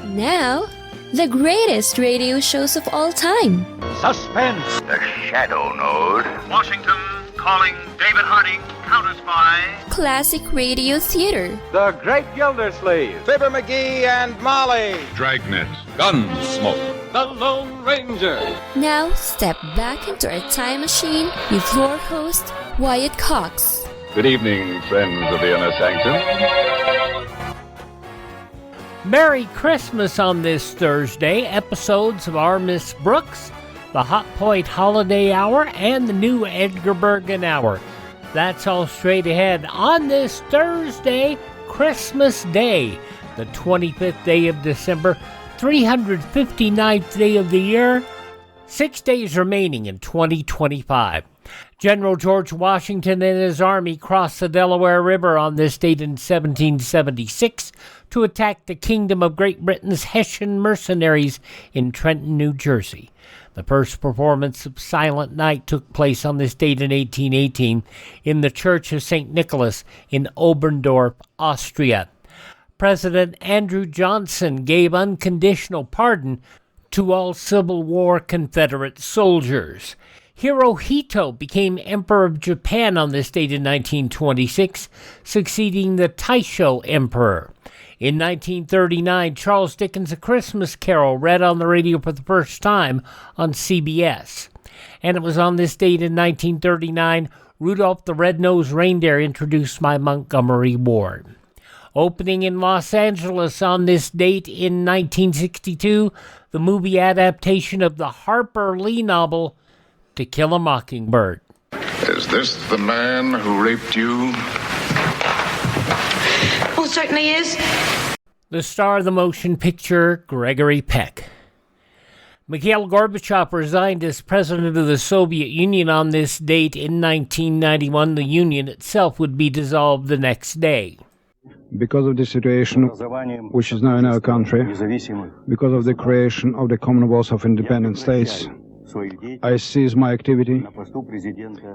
Now, the greatest radio shows of all time. Suspense. The Shadow Node. Washington calling David Harding, counter-spy. Classic radio theater. The Great Gildersleeve. Fibber McGee and Molly. Dragnet. Gunsmoke. The Lone Ranger. Now, step back into a time machine with your host, Wyatt Cox. Good evening, friends of the Inner Sanctum. Merry Christmas on this Thursday. Episodes of Our Miss Brooks, the Hotpoint Holiday Hour, and the new Edgar Bergen Hour. That's all straight ahead on this Thursday, Christmas Day, the 25th day of December, 359th day of the year, 6 days remaining in 2025. General George Washington and his army crossed the Delaware River on this date in 1776 to attack the Kingdom of Great Britain's Hessian mercenaries in Trenton, New Jersey. The first performance of Silent Night took place on this date in 1818 in the Church of St. Nicholas in Oberndorf, Austria. President Andrew Johnson gave unconditional pardon to all Civil War Confederate soldiers. Hirohito became Emperor of Japan on this date in 1926, succeeding the Taisho Emperor. In 1939, Charles Dickens' A Christmas Carol read on the radio for the first time on CBS. And it was on this date in 1939, Rudolph the Red-Nosed Reindeer introduced by Montgomery Ward. Opening in Los Angeles on this date in 1962, the movie adaptation of the Harper Lee novel, To Kill a Mockingbird. Is this the man who raped you? Well, it certainly is. The star of the motion picture, Gregory Peck. Mikhail Gorbachev resigned as president of the Soviet Union on this date in 1991. The Union itself would be dissolved the next day. Because of the situation which is now in our country, because of the creation of the Commonwealth of Independent States, I cease my activity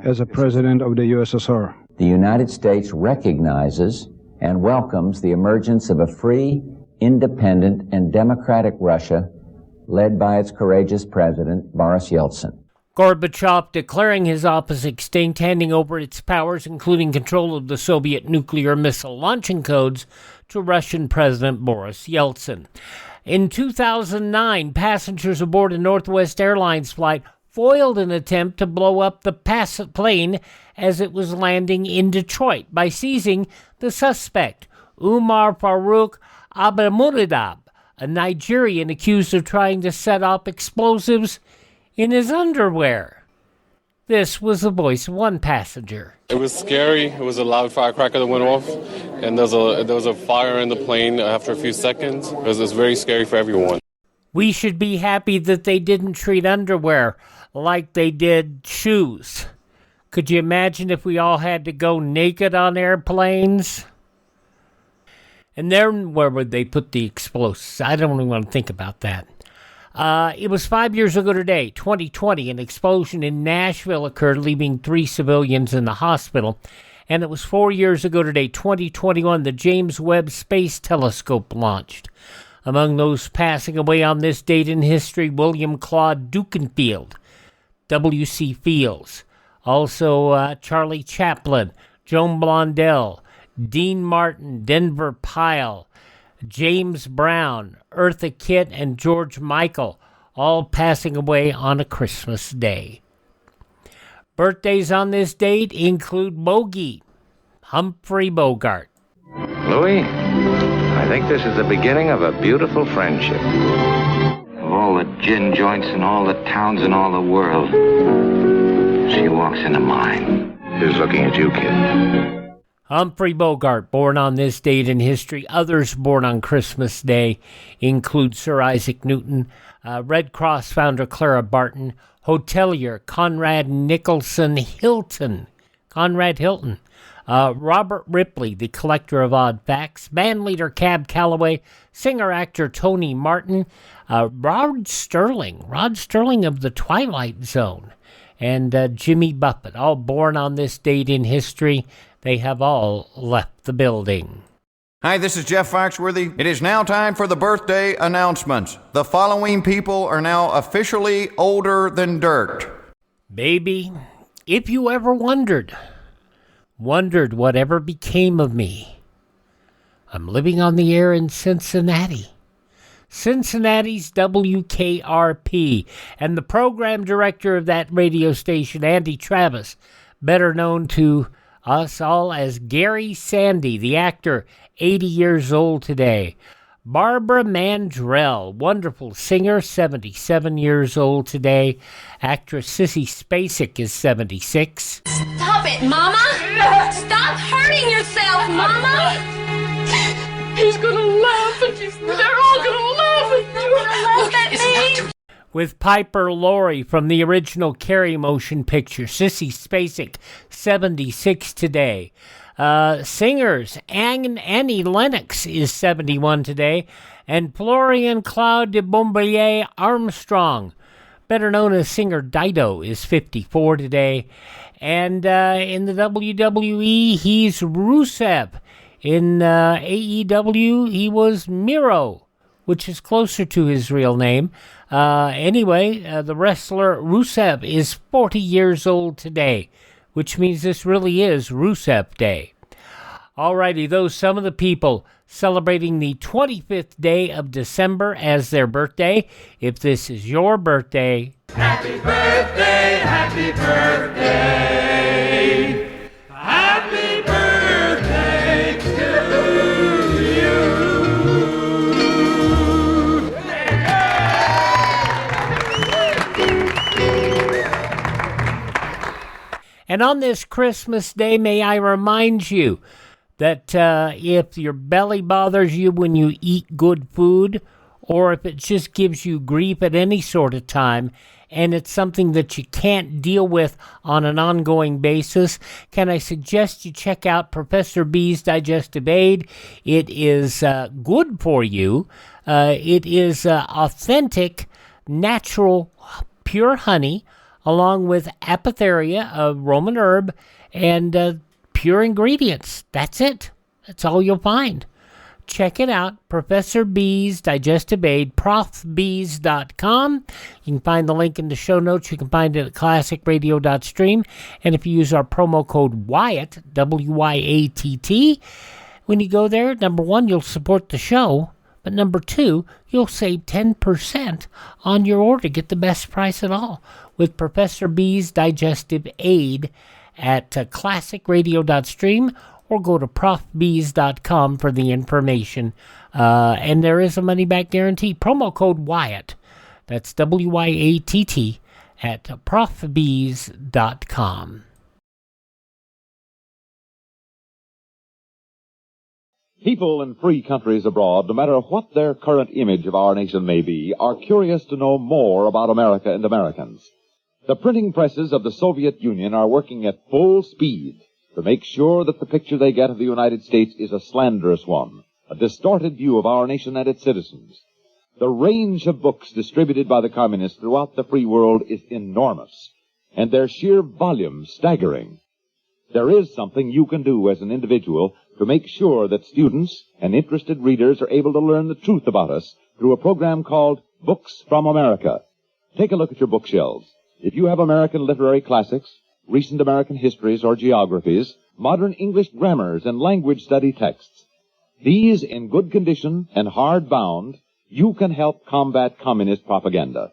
as a president of the USSR. The United States recognizes and welcomes the emergence of a free, independent, and democratic Russia led by its courageous president, Boris Yeltsin. Gorbachev declaring his office extinct, handing over its powers, including control of the Soviet nuclear missile launching codes, to Russian President Boris Yeltsin. In 2009, passengers aboard a Northwest Airlines flight foiled an attempt to blow up the plane as it was landing in Detroit by seizing the suspect, Umar Farouk Abdelmuradab, a Nigerian accused of trying to set off explosives in his underwear. This was the voice of one passenger. It was scary. It was a loud firecracker that went off, and there was a fire in the plane after a few seconds. It was very scary for everyone. We should be happy that they didn't treat underwear like they did shoes. Could you imagine if we all had to go naked on airplanes? And then where would they put the explosives? I don't even want to think about that. It was 5 years ago today, 2020, an explosion in Nashville occurred, leaving 3 civilians in the hospital. And it was 4 years ago today, 2021, the James Webb Space Telescope launched. Among those passing away on this date in history, William Claude Dukenfield, W.C. Fields, also Charlie Chaplin, Joan Blondell, Dean Martin, Denver Pyle, James Brown, Eartha Kitt, and George Michael, all passing away on a Christmas day. Birthdays on this date include Bogey, Humphrey Bogart. Louis, I think this is the beginning of a beautiful friendship. Of all the gin joints in all the towns in all the world, she walks into mine. Who's looking at you, kid? Humphrey Bogart, born on this date in history. Others born on Christmas Day include Sir Isaac Newton, Red Cross founder Clara Barton, hotelier Conrad Nicholson Hilton, Robert Ripley, the collector of odd facts, bandleader Cab Calloway, singer-actor Tony Martin, Rod Sterling of the Twilight Zone, and Jimmy Buffett, all born on this date in history. They have all left the building. Hi, this is Jeff Foxworthy. It is now time for the birthday announcements. The following people are now officially older than dirt. Baby, if you ever wondered whatever became of me, I'm living on the air in Cincinnati's WKRP, and the program director of that radio station, Andy Travis, better known to us all as Gary Sandy, the actor, 80 years old today. Barbara Mandrell, wonderful singer, 77 years old today. Actress Sissy Spacek is 76. Stop it, Mama! Stop hurting yourself, Mama! He's gonna laugh at you. They're all gonna laugh at you. Look at me. With Piper Laurie from the original Carrie motion picture. Sissy Spacek, 76 today. Singers, Annie Lennox is 71 today. And Florian Claude de Bombardier Armstrong, better known as singer Dido, is 54 today. And in the WWE, he's Rusev. In AEW, he was Miro, which is closer to his real name. The wrestler Rusev is 40 years old today, which means this really is Rusev Day. Alrighty, those some of the people celebrating the 25th day of December as their birthday. If this is your birthday, happy birthday, happy birthday, happy birthday to you. And on this Christmas day, may I remind you that if your belly bothers you when you eat good food, or if it just gives you grief at any sort of time, and it's something that you can't deal with on an ongoing basis, can I suggest you check out Professor B's Digestive Aid? It is good for you. It is authentic, natural, pure honey, along with apotheria, a Roman herb, and pure ingredients. That's it. That's all you'll find. Check it out, Professor B's Digestive Aid, profbees.com. You can find the link in the show notes. You can find it at classicradio.stream. And if you use our promo code Wyatt, W-Y-A-T-T, when you go there, number one, you'll support the show. But number two, you'll save 10% on your order. Get the best price at all with Professor B's Digestive Aid at classicradio.stream, or go to profbees.com for the information. And there is a money-back guarantee. Promo code Wyatt. That's W-Y-A-T-T at profbees.com. People in free countries abroad, no matter what their current image of our nation may be, are curious to know more about America and Americans. The printing presses of the Soviet Union are working at full speed to make sure that the picture they get of the United States is a slanderous one, a distorted view of our nation and its citizens. The range of books distributed by the communists throughout the free world is enormous, and their sheer volume staggering. There is something you can do as an individual to make sure that students and interested readers are able to learn the truth about us through a program called Books from America. Take a look at your bookshelves. If you have American literary classics, recent American histories or geographies, modern English grammars and language study texts, these in good condition and hard-bound, you can help combat communist propaganda.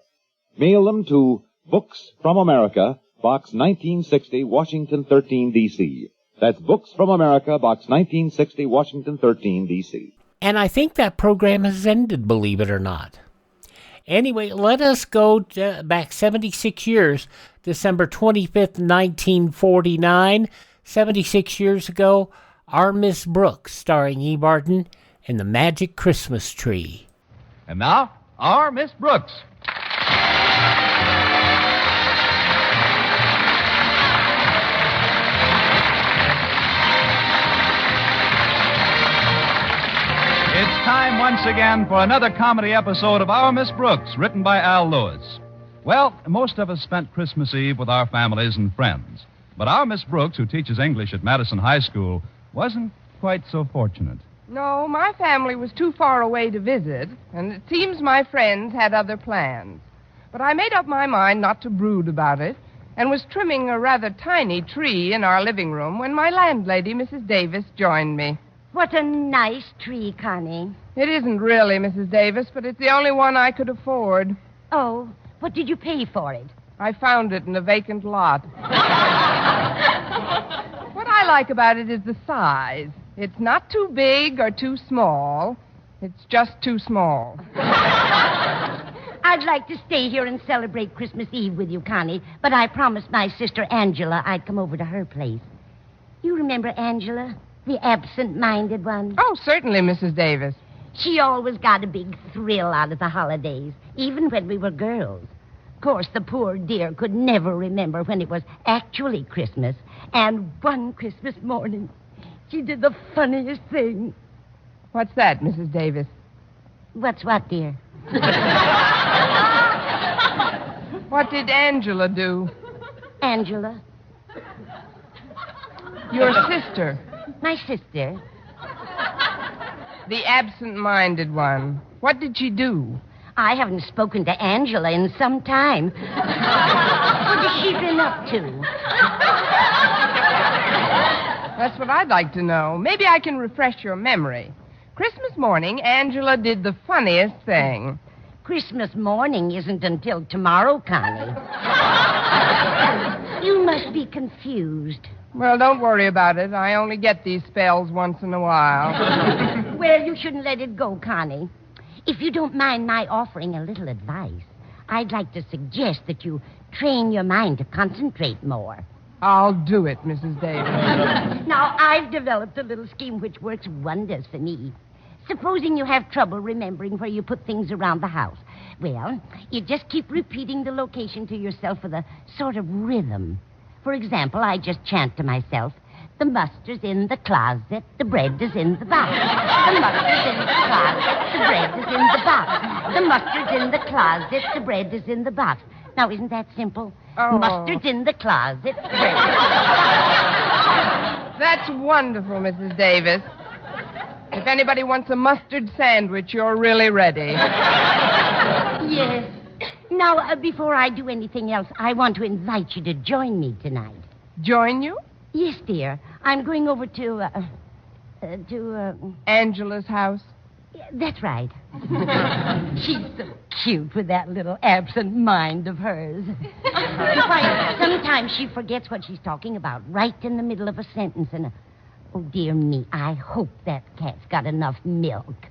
Mail them to Books from America, Box 1960, Washington 13, D.C. That's Books from America, Box 1960, Washington 13, D.C. And I think that program has ended, believe it or not. Anyway, let us go back 76 years, December 25th, 1949. 76 years ago, Our Miss Brooks, starring Eve Arden, and the Magic Christmas Tree. And now, Our Miss Brooks. It's time once again for another comedy episode of Our Miss Brooks, written by Al Lewis. Well, most of us spent Christmas Eve with our families and friends. But our Miss Brooks, who teaches English at Madison High School, wasn't quite so fortunate. No, my family was too far away to visit, and it seems my friends had other plans. But I made up my mind not to brood about it, and was trimming a rather tiny tree in our living room when my landlady, Mrs. Davis, joined me. What a nice tree, Connie. It isn't really, Mrs. Davis, but it's the only one I could afford. Oh, what did you pay for it? I found it in a vacant lot. What I like about it is the size. It's not too big or too small. It's just too small. I'd like to stay here and celebrate Christmas Eve with you, Connie, but I promised my sister Angela I'd come over to her place. You remember Angela, the absent-minded one? Oh, certainly, Mrs. Davis. She always got a big thrill out of the holidays, even when we were girls. Of course, the poor dear could never remember when it was actually Christmas. And one Christmas morning, she did the funniest thing. What's that, Mrs. Davis? What's what, dear? What did Angela do? Angela? Your sister. My sister? The absent-minded one. What did she do? I haven't spoken to Angela in some time. What has she been up to? That's what I'd like to know. Maybe I can refresh your memory. Christmas morning, Angela did the funniest thing. Christmas morning isn't until tomorrow, Connie. You must be confused. Well, don't worry about it. I only get these spells once in a while. Well, you shouldn't let it go, Connie. If you don't mind my offering a little advice, I'd like to suggest that you train your mind to concentrate more. I'll do it, Mrs. Davis. Now, I've developed a little scheme which works wonders for me. Supposing you have trouble remembering where you put things around the house. Well, you just keep repeating the location to yourself with a sort of rhythm. For example, I just chant to myself, the mustard's in the closet, the bread is in the box. The mustard's in the closet, the bread is in the box. The mustard's in the closet, the bread is in the box. Now, isn't that simple? Oh. Mustard's in the closet, bread is in the box. That's wonderful, Mrs. Davis. If anybody wants a mustard sandwich, you're really ready. Yes. Now, before I do anything else, I want to invite you to join me tonight. Join you? Yes, dear. I'm going over to Angela's house? That's right. She's so cute with that little absent mind of hers. Why, sometimes she forgets what she's talking about right in the middle of a sentence and... Oh, dear me, I hope that cat's got enough milk.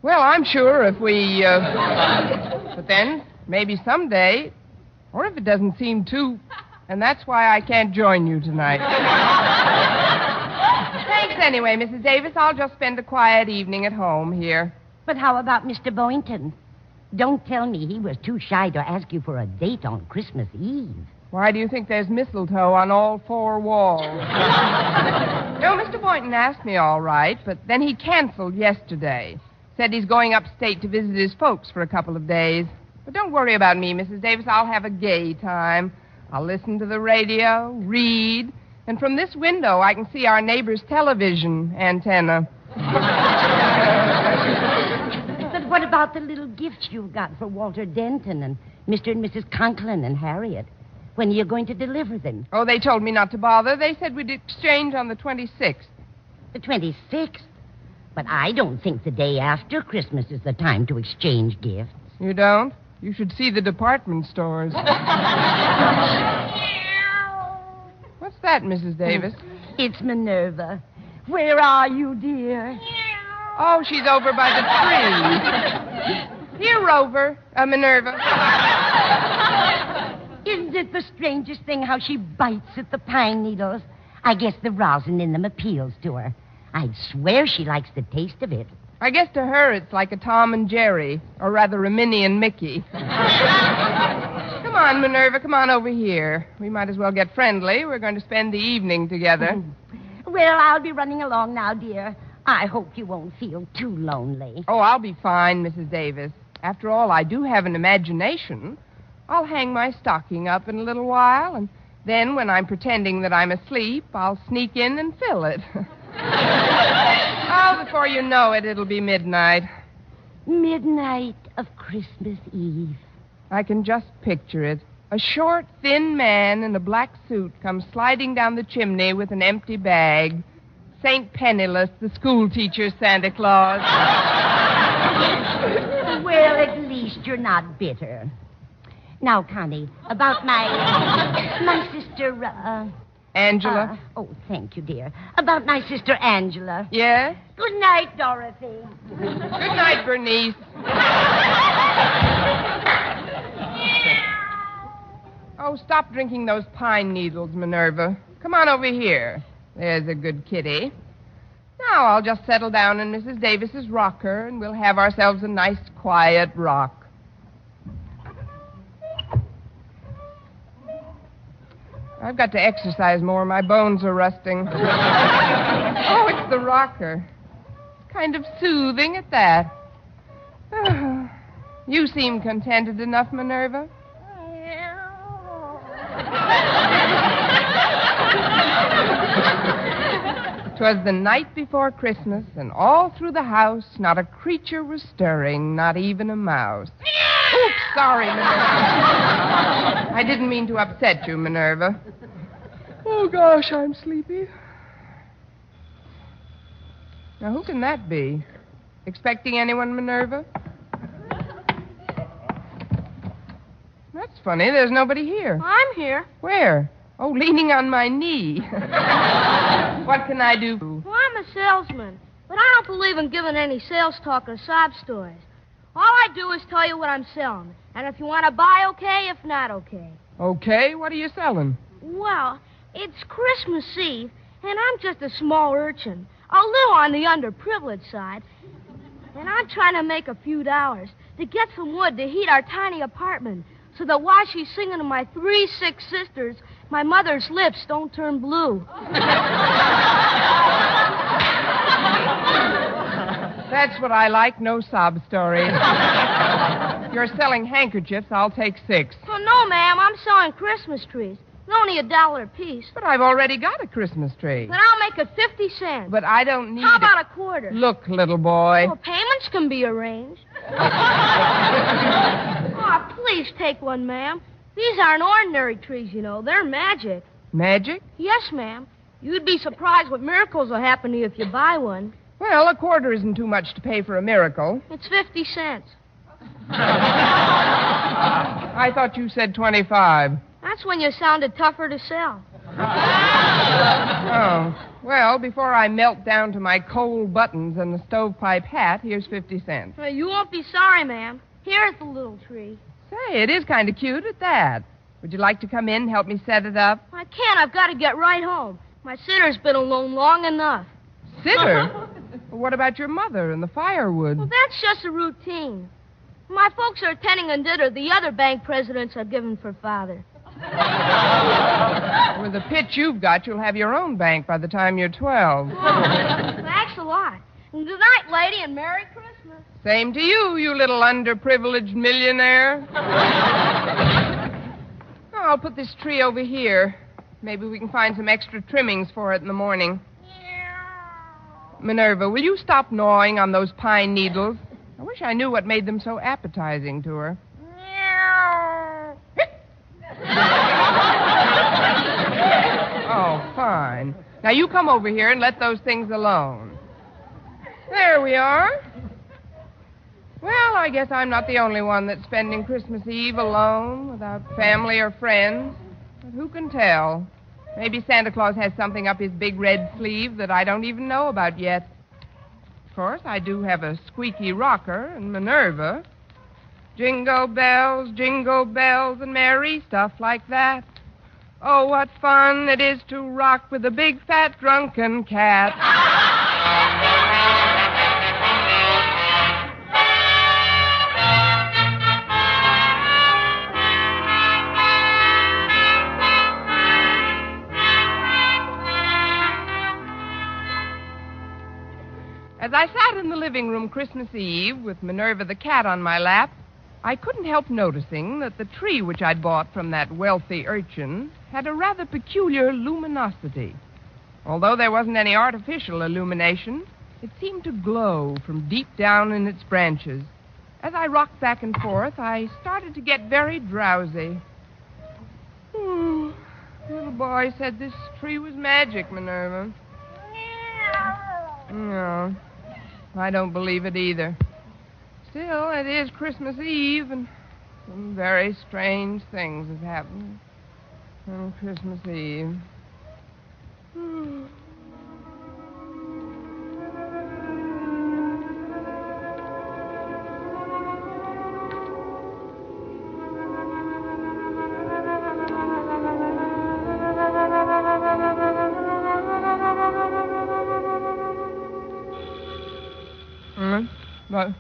Well, I'm sure if we, But then, maybe someday, or if it doesn't seem to... And that's why I can't join you tonight. Thanks anyway, Mrs. Davis. I'll just spend a quiet evening at home here. But how about Mr. Boynton? Don't tell me he was too shy to ask you for a date on Christmas Eve. Why do you think there's mistletoe on all four walls? No, Mr. Boynton asked me all right, but then he canceled yesterday. Said he's going upstate to visit his folks for a couple of days. But don't worry about me, Mrs. Davis. I'll have a gay time. I'll listen to the radio, read, and from this window I can see our neighbor's television antenna. But what about the little gifts you've got for Walter Denton and Mr. and Mrs. Conklin and Harriet? When are you going to deliver them? Oh, they told me not to bother. They said we'd exchange on the 26th. The 26th? But I don't think the day after Christmas is the time to exchange gifts. You don't? You should see the department stores. What's that, Mrs. Davis? It's Minerva. Where are you, dear? Oh, she's over by the tree. Here, Rover. Minerva. Isn't it the strangest thing how she bites at the pine needles? I guess the rosin in them appeals to her. I'd swear she likes the taste of it. I guess to her it's like a Tom and Jerry, or rather a Minnie and Mickey. Come on, Minerva, come on over here. We might as well get friendly. We're going to spend the evening together. Well, I'll be running along now, dear. I hope you won't feel too lonely. Oh, I'll be fine, Mrs. Davis. After all, I do have an imagination. I'll hang my stocking up in a little while, and then when I'm pretending that I'm asleep, I'll sneak in and fill it. Oh, before you know it, it'll be midnight. Midnight of Christmas Eve. I can just picture it. A short, thin man in a black suit comes sliding down the chimney with an empty bag. St. Penniless, the schoolteacher's Santa Claus. Well, at least you're not bitter. Now, Connie, about my sister, Angela? Oh, thank you, dear. About my sister Angela. Yes? Good night, Dorothy. Good night, Bernice. Oh, stop drinking those pine needles, Minerva. Come on over here. There's a good kitty. Now I'll just settle down in Mrs. Davis's rocker, and we'll have ourselves a nice, quiet rock. I've got to exercise more. My bones are rusting. Oh, it's the rocker. It's kind of soothing at that. You seem contented enough, Minerva. 'Twas the night before Christmas, and all through the house, not a creature was stirring, not even a mouse. Oops, sorry, Minerva. I didn't mean to upset you, Minerva. Oh, gosh, I'm sleepy. Now, who can that be? Expecting anyone, Minerva? That's funny. There's nobody here. I'm here. Where? Oh, leaning on my knee. What can I do? Well, I'm a salesman, but I don't believe in giving any sales talk or sob stories. All I do is tell you what I'm selling. And if you want to buy, okay. If not, okay. Okay, what are you selling? Well, it's Christmas Eve, and I'm just a small urchin, a little on the underprivileged side. And I'm trying to make a few dollars to get some wood to heat our tiny apartment so that while she's singing to my 3 sick sisters, my mother's lips don't turn blue. That's what I like, no sob stories. You're selling handkerchiefs, I'll take 6. Oh, no, ma'am, I'm selling Christmas trees. They're only $1 a piece. But I've already got a Christmas tree. Then I'll make it 50 cents. But I don't need How about a quarter? Look, little boy. Well, payments can be arranged. Oh, please take one, ma'am. These aren't ordinary trees, you know. They're magic. Magic? Yes, ma'am. You'd be surprised what miracles will happen to you if you buy one. Well, a quarter isn't too much to pay for a miracle. It's 50 cents. I thought you said 25. That's when you sounded tougher to sell. Oh. Well, before I melt down to my coal buttons and the stovepipe hat, here's 50 cents. Well, you won't be sorry, ma'am. Here's the little tree. Say, it is kind of cute at that. Would you like to come in and help me set it up? I can't. I've got to get right home. My sitter's been alone long enough. Sitter? Well, what about your mother and the firewood? Well, that's just a routine. My folks are attending a dinner the other bank presidents are giving for Father. With the pitch you've got, you'll have your own bank by the time you're 12. Oh, thanks a lot. And good night, lady, and Merry Christmas. Same to you, you little underprivileged millionaire. Oh, I'll put this tree over here. Maybe we can find some extra trimmings for it in the morning. Minerva, will you stop gnawing on those pine needles? I wish I knew what made them so appetizing to her. Oh, fine. Now you come over here and let those things alone. There we are. Well, I guess I'm not the only one that's spending Christmas Eve alone, without family or friends. But who can tell? Maybe Santa Claus has something up his big red sleeve that I don't even know about yet. Of course, I do have a squeaky rocker and Minerva. Jingle bells, and merry stuff like that. Oh, what fun it is to rock with a big, fat, drunken cat. As I sat in the living room Christmas Eve with Minerva the cat on my lap, I couldn't help noticing that the tree which I'd bought from that wealthy urchin had a rather peculiar luminosity. Although there wasn't any artificial illumination, It seemed to glow from deep down in its branches. As I rocked back and forth, I started to get very drowsy. Little boy said this tree was magic, Minerva. No, I don't believe it either. Still, it is Christmas Eve, and some very strange things have happened on Christmas Eve.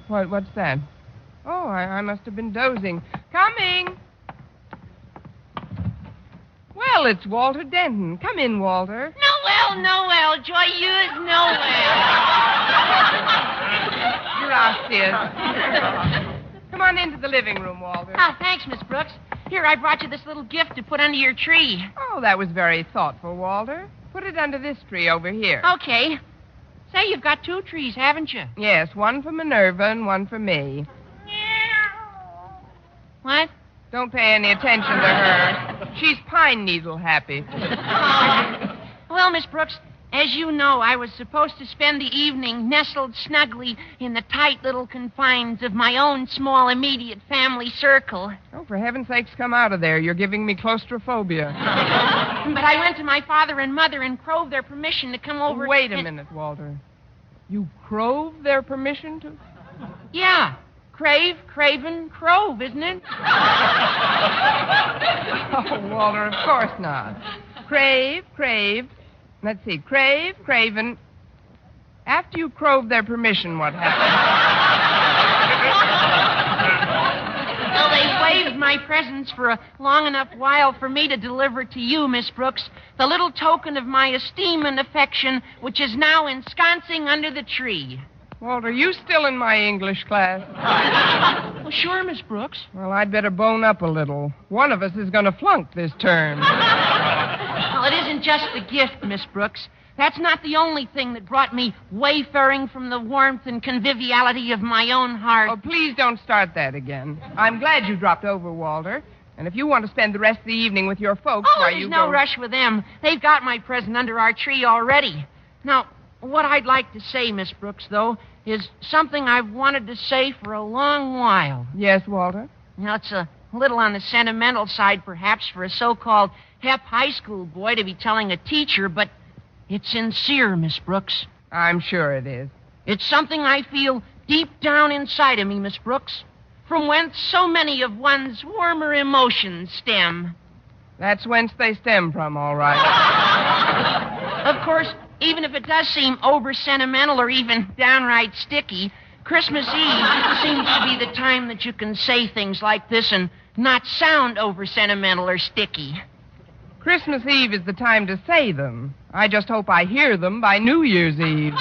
What's that? Oh, I must have been dozing. Coming! Well, it's Walter Denton. Come in, Walter. Noel, joyeuse Noel. Gracias. Come on into the living room, Walter. Oh, thanks, Miss Brooks. Here, I brought you this little gift to put under your tree. Oh, that was very thoughtful, Walter. Put it under this tree over here. Okay. Say, you've got 2 trees, haven't you? Yes, one for Minerva and one for me. What? Don't pay any attention to her. She's pine needle happy. Well, Miss Brooks, as you know, I was supposed to spend the evening nestled snugly in the tight little confines of my own small immediate family circle. Oh, for heaven's sakes, come out of there. You're giving me claustrophobia. But I went to my father and mother and crowed their permission to come over. Wait a minute, Walter. You crove their permission to? Yeah. Crave, craven, crove, isn't it? Oh, Walter, of course not. Crave, craved. Let's see. Crave, craven. After you crove their permission, what happened? Well, they waived my presence for a long enough while for me to deliver to you, Miss Brooks, the little token of my esteem and affection, which is now ensconcing under the tree. Walter, are you still in my English class? Well, sure, Miss Brooks. Well, I'd better bone up a little. One of us is going to flunk this term. Well, it isn't just the gift, Miss Brooks. That's not the only thing that brought me wayfaring from the warmth and conviviality of my own heart. Oh, please don't start that again. I'm glad you dropped over, Walter. And if you want to spend the rest of the evening with your folks, there's no rush with them. They've got my present under our tree already. Now, what I'd like to say, Miss Brooks, though, is something I've wanted to say for a long while. Yes, Walter? Now, it's a little on the sentimental side, perhaps, for a so-called hep high school boy to be telling a teacher, but it's sincere, Miss Brooks. I'm sure it is. It's something I feel deep down inside of me, Miss Brooks, from whence so many of one's warmer emotions stem. That's whence they stem from, all right. Of course, even if it does seem over-sentimental or even downright sticky, Christmas Eve seems to be the time that you can say things like this and not sound over-sentimental or sticky. Christmas Eve is the time to say them. I just hope I hear them by New Year's Eve.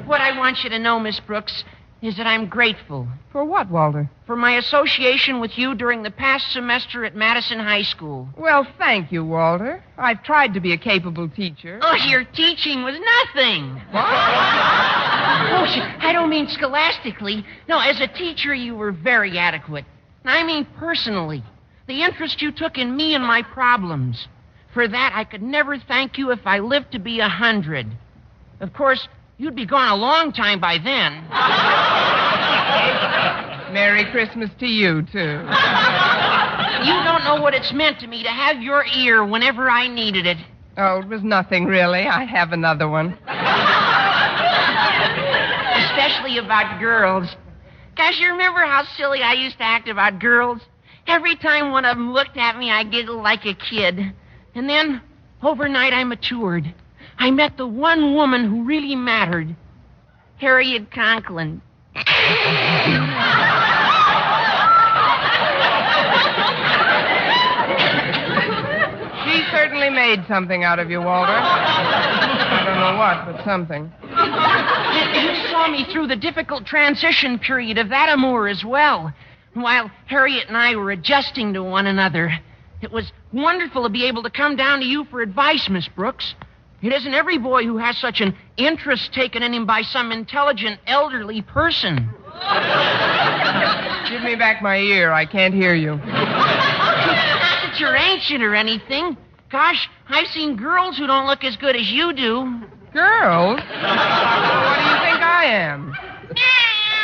What I want you to know, Miss Brooks, is that I'm grateful. For what, Walter? For my association with you during the past semester at Madison High School. Well, thank you, Walter. I've tried to be a capable teacher. Oh, your teaching was nothing. What? Oh, I don't mean scholastically. No, as a teacher, you were very adequate. I mean personally. The interest you took in me and my problems. For that, I could never thank you if I lived to be 100. Of course, you'd be gone a long time by then. Merry Christmas to you, too. You don't know what it's meant to me to have your ear whenever I needed it. Oh, it was nothing, really. I have another one. Especially about girls. Gosh, you remember how silly I used to act about girls? Every time one of them looked at me, I giggled like a kid. And then, overnight, I matured. I met the one woman who really mattered. Harriet Conklin. She certainly made something out of you, Walter. I don't know what, but something. You saw me through the difficult transition period of that amour as well. While Harriet and I were adjusting to one another. It was wonderful to be able to come down to you for advice, Miss Brooks. It isn't every boy who has such an interest taken in him by some intelligent, elderly person. Give me back my ear. I can't hear you. Not that you're ancient or anything. Gosh, I've seen girls who don't look as good as you do. Girls? What do you think I am?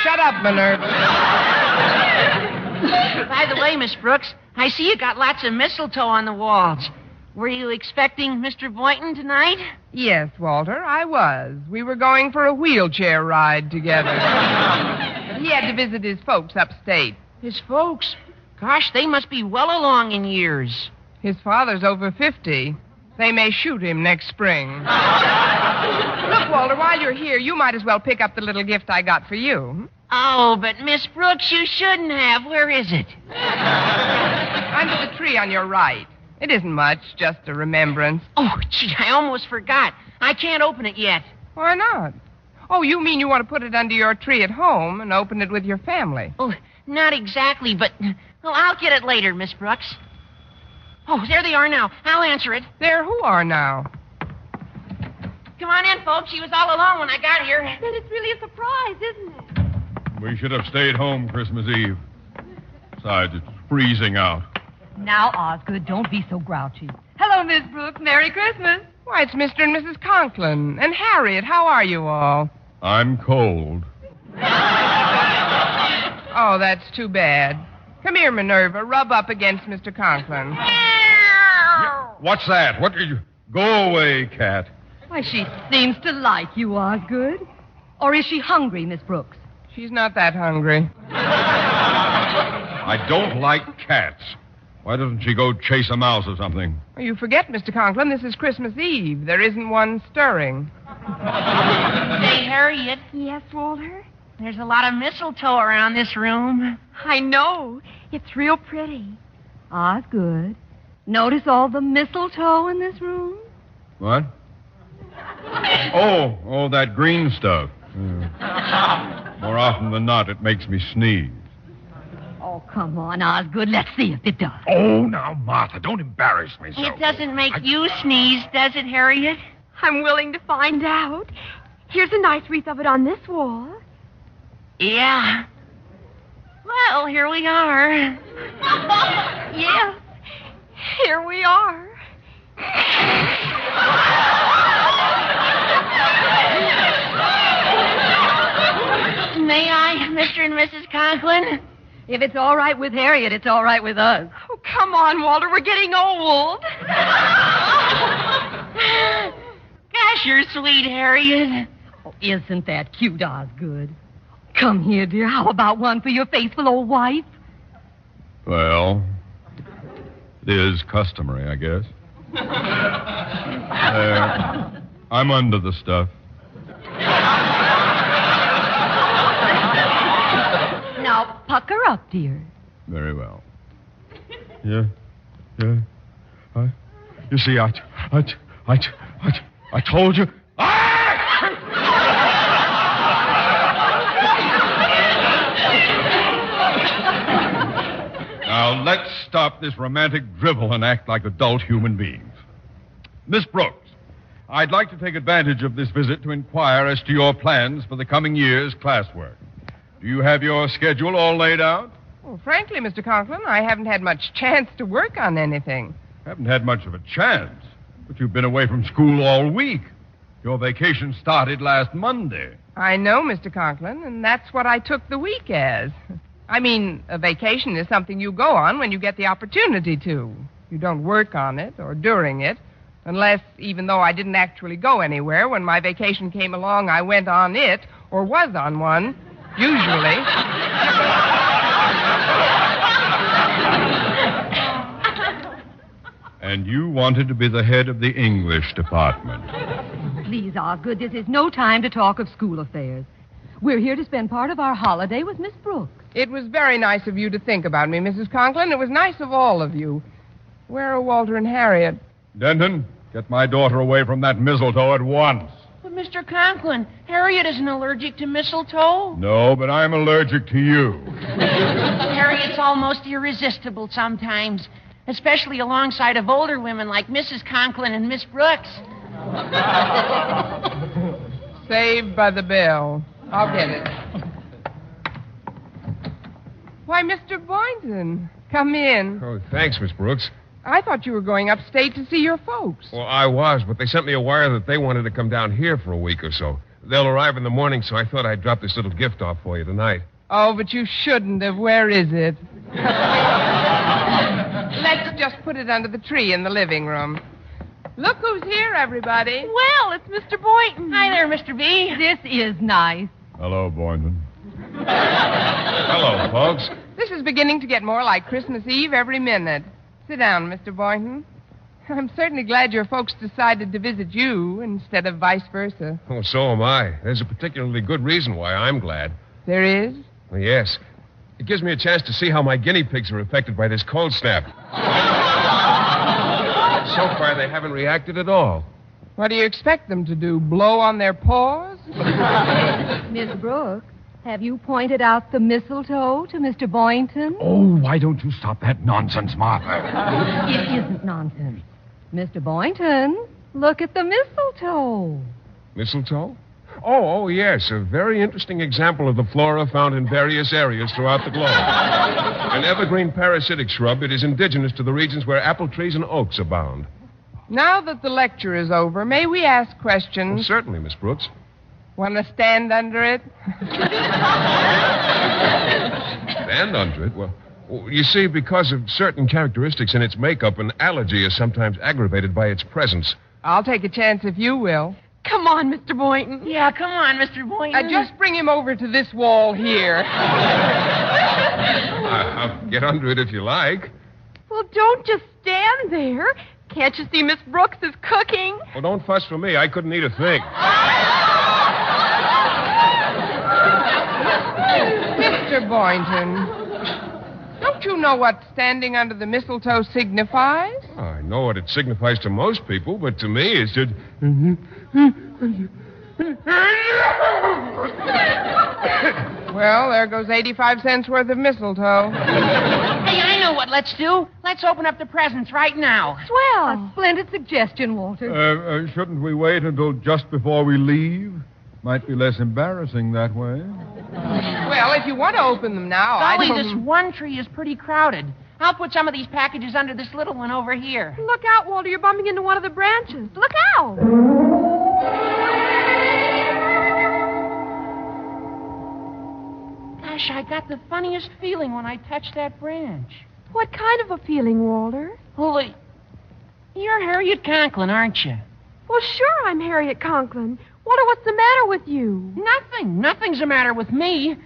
Shut up, Minerva. By the way, Miss Brooks, I see you got lots of mistletoe on the walls. Were you expecting Mr. Boynton tonight? Yes, Walter, I was. We were going for a wheelchair ride together. He had to visit his folks upstate. His folks? Gosh, they must be well along in years. His father's over 50. They may shoot him next spring. Look, Walter, while you're here, you might as well pick up the little gift I got for you. Oh, but Miss Brooks, you shouldn't have. Where is it? Under the tree on your right. It isn't much, just a remembrance. Oh, gee, I almost forgot. I can't open it yet. Why not? Oh, you mean you want to put it under your tree at home and open it with your family? Oh, not exactly, but I'll get it later, Miss Brooks. Oh, there they are now. I'll answer it. There who are now? Come on in, folks. She was all alone when I got here. Then it's really a surprise, isn't it? We should have stayed home Christmas Eve. Besides, it's freezing out. Now, Osgood, don't be so grouchy. Hello, Miss Brooks. Merry Christmas. Why, it's Mr. and Mrs. Conklin. And Harriet, how are you all? I'm cold. Oh, that's too bad. Come here, Minerva. Rub up against Mr. Conklin. What's that? What did you... Go away, cat. Why, she seems to like you, Osgood. Or is she hungry, Miss Brooks? She's not that hungry. I don't like cats. Why doesn't she go chase a mouse or something? Well, you forget, Mr. Conklin, this is Christmas Eve. There isn't one stirring. Hey, Harriet. Yes, Walter? There's a lot of mistletoe around this room. I know. It's real pretty. Osgood, notice all the mistletoe in this room? What? Oh, that green stuff. Yeah. More often than not, it makes me sneeze. Oh, come on, Osgood. Let's see if it does. Oh, now, Martha, don't embarrass me so. It doesn't make you sneeze, does it, Harriet? I'm willing to find out. Here's a nice wreath of it on this wall. Yeah. Well, here we are. Yes, here we are. May I, Mr. and Mrs. Conklin? If it's all right with Harriet, it's all right with us. Oh, come on, Walter. We're getting old. Gosh, you're sweet, Harriet. Oh, isn't that cute, Osgood? Come here, dear. How about one for your faithful old wife? Well, it is customary, I guess. I'm under the stuff. Now, pucker up, dear. Very well. Yeah. You see, I told you. Now, let's stop this romantic drivel and act like adult human beings. Miss Brooks, I'd like to take advantage of this visit to inquire as to your plans for the coming year's classwork. Do you have your schedule all laid out? Well, frankly, Mr. Conklin, I haven't had much chance to work on anything. Haven't had much of a chance, but you've been away from school all week. Your vacation started last Monday. I know, Mr. Conklin, and that's what I took the week as. I mean, a vacation is something you go on when you get the opportunity to. You don't work on it or during it, unless, even though I didn't actually go anywhere, when my vacation came along, I went on it, or was on one, usually. And you wanted to be the head of the English department. Please, Osgood, this is no time to talk of school affairs. We're here to spend part of our holiday with Miss Brooks. It was very nice of you to think about me, Mrs. Conklin. It was nice of all of you. Where are Walter and Harriet? Denton, get my daughter away from that mistletoe at once. But, Mr. Conklin, Harriet isn't allergic to mistletoe. No, but I'm allergic to you. Harriet's almost irresistible sometimes, especially alongside of older women like Mrs. Conklin and Miss Brooks. Saved by the bell. I'll get it. Why, Mr. Boynton, come in. Oh, thanks, Miss Brooks. I thought you were going upstate to see your folks. Well, I was, but they sent me a wire that they wanted to come down here for a week or so. They'll arrive in the morning, so I thought I'd drop this little gift off for you tonight. Oh, but you shouldn't have. Where is it? Let's just put it under the tree in the living room. Look who's here, everybody. Well, it's Mr. Boynton. Hi there, Mr. B. This is nice. Hello, Boynton. Hello, folks. This is beginning to get more like Christmas Eve every minute. Sit down, Mr. Boynton. I'm certainly glad your folks decided to visit you instead of vice versa. Oh, so am I. There's a particularly good reason why I'm glad. There is? Well, yes. It gives me a chance to see how my guinea pigs are affected by this cold snap. So far, they haven't reacted at all. What do you expect them to do? Blow on their paws? Miss Brooks, have you pointed out the mistletoe to Mr. Boynton? Oh, why don't you stop that nonsense, Martha? It isn't nonsense. Mr. Boynton, look at the mistletoe. Mistletoe? Oh, yes. A very interesting example of the flora found in various areas throughout the globe. An evergreen parasitic shrub, it is indigenous to the regions where apple trees and oaks abound. Now that the lecture is over, may we ask questions? Oh, certainly, Miss Brooks. Want to stand under it? Stand under it? Well, you see, because of certain characteristics in its makeup, an allergy is sometimes aggravated by its presence. I'll take a chance if you will. Come on, Mr. Boynton. Yeah, come on, Mr. Boynton. Just bring him over to this wall here. I'll get under it if you like. Well, don't just stand there. Can't you see Miss Brooks is cooking? Well, don't fuss for me. I couldn't eat a thing. Mr. Boynton, don't you know what standing under the mistletoe signifies? I know what it signifies to most people, but to me it's just... Well, there goes 85 cents worth of mistletoe. Hey, I know what let's do. Let's open up the presents right now. Swell. A splendid suggestion, Walter. Shouldn't we wait until just before we leave? Might be less embarrassing that way. Well, if you want to open them now, Golly, this one tree is pretty crowded. I'll put some of these packages under this little one over here. Look out, Walter. You're bumping into one of the branches. Look out. Gosh, I got the funniest feeling when I touched that branch. What kind of a feeling, Walter? Well, you're Harriet Conklin, aren't you? Well, sure, I'm Harriet Conklin. Walter, what's the matter with you? Nothing. Nothing's the matter with me.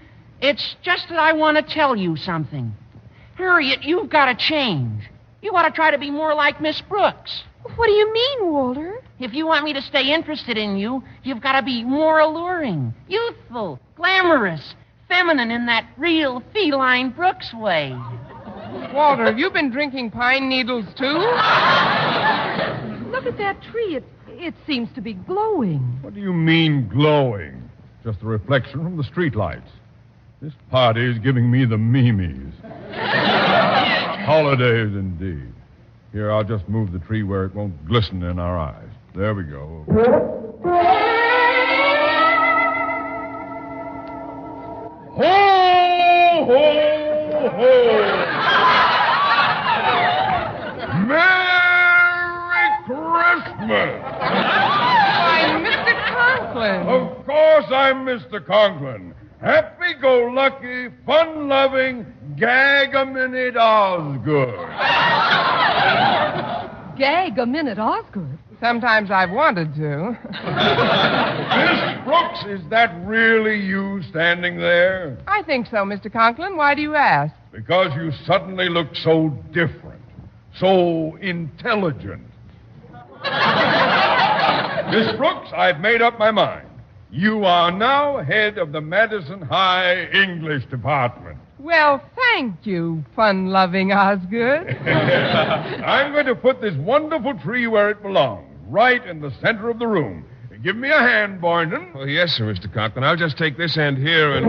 It's just that I want to tell you something. Harriet, you've got to change. You ought to try to be more like Miss Brooks. What do you mean, Walter? If you want me to stay interested in you, you've got to be more alluring, youthful, glamorous, feminine in that real feline Brooks way. Walter, have you been drinking pine needles, too? Look at that tree. It seems to be glowing. What do you mean, glowing? Just a reflection from the streetlights. This party is giving me the memes. Holidays, indeed. Here, I'll just move the tree where it won't glisten in our eyes. There we go. Ho, ho, ho! Merry Christmas! I'm Mr. Conklin. Of course I'm Mr. Conklin. Happy-go-lucky, fun-loving, gag-a-minute Osgood. Gag-a-minute Osgood? Sometimes I've wanted to. Miss Brooks, is that really you standing there? I think so, Mr. Conklin. Why do you ask? Because you suddenly look so different, so intelligent. Miss Brooks, I've made up my mind. You are now head of the Madison High English Department. Well, thank you, fun-loving Osgood. I'm going to put this wonderful tree where it belongs, right in the center of the room. Give me a hand, Boynton. Oh, yes, sir, Mr. Conklin. I'll just take this end here and...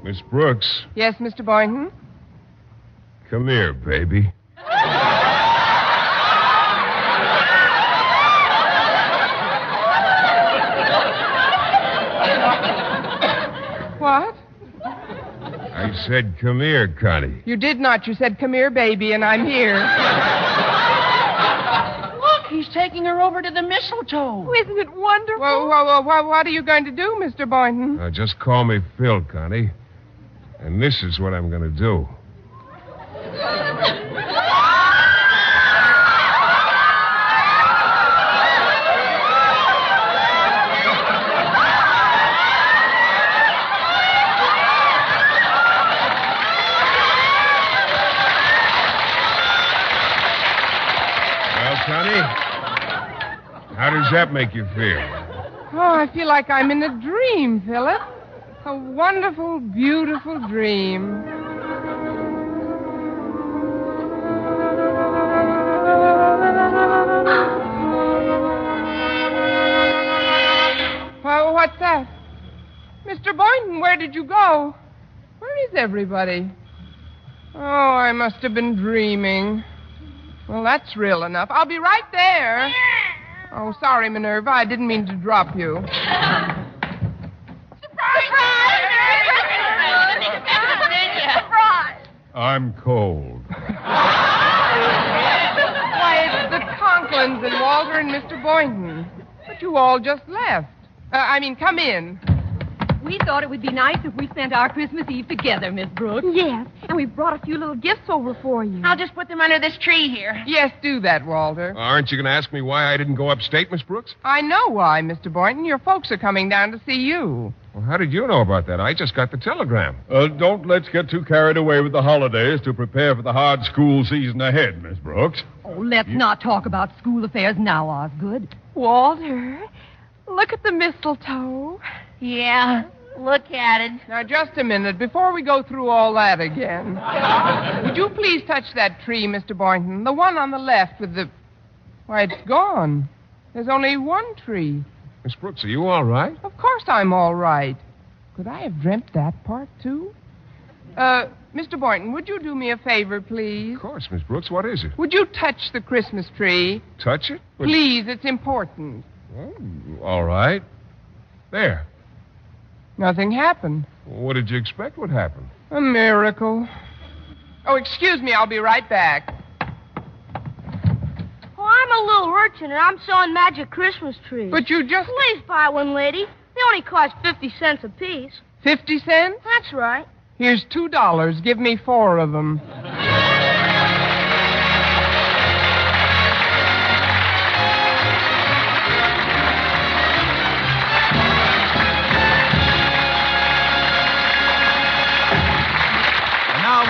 Miss Brooks. Yes, Mr. Boynton? Come here, baby. What? I said, come here, Connie. You did not. You said, come here, baby, and I'm here. Look, he's taking her over to the mistletoe. Oh, isn't it wonderful? Well, what are you going to do, Mr. Boynton? Just call me Phil, Connie. And this is what I'm going to do. Connie, how does that make you feel? Oh, I feel like I'm in a dream, Philip. A wonderful, beautiful dream. Well, what's that? Mr. Boynton, where did you go? Where is everybody? Oh, I must have been dreaming. Well, that's real enough. I'll be right there. Oh, sorry, Minerva. I didn't mean to drop you. Surprise! I'm cold. Why, it's the Conklins and Walter and Mr. Boynton. But you all just left. Come in. We thought it would be nice if we spent our Christmas Eve together, Miss Brooks. Yes, and we brought a few little gifts over for you. I'll just put them under this tree here. Yes, do that, Walter. Aren't you going to ask me why I didn't go upstate, Miss Brooks? I know why, Mr. Boynton. Your folks are coming down to see you. Well, how did you know about that? I just got the telegram. Don't let's get too carried away with the holidays to prepare for the hard school season ahead, Miss Brooks. Oh, let's not talk about school affairs now, Osgood. Walter, look at the mistletoe. Yeah, look at it. Now, just a minute, before we go through all that again. Would you please touch that tree, Mr. Boynton? The one on the left with the... Why, it's gone. There's only one tree. Miss Brooks, are you all right? Of course I'm all right. Could I have dreamt that part, too? Mr. Boynton, would you do me a favor, please? Of course, Miss Brooks. What is it? Would you touch the Christmas tree? Touch it? Please, it's important. Oh, all right. There. Nothing happened. What did you expect would happen? A miracle. Oh, excuse me, I'll be right back. Oh, I'm a little urchin, and I'm selling magic Christmas trees. But you just... Please buy one, lady. They only cost 50 cents apiece. 50 cents? That's right. Here's $2. Give me 4 of them.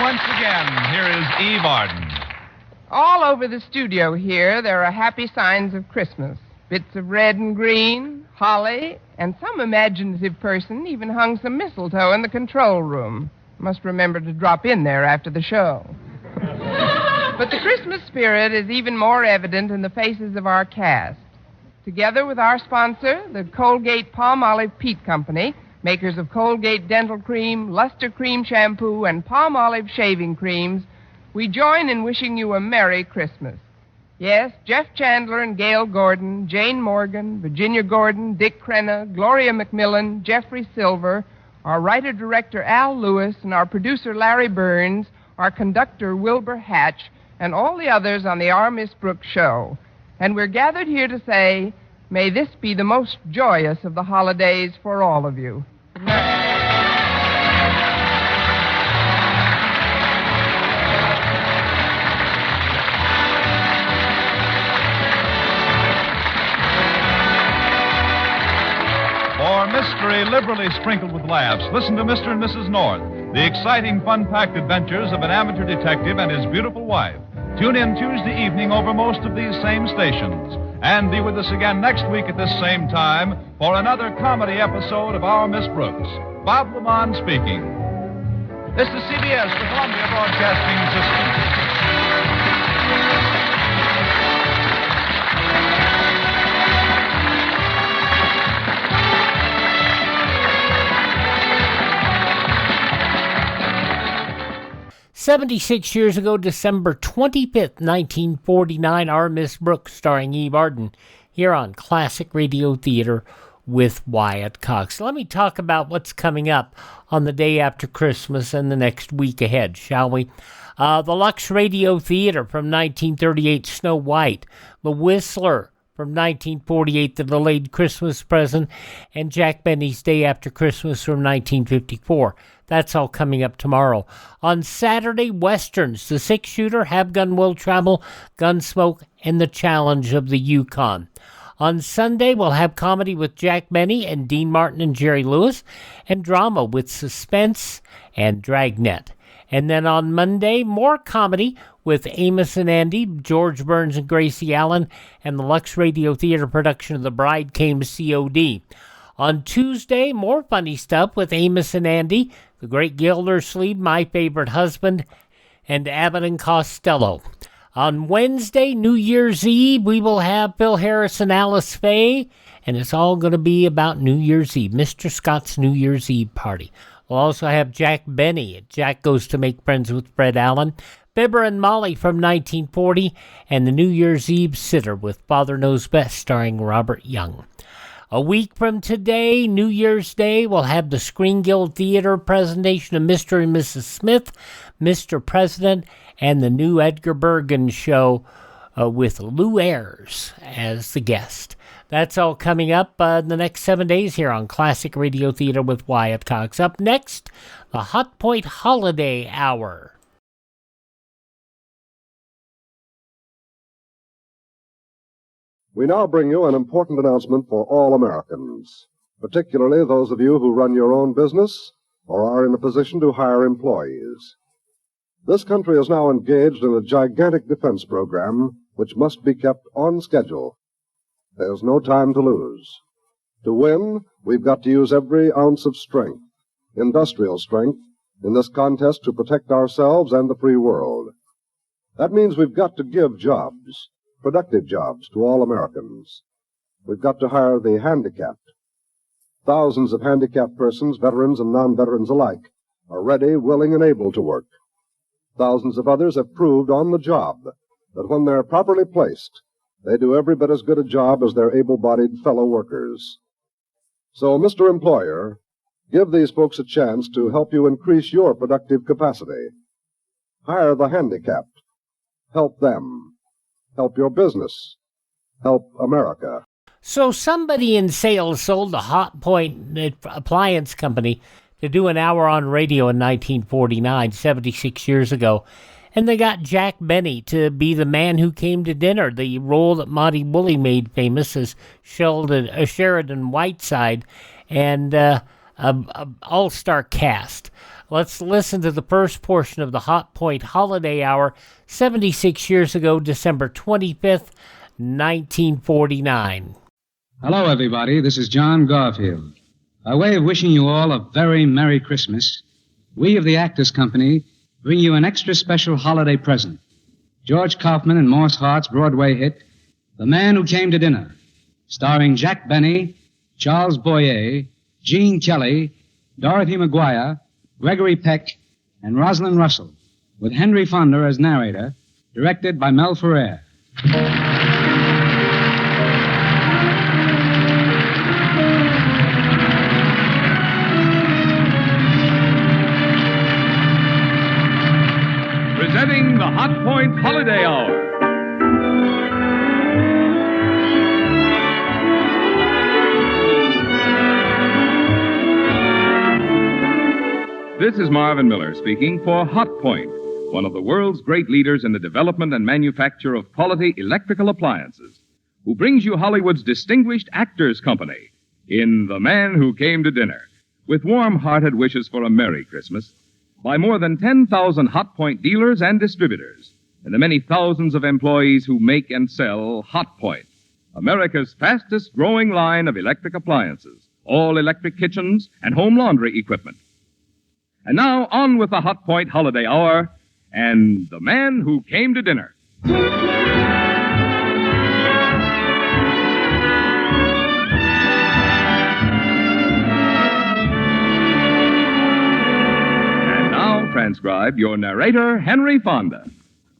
Once again, here is Eve Arden. All over the studio here, there are happy signs of Christmas. Bits of red and green, holly, and some imaginative person even hung some mistletoe in the control room. Must remember to drop in there after the show. But the Christmas spirit is even more evident in the faces of our cast. Together with our sponsor, the Colgate Palmolive Peat Company, makers of Colgate Dental Cream, Luster Cream Shampoo, and Palmolive Shaving Creams, we join in wishing you a Merry Christmas. Yes, Jeff Chandler and Gail Gordon, Jane Morgan, Virginia Gordon, Dick Crenna, Gloria McMillan, Jeffrey Silver, our writer-director Al Lewis, and our producer Larry Burns, our conductor Wilbur Hatch, and all the others on the Our Miss Brooks show. And we're gathered here to say, may this be the most joyous of the holidays for all of you. For mystery liberally sprinkled with laughs, listen to Mr. and Mrs. North, the exciting, fun-packed adventures of an amateur detective and his beautiful wife. Tune in Tuesday evening over most of these same stations. And be with us again next week at this same time for another comedy episode of Our Miss Brooks. Bob Lamont speaking. This is CBS, the Columbia Broadcasting System. 76 years ago, December 25th, 1949, Our Miss Brooks, starring Eve Arden, here on Classic Radio Theater with Wyatt Cox. Let me talk about what's coming up on the day after Christmas and the next week ahead, shall we? The Lux Radio Theater from 1938, Snow White. The Whistler from 1948, The Delayed Christmas Present. And Jack Benny's Day After Christmas from 1954. That's all coming up tomorrow. On Saturday, Westerns, The Six-Shooter, Have Gun Will Travel, Gunsmoke, and The Challenge of the Yukon. On Sunday, we'll have comedy with Jack Benny and Dean Martin and Jerry Lewis, and drama with Suspense and Dragnet. And then on Monday, more comedy with Amos and Andy, George Burns and Gracie Allen, and the Lux Radio Theater production of The Bride Came COD. On Tuesday, more funny stuff with Amos and Andy, The Great Gildersleeve, My Favorite Husband, and Abbott and Costello. On Wednesday, New Year's Eve, we will have Phil Harris and Alice Faye, and it's all going to be about New Year's Eve, Mr. Scott's New Year's Eve party. We'll also have Jack Benny, Jack Goes to Make Friends with Fred Allen, Fibber and Molly from 1940, and the New Year's Eve Sitter with Father Knows Best, starring Robert Young. A week from today, New Year's Day, we'll have the Screen Guild Theater presentation of Mr. and Mrs. Smith, Mr. President, and the new Edgar Bergen show with Lou Ayres as the guest. That's all coming up in the next 7 days here on Classic Radio Theater with Wyatt Cox. Up next, the Hotpoint Holiday Hour. We now bring you an important announcement for all Americans, particularly those of you who run your own business or are in a position to hire employees. This country is now engaged in a gigantic defense program which must be kept on schedule. There's no time to lose. To win, we've got to use every ounce of strength, industrial strength, in this contest to protect ourselves and the free world. That means we've got to give jobs, productive jobs, to all Americans. We've got to hire the handicapped. Thousands of handicapped persons, veterans and non-veterans alike, are ready, willing, and able to work. Thousands of others have proved on the job that when they're properly placed, they do every bit as good a job as their able-bodied fellow workers. So, Mr. Employer, give these folks a chance to help you increase your productive capacity. Hire the handicapped. Help them. Help your business. Help America. So somebody in sales sold the Hotpoint appliance company to do an hour on radio in 1949, 76 years ago. And they got Jack Benny to be the man who came to dinner, the role that Monty Woolley made famous as Sheridan Whiteside, and an all-star cast. Let's listen to the first portion of the Hotpoint Holiday Hour, 76 years ago, December 25th, 1949. Hello, everybody. This is John Garfield. By way of wishing you all a very Merry Christmas, we of the Actors Company bring you an extra special holiday present. George Kaufman and Morse Hart's Broadway hit, The Man Who Came to Dinner, starring Jack Benny, Charles Boyer, Gene Kelly, Dorothy Maguire, Gregory Peck, and Rosalind Russell, with Henry Fonda as narrator, directed by Mel Ferrer. Presenting the Hotpoint Holiday Hour. This is Marvin Miller speaking for Hotpoint, one of the world's great leaders in the development and manufacture of quality electrical appliances, who brings you Hollywood's distinguished Actors Company in The Man Who Came to Dinner, with warm-hearted wishes for a Merry Christmas, by more than 10,000 Hotpoint dealers and distributors, and the many thousands of employees who make and sell Hotpoint, America's fastest-growing line of electric appliances, all electric kitchens and home laundry equipment. And now, on with the Hotpoint Holiday Hour and The Man Who Came to Dinner. transcribed, your narrator, Henry Fonda.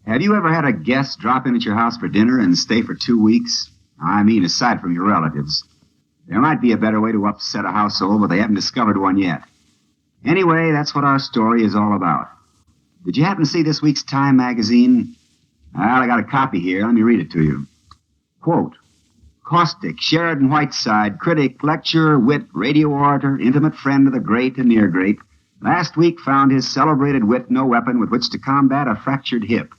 Have you ever had a guest drop in at your house for dinner and stay for 2 weeks? I mean, aside from your relatives. There might be a better way to upset a household, but they haven't discovered one yet. Anyway, that's what our story is all about. Did you happen to see this week's Time magazine? Well, I got a copy here. Let me read it to you. Quote, caustic, Sheridan Whiteside, critic, lecturer, wit, radio orator, intimate friend of the great and near great, last week found his celebrated wit no weapon with which to combat a fractured hip.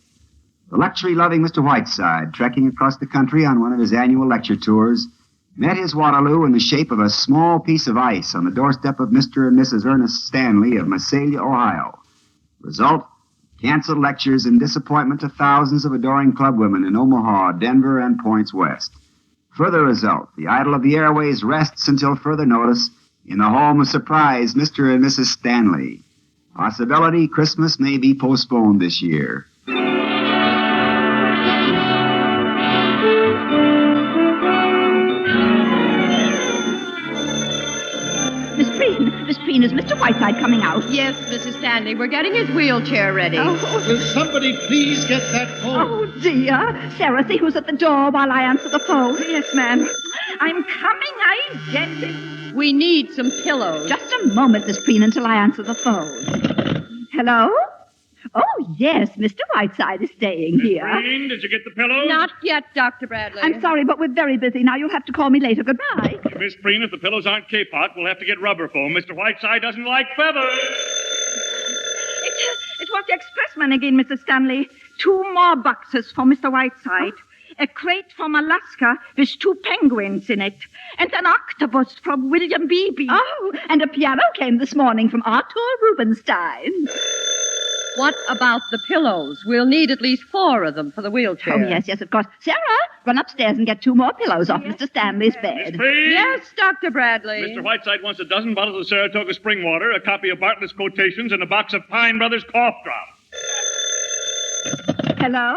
The luxury-loving Mr. Whiteside, trekking across the country on one of his annual lecture tours, met his Waterloo in the shape of a small piece of ice on the doorstep of Mr. and Mrs. Ernest Stanley of Massalia, Ohio. Result, canceled lectures and disappointment to thousands of adoring clubwomen in Omaha, Denver, and points west. Further result, the idol of the airways rests until further notice in the home of surprise Mr. and Mrs. Stanley. Possibility Christmas may be postponed this year. Miss Preen, is Mr. Whiteside coming out? Yes, Mrs. Stanley. We're getting his wheelchair ready. Will somebody please get that phone? Oh, dear. Sarah, see who's at the door while I answer the phone. Yes, ma'am. I'm coming, I get it. We need some pillows. Just a moment, Miss Preen, until I answer the phone. Hello? Oh, yes, Mr. Whiteside is staying here. Preen, did you get the pillows? Not yet, Dr. Bradley. I'm sorry, but we're very busy now. You'll have to call me later. Goodbye. Miss Preen, if the pillows aren't K-pot, we'll have to get rubber foam. Mr. Whiteside doesn't like feathers. It was the expressman again, Mrs. Stanley. 2 more boxes for Mr. Whiteside. A crate from Alaska with 2 penguins in it. And an octopus from William Beebe. Oh, and a piano came this morning from Arthur Rubinstein. What about the pillows? We'll need at least 4 of them for the wheelchair. Oh, yes, of course. Sarah, run upstairs and get 2 more pillows off Mr. Stanley's bed. Yes, Dr. Bradley. Mr. Whiteside wants a dozen bottles of Saratoga spring water, a copy of Bartlett's quotations, and a box of Pine Brothers cough drops. Hello?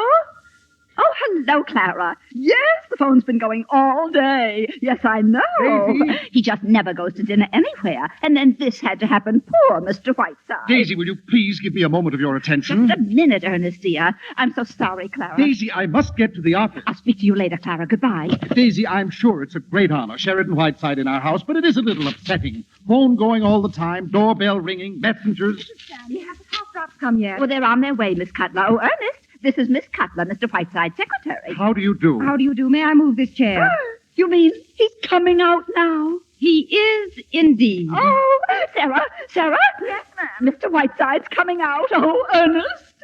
Oh, hello, Clara. Yes, the phone's been going all day. Yes, I know. Daisy. He just never goes to dinner anywhere. And then this had to happen. Poor Mr. Whiteside. Daisy, will you please give me a moment of your attention? Just a minute, Ernest, dear. I'm so sorry, Clara. Daisy, I must get to the office. I'll speak to you later, Clara. Goodbye. Daisy, I'm sure it's a great honor, Sheridan Whiteside in our house, but it is a little upsetting. Phone going all the time, doorbell ringing, messengers. Stanley, have the cough drops come yet? Well, they're on their way, Miss Cutler. Oh, Ernest, this is Miss Cutler, Mr. Whiteside's secretary. How do you do? How do you do? May I move this chair? You mean he's coming out now? He is indeed. Oh, Sarah? Yes, ma'am. Mr. Whiteside's coming out. Oh, Ernest.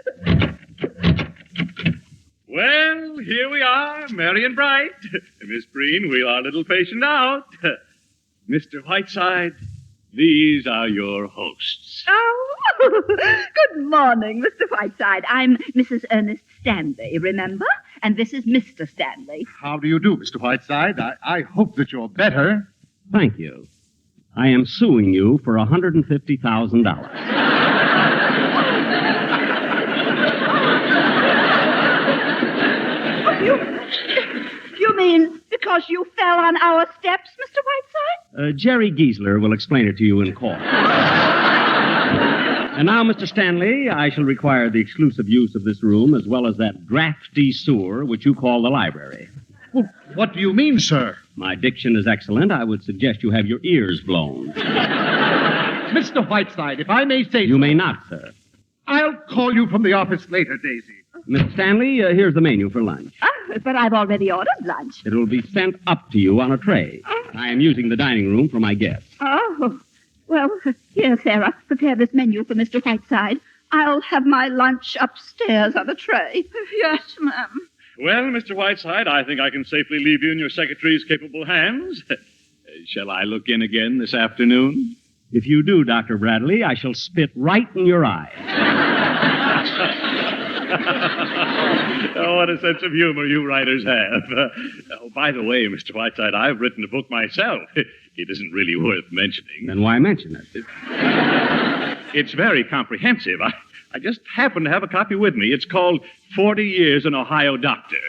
Well, here we are, merry and bright. Miss Breen, wheel our little patient out. Mr. Whiteside, these are your hosts. Oh, good morning, Mr. Whiteside. I'm Mrs. Ernest Stanley, remember? And this is Mr. Stanley. How do you do, Mr. Whiteside? I hope that you're better. Thank you. I am suing you for $150,000. You mean because you fell on our steps, Mr. Whiteside? Jerry Giesler will explain it to you in court. And now, Mr. Stanley, I shall require the exclusive use of this room as well as that drafty sewer which you call the library. Well, what do you mean, sir? My diction is excellent. I would suggest you have your ears blown. Mr. Whiteside, if I may say You may not, sir. I'll call you from the office later, Daisy. Mr. Stanley, here's the menu for lunch. But I've already ordered lunch. It will be sent up to you on a tray. I am using the dining room for my guests. Oh, well, here, Sarah, prepare this menu for Mr. Whiteside. I'll have my lunch upstairs on a tray. Yes, ma'am. Well, Mr. Whiteside, I think I can safely leave you in your secretary's capable hands. Shall I look in again this afternoon? If you do, Dr. Bradley, I shall spit right in your eye. Oh, what a sense of humor you writers have. By the way, Mr. Whiteside, I've written a book myself. It isn't really worth mentioning. Then why mention it? It's very comprehensive. I just happen to have a copy with me. It's called 40 Years an Ohio Doctor.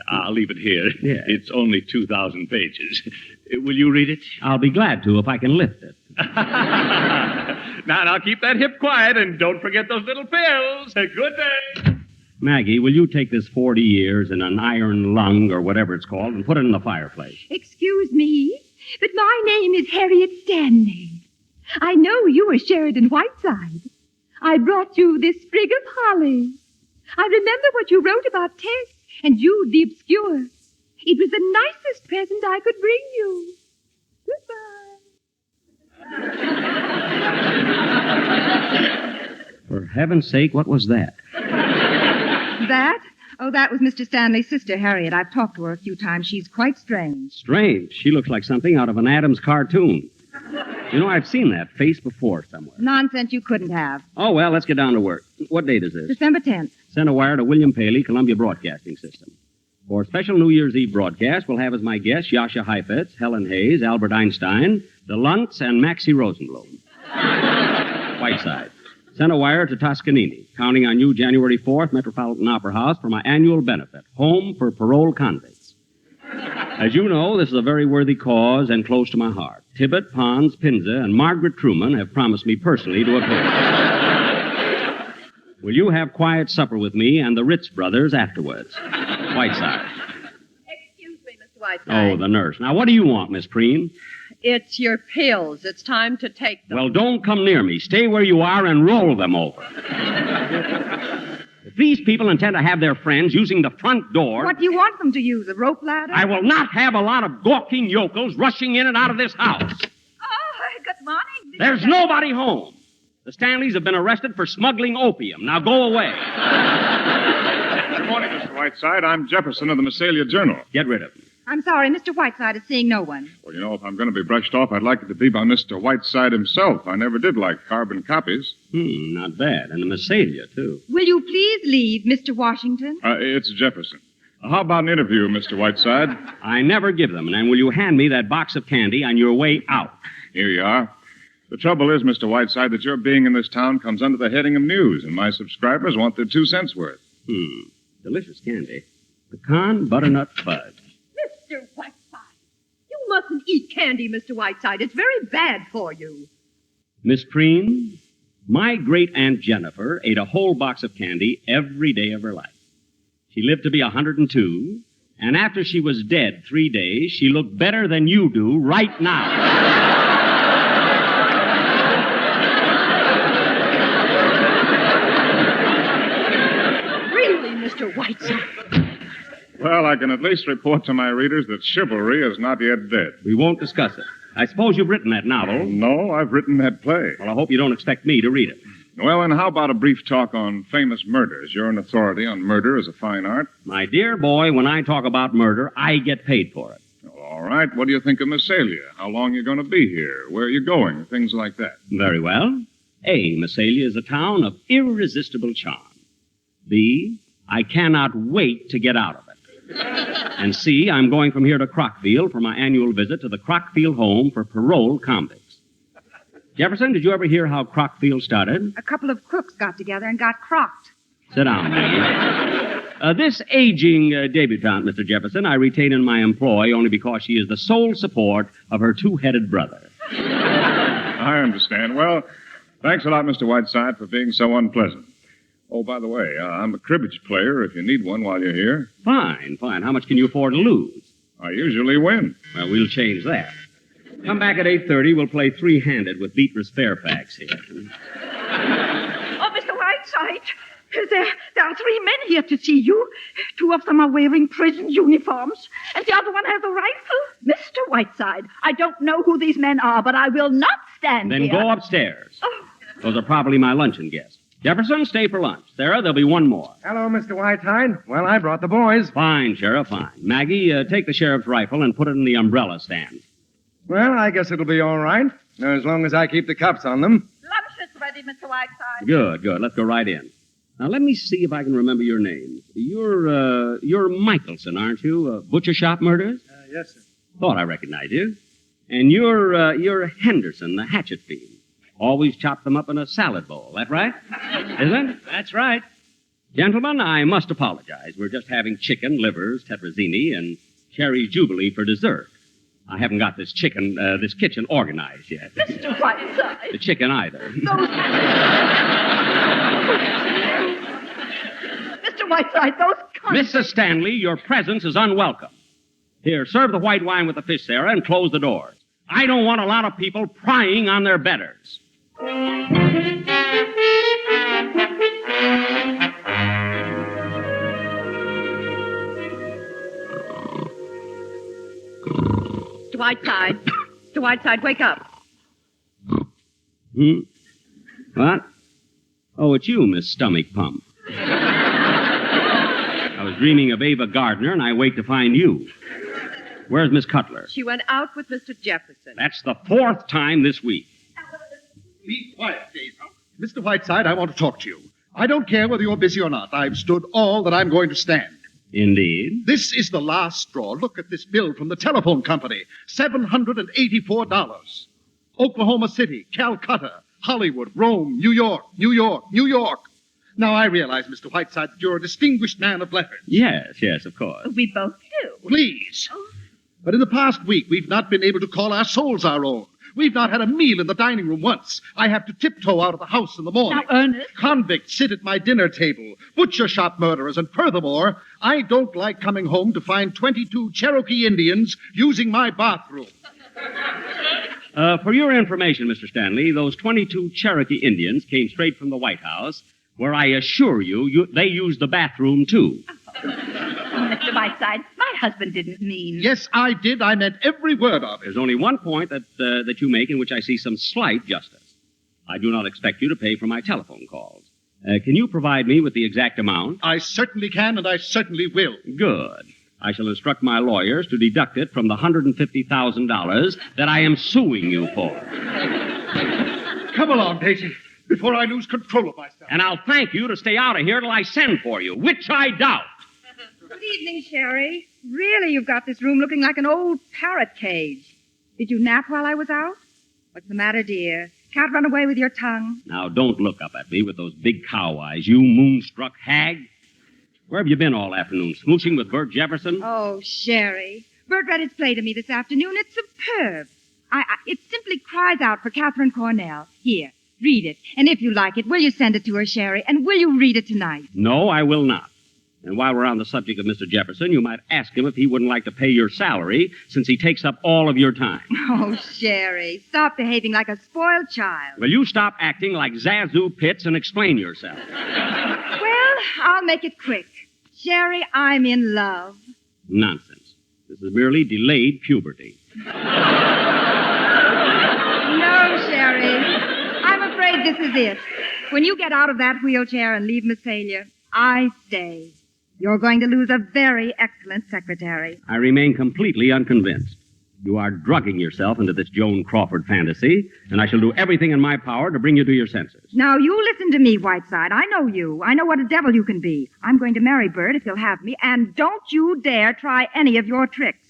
I'll leave it here. Yeah. It's only 2,000 pages. Will you read it? I'll be glad to if I can lift it. Now, keep that hip quiet and don't forget those little pills. Good day. Maggie, will you take this 40 years in an iron lung or whatever it's called and put it in the fireplace? Excuse me, but my name is Harriet Stanley. I know you are Sheridan Whiteside. I brought you this sprig of holly. I remember what you wrote about Tess and Jude the Obscure. It was the nicest present I could bring you. Goodbye. For heaven's sake, what was that? That? Oh, that was Mr. Stanley's sister, Harriet. I've talked to her a few times. She's quite strange. Strange. She looks like something out of an Adams cartoon. You know, I've seen that face before somewhere. Nonsense you couldn't have. Oh, well, let's get down to work. What date is this? December 10th. Send a wire to William Paley, Columbia Broadcasting System. For special New Year's Eve broadcast, we'll have as my guests Yasha Heifetz, Helen Hayes, Albert Einstein, the Luntz, and Maxie Rosenblum. Whiteside. Send a wire to Toscanini, counting on you January 4th, Metropolitan Opera House, for my annual benefit, Home for Parole Convicts. As you know, this is a very worthy cause and close to my heart. Tibbet, Pons, Pinza, and Margaret Truman have promised me personally to appear. Will you have quiet supper with me and the Ritz brothers afterwards? Whiteside. Excuse me, Mr. Whiteside. Oh, the nurse. Now, what do you want, Miss Preen? It's your pills. It's time to take them. Well, don't come near me. Stay where you are and roll them over. If these people intend to have their friends using the front door... What do you want them to use, a rope ladder? I will not have a lot of gawking yokels rushing in and out of this house. Oh, good morning. There's nobody home. The Stanleys have been arrested for smuggling opium. Now go away. Good morning, Mr. Whiteside. I'm Jefferson of the Massalia Journal. Get rid of him. I'm sorry, Mr. Whiteside is seeing no one. Well, you know, if I'm going to be brushed off, I'd like it to be by Mr. Whiteside himself. I never did like carbon copies. Not bad. And the Massalia, too. Will you please leave, Mr. Washington? It's Jefferson. How about an interview, Mr. Whiteside? I never give them. And will you hand me that box of candy on your way out? Here you are. The trouble is, Mr. Whiteside, that your being in this town comes under the heading of news, and my subscribers want their 2 cents worth. Delicious candy. Pecan butternut fudge. Mr. Whiteside, you mustn't eat candy, Mr. Whiteside. It's very bad for you. Miss Preen, my great-aunt Jennifer ate a whole box of candy every day of her life. She lived to be 102, and after she was dead 3 days, she looked better than you do right now. Mr. Whiteside. Well, I can at least report to my readers that chivalry is not yet dead. We won't discuss it. I suppose you've written that novel. No, I've written that play. Well, I hope you don't expect me to read it. Well, and how about a brief talk on famous murders? You're an authority on murder as a fine art. My dear boy, when I talk about murder, I get paid for it. Well, all right. What do you think of Massalia? How long you going to be here? Where are you going? Things like that. Very well. A, Massalia is a town of irresistible charm. B, I cannot wait to get out of it. And C, I'm going from here to Crockfield for my annual visit to the Crockfield Home for Parole Convicts. Jefferson, did you ever hear how Crockfield started? A couple of crooks got together and got crocked. Sit down, Maggie. This aging debutante, Mr. Jefferson, I retain in my employ only because she is the sole support of her two-headed brother. I understand. Well, thanks a lot, Mr. Whiteside, for being so unpleasant. Oh, by the way, I'm a cribbage player if you need one while you're here. Fine. How much can you afford to lose? I usually win. Well, we'll change that. Come back at 8:30. We'll play three-handed with Beatrice Fairfax here. Oh, Mr. Whiteside, there are 3 men here to see you. 2 of them are wearing prison uniforms, and the other one has a rifle. Mr. Whiteside, I don't know who these men are, but I will not stand Then here. go upstairs. Those are probably my luncheon guests. Jefferson, stay for lunch. Sarah, there'll be one more. Hello, Mr. Whiteside. Well, I brought the boys. Fine, Sheriff, fine. Maggie, take the sheriff's rifle and put it in the umbrella stand. Well, I guess it'll be all right, as long as I keep the cuffs on them. Lunch is ready, Mr. Whiteside. Good. Let's go right in. Now, let me see if I can remember your name. You're Michelson, aren't you? Butcher shop murders? Yes, sir. Thought I recognized you. And you're Henderson, the hatchet fiend. Always chop them up in a salad bowl. That right? Isn't it? That's right. Gentlemen, I must apologize. We're just having chicken, livers, tetrazzini, and cherry jubilee for dessert. I haven't got this kitchen organized yet. Mr. Whiteside. The chicken either. Mr. Whiteside, those Mrs. Stanley, your presence is unwelcome. Here, serve the white wine with the fish, Sarah, and close the doors. I don't want a lot of people prying on their betters. Mr. Whiteside. Mr. Whiteside, wake up. What? Oh, it's you, Miss Stomach Pump. I was dreaming of Ava Gardner, and I wake to find you. Where's Miss Cutler? She went out with Mr. Jefferson. That's the 4th time this week. Be quiet, Daisy. Mr. Whiteside, I want to talk to you. I don't care whether you're busy or not. I've stood all that I'm going to stand. Indeed. This is the last straw. Look at this bill from the telephone company. $784. Oklahoma City, Calcutta, Hollywood, Rome, New York, New York, New York. Now, I realize, Mr. Whiteside, that you're a distinguished man of letters. Yes, of course. We both do. Please. But in the past week, we've not been able to call our souls our own. We've not had a meal in the dining room once. I have to tiptoe out of the house in the morning. Now, Ernest. Convicts sit at my dinner table. Butcher shop murderers. And furthermore, I don't like coming home to find 22 Cherokee Indians using my bathroom. For your information, Mr. Stanley, those 22 Cherokee Indians came straight from the White House, where I assure you they used the bathroom, too. Mr. Whiteside, my husband didn't mean... Yes, I did. I meant every word of it. There's only one point that you make in which I see some slight justice. I do not expect you to pay for my telephone calls. Can you provide me with the exact amount? I certainly can, and I certainly will. Good. I shall instruct my lawyers to deduct it from the $150,000 that I am suing you for. Come along, Daisy, before I lose control of myself. And I'll thank you to stay out of here till I send for you, which I doubt. Good evening, Sherry. Really, you've got this room looking like an old parrot cage. Did you nap while I was out? What's the matter, dear? Can't run away with your tongue? Now, don't look up at me with those big cow eyes, you moonstruck hag. Where have you been all afternoon? Smooching with Bert Jefferson? Oh, Sherry. Bert read his play to me this afternoon. It's superb. It simply cries out for Catherine Cornell. Here, read it. And if you like it, will you send it to her, Sherry? And will you read it tonight? No, I will not. And while we're on the subject of Mr. Jefferson, you might ask him if he wouldn't like to pay your salary, since he takes up all of your time. Oh, Sherry, stop behaving like a spoiled child. Will you stop acting like Zazu Pitts and explain yourself? Well, I'll make it quick. Sherry, I'm in love. Nonsense. This is merely delayed puberty. No, Sherry. I'm afraid this is it. When you get out of that wheelchair and leave Massalia, I stay. You're going to lose a very excellent secretary. I remain completely unconvinced. You are drugging yourself into this Joan Crawford fantasy, and I shall do everything in my power to bring you to your senses. Now, you listen to me, Whiteside. I know you. I know what a devil you can be. I'm going to marry Bert if he'll have me, and don't you dare try any of your tricks.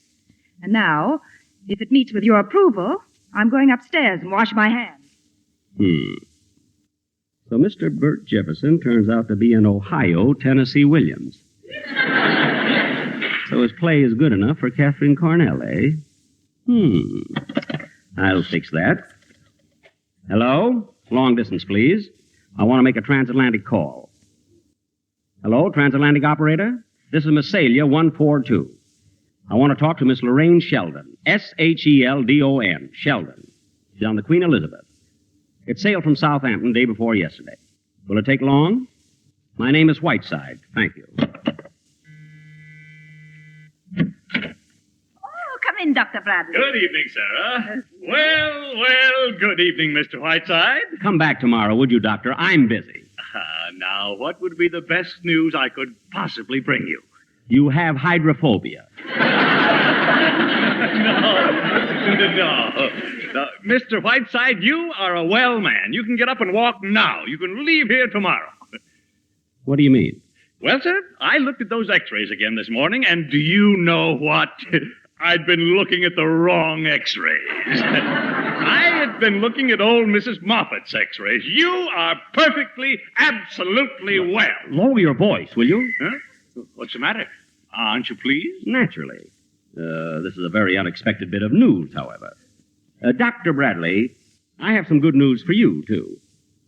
And now, if it meets with your approval, I'm going upstairs and wash my hands. So Mr. Bert Jefferson turns out to be an Ohio Tennessee Williams. So his play is good enough for Catherine Cornell, eh? I'll fix that. Hello? Long distance, please. I want to make a transatlantic call. Hello, transatlantic operator? This is Massalia 142. I want to talk to Miss Lorraine Sheldon. Sheldon. Sheldon. She's on the Queen Elizabeth. It sailed from Southampton day before yesterday. Will it take long? My name is Whiteside. Thank you. Come in, Dr. Bradley. Good evening, Sarah. Well, good evening, Mr. Whiteside. Come back tomorrow, would you, Doctor? I'm busy. Now, what would be the best news I could possibly bring you? You have hydrophobia. No. Mr. Whiteside, you are a well man. You can get up and walk now. You can leave here tomorrow. What do you mean? Well, sir, I looked at those x-rays again this morning, and do you know what? I'd been looking at the wrong x-rays. I had been looking at old Mrs. Moffat's x-rays. You are perfectly, absolutely well. Lower your voice, will you? Huh? What's the matter? Aren't you pleased? Naturally. This is a very unexpected bit of news, however. Dr. Bradley, I have some good news for you, too.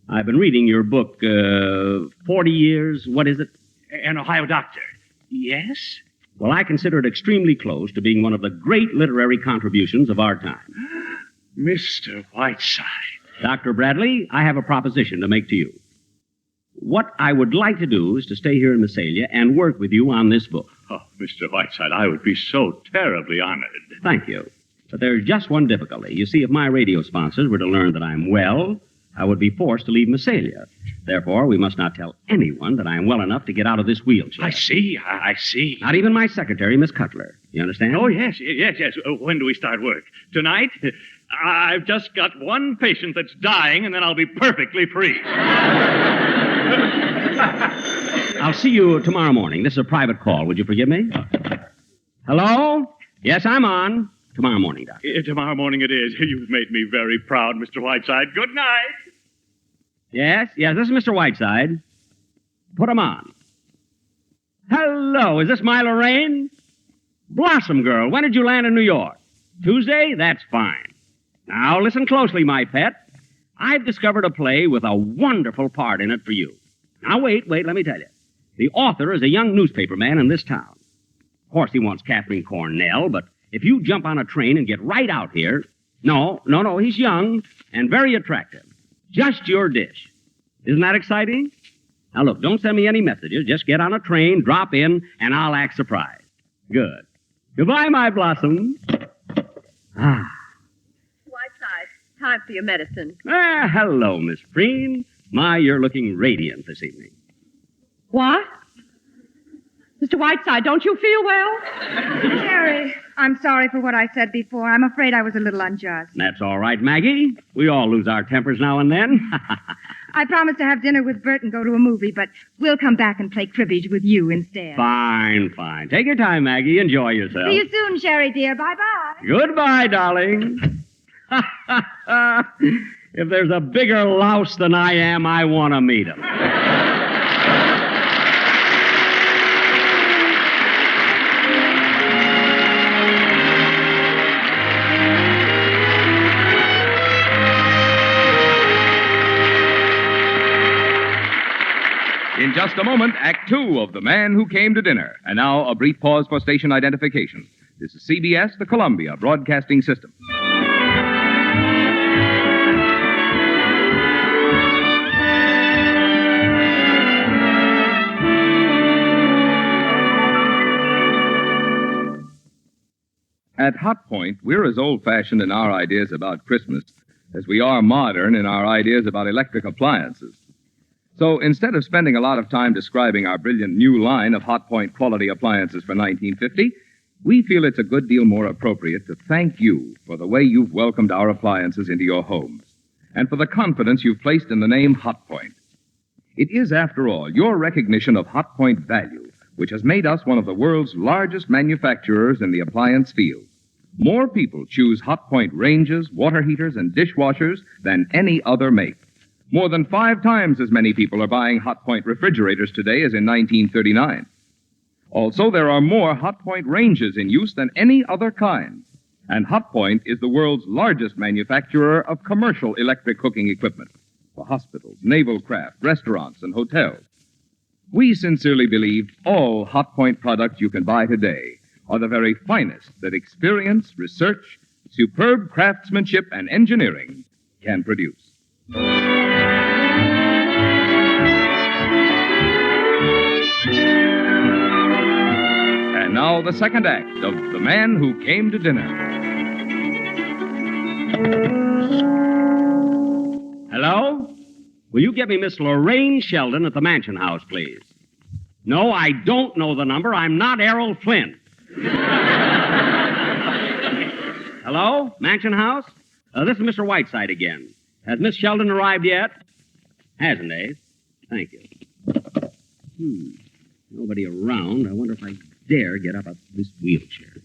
I've been reading your book, 40 Years, what is it? An Ohio doctor. Yes? Well, I consider it extremely close to being one of the great literary contributions of our time. Mr. Whiteside. Dr. Bradley, I have a proposition to make to you. What I would like to do is to stay here in Visalia and work with you on this book. Oh, Mr. Whiteside, I would be so terribly honored. Thank you. But there's just one difficulty. You see, if my radio sponsors were to learn that I'm well, I would be forced to leave Visalia. Therefore, we must not tell anyone that I am well enough to get out of this wheelchair. I see. Not even my secretary, Miss Cutler. You understand? Oh, yes. When do we start work? Tonight? I've just got one patient that's dying, and then I'll be perfectly free. I'll see you tomorrow morning. This is a private call. Would you forgive me? Hello? Yes, I'm on. Tomorrow morning, Doctor. Tomorrow morning it is. You've made me very proud, Mr. Whiteside. Good night. Yes, this is Mr. Whiteside. Put him on. Hello, is this my Lorraine? Blossom girl, when did you land in New York? Tuesday? That's fine. Now, listen closely, my pet. I've discovered a play with a wonderful part in it for you. Now, wait, let me tell you. The author is a young newspaperman in this town. Of course, he wants Catherine Cornell, but if you jump on a train and get right out here... No, he's young and very attractive. Just your dish. Isn't that exciting? Now, look, don't send me any messages. Just get on a train, drop in, and I'll act surprised. Good. Goodbye, my blossom. Whiteside, time for your medicine. Hello, Miss Preen. My, you're looking radiant this evening. What? Mr. Whiteside, don't you feel well? Harry, I'm sorry for what I said before. I'm afraid I was a little unjust. That's all right, Maggie. We all lose our tempers now and then. I promised to have dinner with Bert and go to a movie, but we'll come back and play cribbage with you instead. Fine. Take your time, Maggie. Enjoy yourself. See you soon, Sherry, dear. Bye-bye. Goodbye, darling. If there's a bigger louse than I am, I want to meet him. In just a moment, Act Two of The Man Who Came to Dinner. And now, a brief pause for station identification. This is CBS, the Columbia Broadcasting System. At Hotpoint, we're as old-fashioned in our ideas about Christmas as we are modern in our ideas about electric appliances. So instead of spending a lot of time describing our brilliant new line of Hotpoint quality appliances for 1950, we feel it's a good deal more appropriate to thank you for the way you've welcomed our appliances into your homes and for the confidence you've placed in the name Hotpoint. It is, after all, your recognition of Hotpoint value which has made us one of the world's largest manufacturers in the appliance field. More people choose Hotpoint ranges, water heaters, and dishwashers than any other make. More than 5 times as many people are buying Hotpoint refrigerators today as in 1939. Also, there are more Hotpoint ranges in use than any other kind. And Hotpoint is the world's largest manufacturer of commercial electric cooking equipment for hospitals, naval craft, restaurants, and hotels. We sincerely believe all Hotpoint products you can buy today are the very finest that experience, research, superb craftsmanship, and engineering can produce. And now the second act of The Man Who Came to Dinner. Hello? Will you get me Miss Lorraine Sheldon at the Mansion House, please? No, I don't know the number. I'm not Errol Flynn. Hello? Mansion House? This is Mr. Whiteside again. Has Miss Sheldon arrived yet? Hasn't, eh? Thank you. Nobody around. I wonder if I dare get up out of this wheelchair.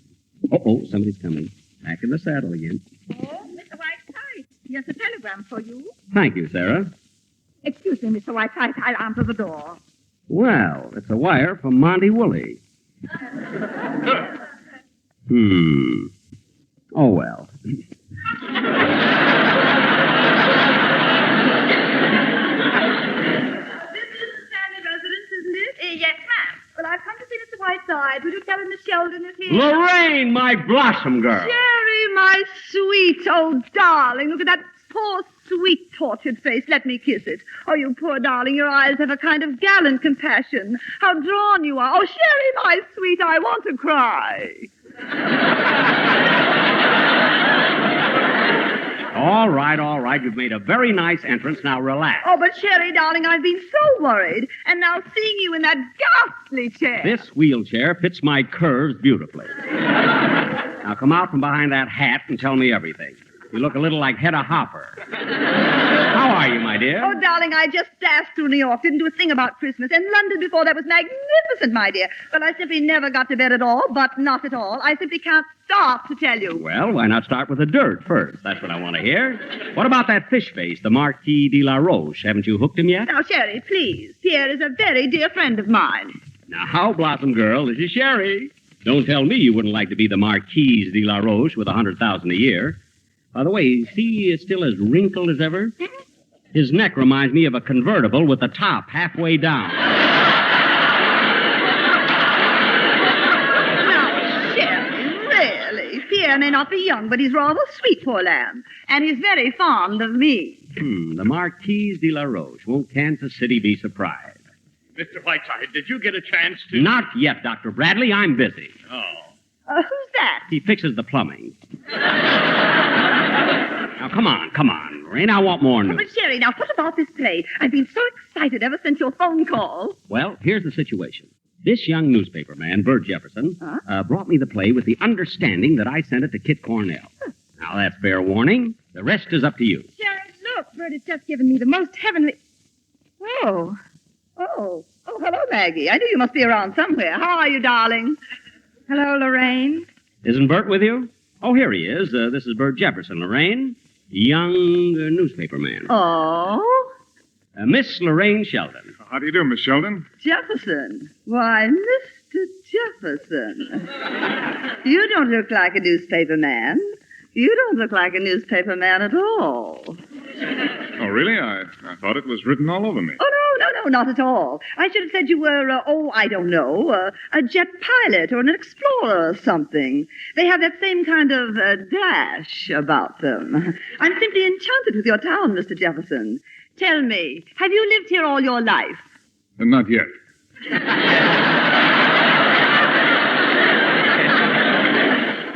Oh, somebody's coming. Back in the saddle again. Oh, Mr. Whiteside, here's a telegram for you. Thank you, Sarah. Excuse me, Mr. Whiteside, I'll answer the door. Well, it's a wire from Monty Woolley. Oh, well. Yes, ma'am. Well, I've come to see Mr. Whiteside. Will you tell him Miss Sheldon is here? Lorraine, my blossom girl. Jerry, my sweet old darling. Look at that poor, sweet, tortured face. Let me kiss it. Oh, you poor darling. Your eyes have a kind of gallant compassion. How drawn you are. Oh, Sherry, my sweet, I want to cry. All right. You've made a very nice entrance. Now relax. Oh, but Sherry, darling, I've been so worried. And now seeing you in that ghastly chair. This wheelchair fits my curves beautifully. Now come out from behind that hat and tell me everything. You look a little like Hedda Hopper. How are you, my dear? Oh, darling, I just dashed through New York. Didn't do a thing about Christmas. And London before that was magnificent, my dear. But I simply never got to bed at all, but not at all. I simply can't stop to tell you. Well, why not start with the dirt first? That's what I want to hear. What about that fish face, the Marquis de la Roche? Haven't you hooked him yet? Now, Sherry, please. Pierre is a very dear friend of mine. Now, how, Blossom Girl, this is Sherry. Don't tell me you wouldn't like to be the Marquise de la Roche with $100,000 a year. By the way, is he still as wrinkled as ever? His neck reminds me of a convertible with the top halfway down. Now, Sherry, really. Pierre may not be young, but he's rather sweet, poor lamb. And he's very fond of me. The Marquise de la Roche. Won't Kansas City be surprised? Mr. Whiteside, did you get a chance to... Not yet, Dr. Bradley. I'm busy. Oh. Who's that? He fixes the plumbing. Now, come on, Lorraine. I want more news. But, Sherry, now, what about this play? I've been so excited ever since your phone call. Well, here's the situation. This young newspaper man, Bert Jefferson, brought me the play with the understanding that I sent it to Kit Cornell. Now, that's fair warning. The rest is up to you. Sherry, look, Bert has just given me the most heavenly... Oh, hello, Maggie. I knew you must be around somewhere. How are you, darling? Hello, Lorraine. Isn't Bert with you? Oh, here he is. This is Bert Jefferson, Lorraine. Young newspaper man. Oh? Miss Lorraine Sheldon. How do you do, Miss Sheldon? Jefferson. Why, Mr. Jefferson. You don't look like a newspaper man. You don't look like a newspaper man at all. Oh, really? I thought it was written all over me. Oh, no, not at all. I should have said you were, I don't know, a jet pilot or an explorer or something. They have that same kind of dash about them. I'm simply enchanted with your town, Mr. Jefferson. Tell me, have you lived here all your life? Not yet.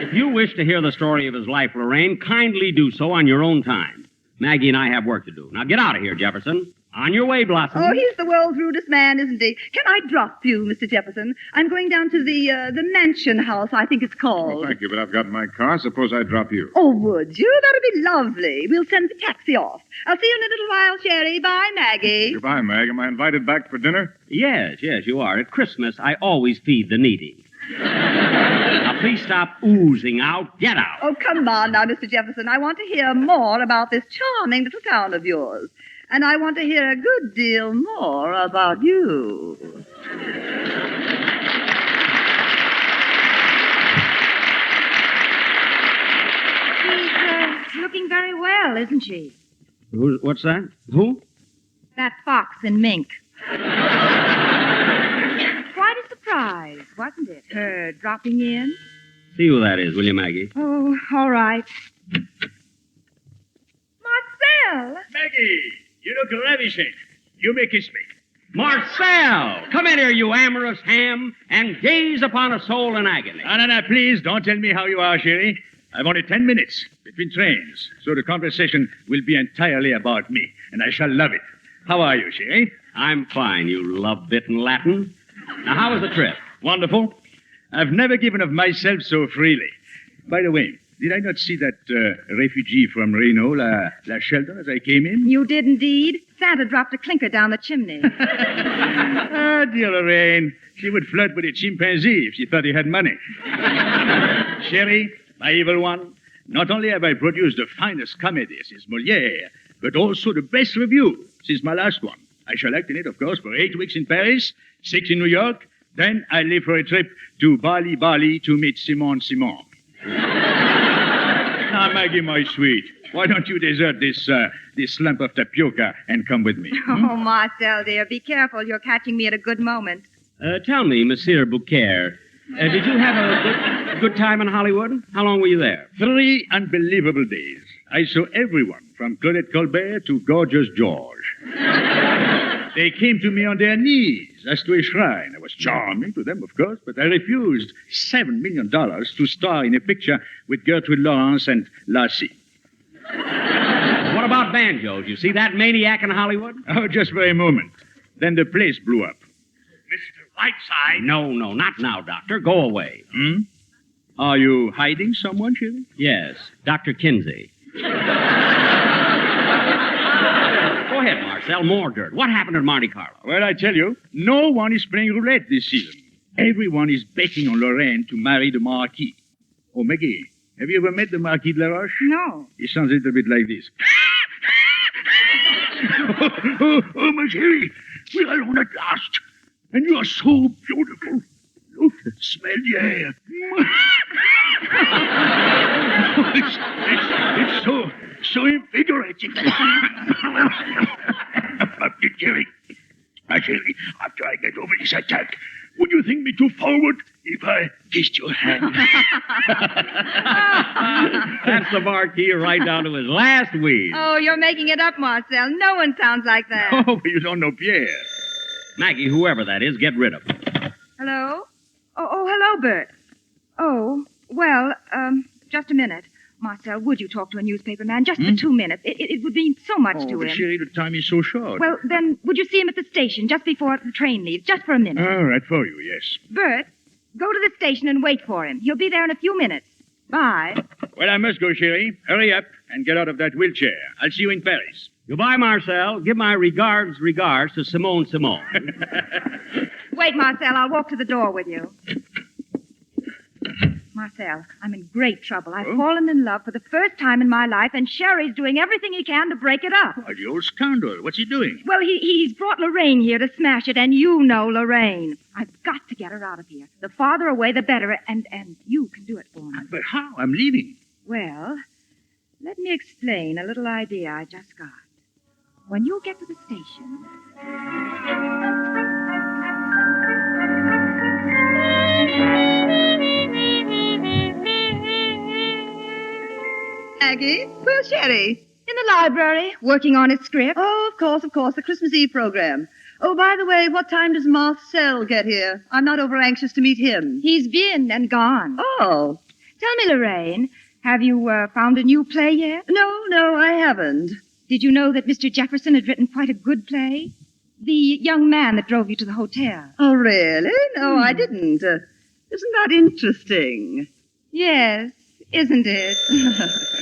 If you wish to hear the story of his life, Lorraine, kindly do so on your own time. Maggie and I have work to do. Now get out of here, Jefferson. On your way, Blossom. Oh, he's the world's rudest man, isn't he? Can I drop you, Mr. Jefferson? I'm going down to the mansion house, I think it's called. Well, thank you, but I've got my car. Suppose I drop you. Oh, would you? That'd be lovely. We'll send the taxi off. I'll see you in a little while, Sherry. Bye, Maggie. Goodbye, Mag. Am I invited back for dinner? Yes, you are. At Christmas, I always feed the needy. Now, please stop oozing out. Get out. Oh, come on now, Mr. Jefferson. I want to hear more about this charming little town of yours. And I want to hear a good deal more about you. She's looking very well, isn't she? What's that? Who? That fox in mink. Quite a surprise, wasn't it? Her dropping in? See who that is, will you, Maggie? Oh, all right. Marcel! Maggie, you look ravishing. You may kiss me. Marcel! Come in here, you amorous ham, and gaze upon a soul in agony. No, please, don't tell me how you are, Sherry. I've only 10 minutes between trains, so the conversation will be entirely about me, and I shall love it. How are you, Sherry? I'm fine, you love-bitten Latin. Now, how was the trip? Wonderful. I've never given of myself so freely. By the way, did I not see that refugee from Reno, La Sheldon, as I came in? You did indeed. Santa dropped a clinker down the chimney. Ah, dear Lorraine. She would flirt with a chimpanzee if she thought he had money. Sherry, my evil one, not only have I produced the finest comedy since Molière, but also the best review since my last one. I shall act in it, of course, for 8 weeks in Paris, 6 in New York, Then I leave for a trip to Bali, Bali to meet Simon Simon. Now, Maggie, my sweet, why don't you desert this lump of tapioca and come with me? Oh, Marcel, dear, be careful. You're catching me at a good moment. Tell me, Monsieur Bouquet, did you have a good time in Hollywood? How long were you there? 3 unbelievable days. I saw everyone, from Claudette Colbert to Gorgeous George. They came to me on their knees, as to a shrine. I was charming to them, of course, but I refused $7 million to star in a picture with Gertrude Lawrence and Lassie. What about banjos? You see that maniac in Hollywood? Oh, just for a moment. Then the place blew up. Mr. Whiteside? No, not now, Doctor. Go away. Are you hiding someone, Shirley? Yes, Dr. Kinsey. Go ahead, Marcel. More dirt. What happened at Monte Carlo? Well, I tell you, no one is playing roulette this season. Everyone is betting on Lorraine to marry the Marquis. Oh, Maggie, have you ever met the Marquis de la Roche? No. He sounds a little bit like this. oh, my Sherry, we're alone at last. And you are so beautiful. Look, smell the air. it's so invigorating. Jerry, after I get over this attack, would you think me too forward if I kissed your hand? That's the Marquis right down to his last wheeze. Oh, you're making it up, Marcel. No one sounds like that. Oh, but you don't know Pierre. Maggie, whoever that is, get rid of him. Hello? Oh, hello, Bert. Oh, well, just a minute. Marcel, would you talk to a newspaper man just for 2 minutes? It would mean so much to but him. Sherry, the time is so short. Well, then, would you see him at the station just before the train leaves, just for a minute? All right, for you, yes. Bert, go to the station and wait for him. He'll be there in a few minutes. Bye. Well, I must go, Sherry. Hurry up and get out of that wheelchair. I'll see you in Paris. Goodbye, Marcel. Give my regards to Simone. Wait, Marcel. I'll walk to the door with you. Marcel, I'm in great trouble. I've fallen in love for the first time in my life, and Sherry's doing everything he can to break it up. Oh, the old scoundrel. What's he doing? Well, he's brought Lorraine here to smash it, and you know Lorraine. I've got to get her out of here. The farther away, the better, and you can do it for me. But how? I'm leaving. Well, let me explain a little idea I just got. When you get to the station... Maggie, where's Sherry? In the library, working on his script. Oh, of course, the Christmas Eve program. Oh, by the way, what time does Marcel get here? I'm not over anxious to meet him. He's been and gone. Oh. Tell me, Lorraine, have you found a new play yet? No, I haven't. Did you know that Mr. Jefferson had written quite a good play? The young man that drove you to the hotel. Oh, really? No, I didn't. Isn't that interesting? Yes, isn't it?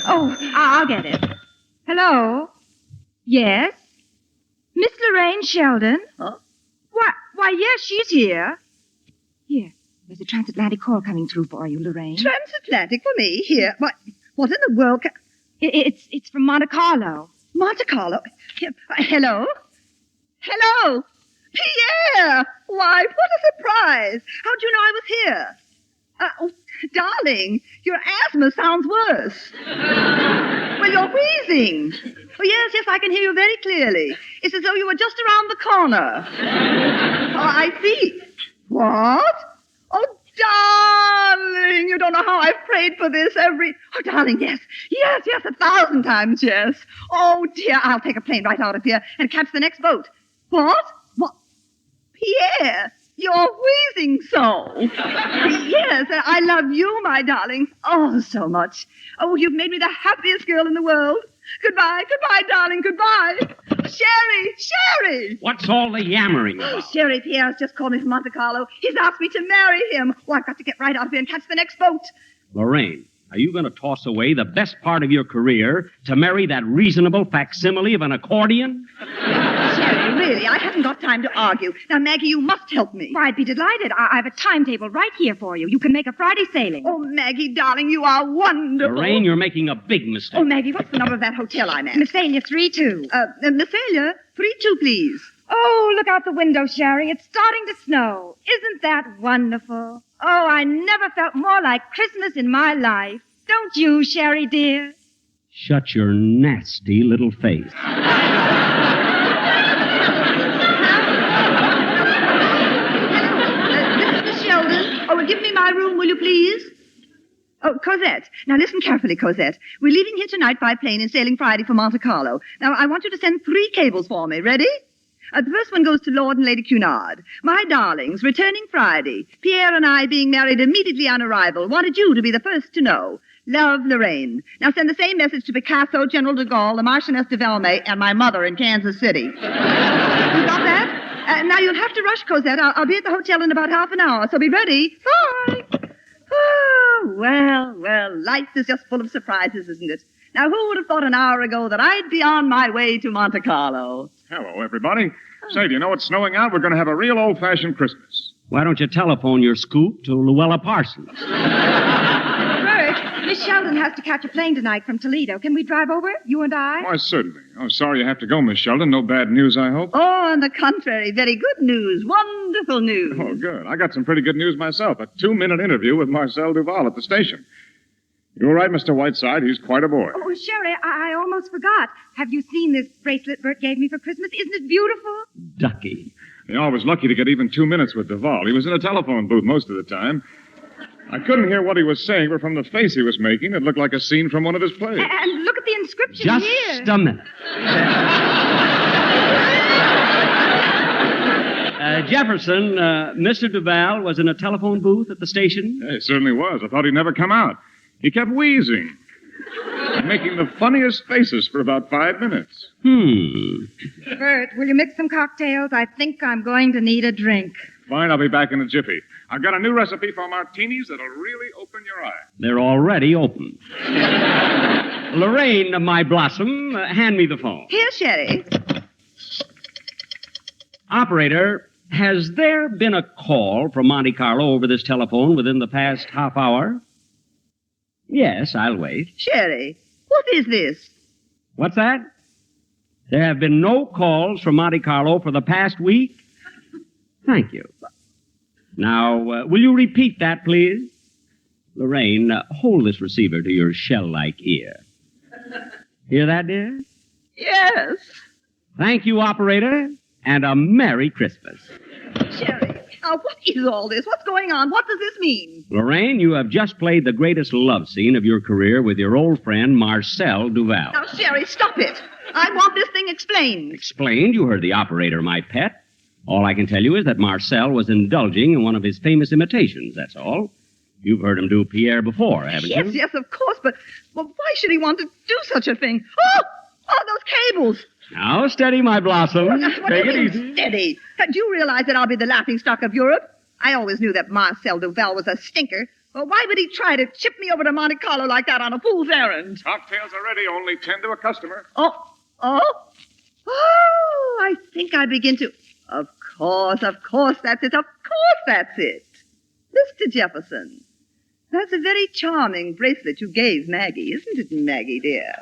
Oh, I'll get it. Hello? Yes? Miss Lorraine Sheldon? Huh? Why, yes, she's here. Here, there's a transatlantic call coming through for you, Lorraine. Transatlantic for me? Here? What in the world It's from Monte Carlo. Monte Carlo? Hello? Hello? Pierre! Why, what a surprise! How'd you know I was here? Oh, darling, your asthma sounds worse. Well, you're wheezing. Oh, yes, I can hear you very clearly. It's as though you were just around the corner. Oh, I see. What? Oh, darling, you don't know how I've prayed for this Oh, darling, yes, 1,000 times yes. Oh, dear, I'll take a plane right out of here and catch the next boat. What? Pierre, you're wheezing so. Yes, I love you, my darling. Oh, so much. Oh, you've made me the happiest girl in the world. Goodbye, darling, goodbye. Sherry! What's all the yammering Oh, about? Sherry, Pierre's just called me from Monte Carlo. He's asked me to marry him. Oh, I've got to get right out of here and catch the next boat. Lorraine, are you going to toss away the best part of your career to marry that reasonable facsimile of an accordion? Sherry, really, I haven't got time to argue. Now, Maggie, you must help me. Why, I'd be delighted. I have a timetable right here for you. You can make a Friday sailing. Oh, Maggie, darling, you are wonderful. Lorraine, you're making a big mistake. Oh, Maggie, what's the number of that hotel I'm at? Messalia 3-2. Messalia, 3-2, please. Oh, look out the window, Sherry. It's starting to snow. Isn't that wonderful? Oh, I never felt more like Christmas in my life. Don't you, Sherry, dear? Shut your nasty little face. This is Miss Sheldon. Oh, give me my room, will you please? Oh, Cosette. Now listen carefully, Cosette. We're leaving here tonight by plane and sailing Friday for Monte Carlo. Now, I want you to send 3 cables for me. Ready? The first one goes to Lord and Lady Cunard. My darlings, returning Friday. Pierre and I, being married immediately on arrival, wanted you to be the first to know. Love, Lorraine. Now send the same message to Picasso, General de Gaulle, the Marchioness de Valmy, and my mother in Kansas City. You got that? Now you'll have to rush, Cosette. I'll be at the hotel in about half an hour, so be ready. Bye. Oh, well, life is just full of surprises, isn't it? Now, who would have thought an hour ago that I'd be on my way to Monte Carlo? Hello, everybody. Say, do you know it's snowing out? We're going to have a real old-fashioned Christmas. Why don't you telephone your scoop to Luella Parsons? Bert, Miss Sheldon has to catch a plane tonight from Toledo. Can we drive over, you and I? Why, certainly. Oh, sorry you have to go, Miss Sheldon. No bad news, I hope? Oh, on the contrary, very good news. Wonderful news. Oh, good. I got some pretty good news myself. A 2-minute interview with Marcel Duval at the station. You're right, Mr. Whiteside. He's quite a boy. Oh, Sherry, I almost forgot. Have you seen this bracelet Bert gave me for Christmas? Isn't it beautiful? Ducky. I was lucky to get even 2 minutes with Duval. He was in a telephone booth most of the time. I couldn't hear what he was saying, but from the face he was making, it looked like a scene from one of his plays. And look at the inscription Just here. a minute. Jefferson, Mr. Duval was in a telephone booth at the station? Yeah, he certainly was. I thought he'd never come out. He kept wheezing, making the funniest faces for about 5 minutes. Bert, will you mix some cocktails? I think I'm going to need a drink. Fine, I'll be back in a jiffy. I've got a new recipe for martinis that'll really open your eye. They're already open. Lorraine, my blossom, hand me the phone. Here, Sherry. Operator, has there been a call from Monte Carlo over this telephone within the past half hour? Yes, I'll wait. Sherry, what is this? What's that? There have been no calls from Monte Carlo for the past week? Thank you. Now, will you repeat that, please? Lorraine, hold this receiver to your shell-like ear. Hear that, dear? Yes. Thank you, operator, and a Merry Christmas. Sherry, now what is all this? What's going on? What does this mean? Lorraine, you have just played the greatest love scene of your career with your old friend Marcel Duval. Now, Sherry, stop it. I want this thing explained. Explained? You heard the operator, my pet. All I can tell you is that Marcel was indulging in one of his famous imitations, that's all. You've heard him do Pierre before, haven't you? Yes, of course, but why should he want to do such a thing? Oh, those cables. Now, steady, my blossom. What Take do it you mean, easy. steady? Do you realize that I'll be the laughingstock of Europe? I always knew that Marcel Duval was a stinker. Well, why would he try to chip me over to Monte Carlo like that on a fool's errand? Cocktails are ready. Only 10 to a customer. Oh, I think I begin to... Of course, that's it. Of course, that's it. Mr. Jefferson, that's a very charming bracelet you gave Maggie, isn't it, Maggie, dear?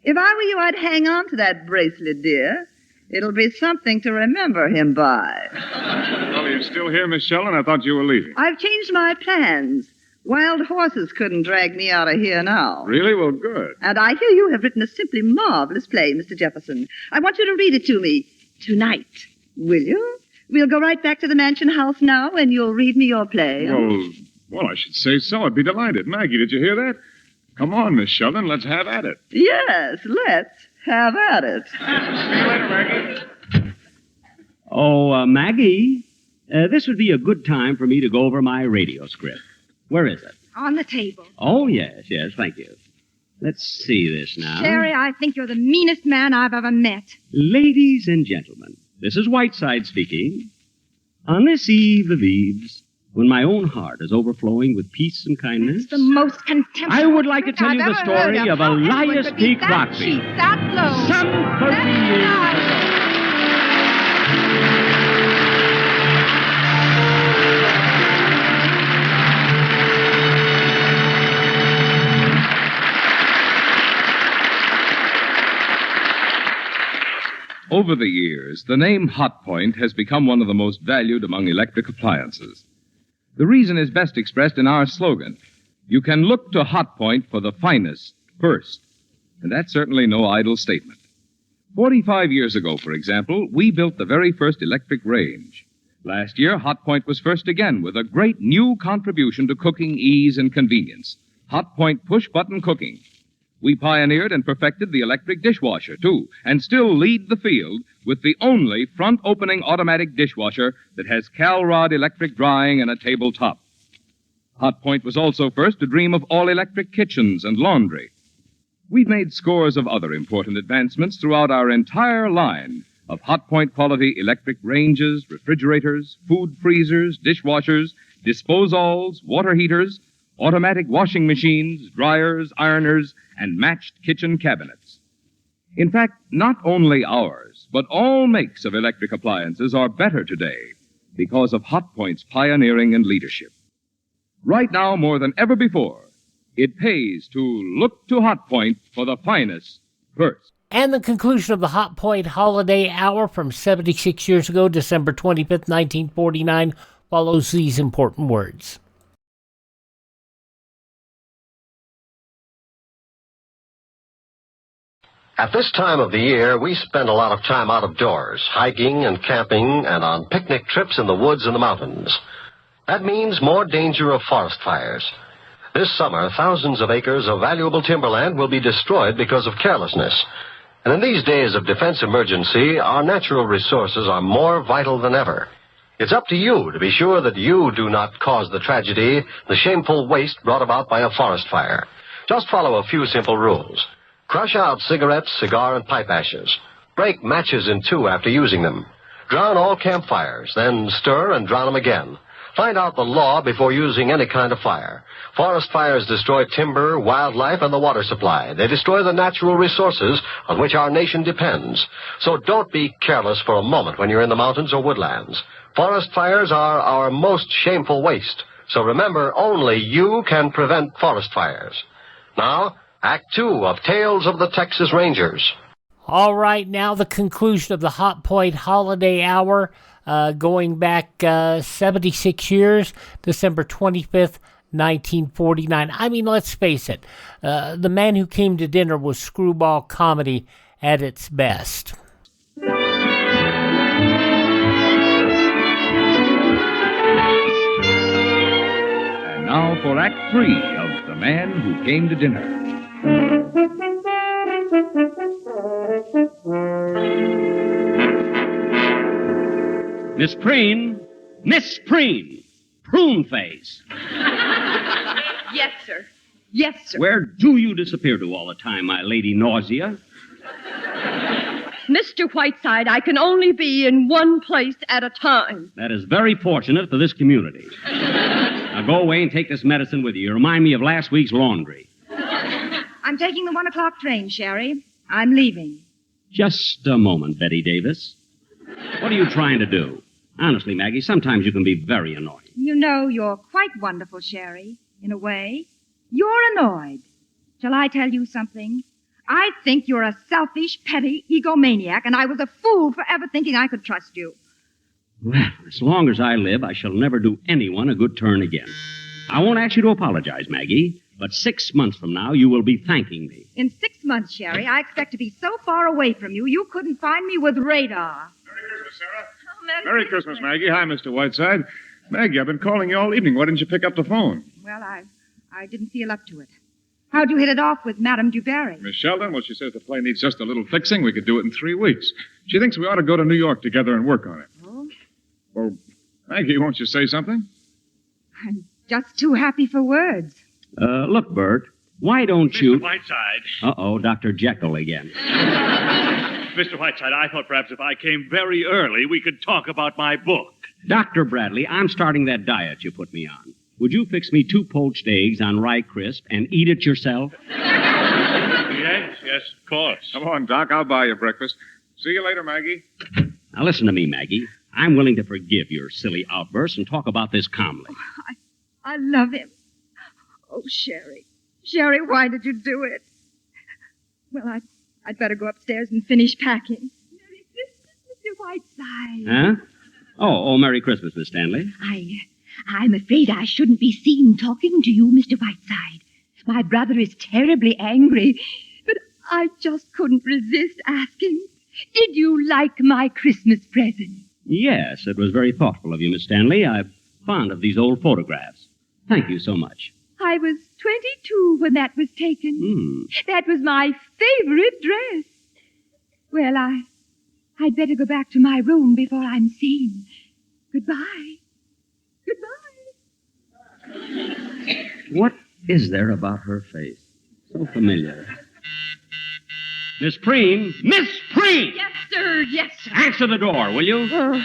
If I were you, I'd hang on to that bracelet, dear. It'll be something to remember him by. Well, you're still here, Miss Sheldon? I thought you were leaving. I've changed my plans. Wild horses couldn't drag me out of here now. Really? Well, good. And I hear you have written a simply marvelous play, Mr. Jefferson. I want you to read it to me tonight. Will you? We'll go right back to the mansion house now, and you'll read me your play. Well, I should say so. I'd be delighted. Maggie, did you hear that? Come on, Miss Sheldon. Let's have at it. Yes, let's have at it. See you later, Maggie. Oh, Maggie, this would be a good time for me to go over my radio script. Where is it? On the table. Oh, yes, thank you. Let's see this now. Sherry, I think you're the meanest man I've ever met. Ladies and gentlemen, this is Whiteside speaking. On this eve of eves, when my own heart is overflowing with peace and kindness, It's the most contemptible I would like to trick tell I've you the ever story heard of How anyone Elias could be P. that Crockett. cheap, that low. Some 30 years. Over the years, the name Hotpoint has become one of the most valued among electric appliances. The reason is best expressed in our slogan. You can look to Hotpoint for the finest first. And that's certainly no idle statement. 45 years ago, for example, we built the very first electric range. Last year, Hotpoint was first again with a great new contribution to cooking ease and convenience. Hotpoint push-button cooking. We pioneered and perfected the electric dishwasher, too, and still lead the field with the only front-opening automatic dishwasher that has Calrod electric drying and a tabletop. Hotpoint was also first to dream of all-electric kitchens and laundry. We've made scores of other important advancements throughout our entire line of Hotpoint quality electric ranges, refrigerators, food freezers, dishwashers, disposalls, water heaters, automatic washing machines, dryers, ironers, and matched kitchen cabinets. In fact, not only ours, but all makes of electric appliances are better today because of Hotpoint's pioneering and leadership. Right now, more than ever before, it pays to look to Hotpoint for the finest first. And the conclusion of the Hotpoint Holiday Hour from 76 years ago, December 25th, 1949, follows these important words. At this time of the year, we spend a lot of time out of doors, hiking and camping and on picnic trips in the woods and the mountains. That means more danger of forest fires. This summer, thousands of acres of valuable timberland will be destroyed because of carelessness. And in these days of defense emergency, our natural resources are more vital than ever. It's up to you to be sure that you do not cause the tragedy, the shameful waste brought about by a forest fire. Just follow a few simple rules. Crush out cigarettes, cigar, and pipe ashes. Break matches in two after using them. Drown all campfires, then stir and drown them again. Find out the law before using any kind of fire. Forest fires destroy timber, wildlife, and the water supply. They destroy the natural resources on which our nation depends. So don't be careless for a moment when you're in the mountains or woodlands. Forest fires are our most shameful waste. So remember, only you can prevent forest fires. Now, Act 2 of Tales of the Texas Rangers. All right, now the conclusion of the Hotpoint Holiday Hour, going back 76 years, December 25th, 1949. I mean, let's face it, The Man Who Came to Dinner was screwball comedy at its best. And now for Act 3 of The Man Who Came to Dinner. Miss Preen! Miss Preen! Prune face! Yes, sir. Yes, sir. Where do you disappear to all the time, my lady nausea? Mr. Whiteside, I can only be in one place at a time. That is very fortunate for this community. Now go away and take this medicine with you. You remind me of last week's laundry. I'm taking the 1 o'clock train, Sherry. I'm leaving. Just a moment, Betty Davis. What are you trying to do? Honestly, Maggie, sometimes you can be very annoying. You know, you're quite wonderful, Sherry, in a way. You're annoyed. Shall I tell you something? I think you're a selfish, petty egomaniac, and I was a fool for ever thinking I could trust you. Well, as long as I live, I shall never do anyone a good turn again. I won't ask you to apologize, Maggie, but 6 months from now, you will be thanking me. In 6 months, Sherry, I expect to be so far away from you, you couldn't find me with radar. Merry Christmas, Sarah. Merry Christmas, Maggie. Hi, Mr. Whiteside. Maggie, I've been calling you all evening. Why didn't you pick up the phone? Well, I didn't feel up to it. How'd you hit it off with Madame Dubarry? Miss Sheldon, well, she says the play needs just a little fixing. We could do it in 3 weeks. She thinks we ought to go to New York together and work on it. Oh? Well, Maggie, won't you say something? I'm just too happy for words. Look, Bert, why don't you... Mr. Whiteside. Uh-oh, Dr. Jekyll again. Mr. Whiteside, I thought perhaps if I came very early, we could talk about my book. Dr. Bradley, I'm starting that diet you put me on. Would you fix me 2 poached eggs on rye crisp and eat it yourself? Yes, of course. Come on, Doc. I'll buy you breakfast. See you later, Maggie. Now, listen to me, Maggie. I'm willing to forgive your silly outburst and talk about this calmly. Oh, I love him. Oh, Sherry. Sherry, why did you do it? Well, I'd better go upstairs and finish packing. Merry Christmas. Whiteside. Huh? Oh, Merry Christmas, Miss Stanley. I'm afraid I shouldn't be seen talking to you, Mr. Whiteside. My brother is terribly angry, but I just couldn't resist asking. Did you like my Christmas present? Yes, it was very thoughtful of you, Miss Stanley. I'm fond of these old photographs. Thank you so much. I was 22 when that was taken. That was my favorite dress. Well, I'd better go back to my room before I'm seen. Goodbye. Goodbye. What is there about her face? So familiar. Miss Preen! Miss Preen! Yes, sir. Yes, sir. Answer the door, will you? Aha!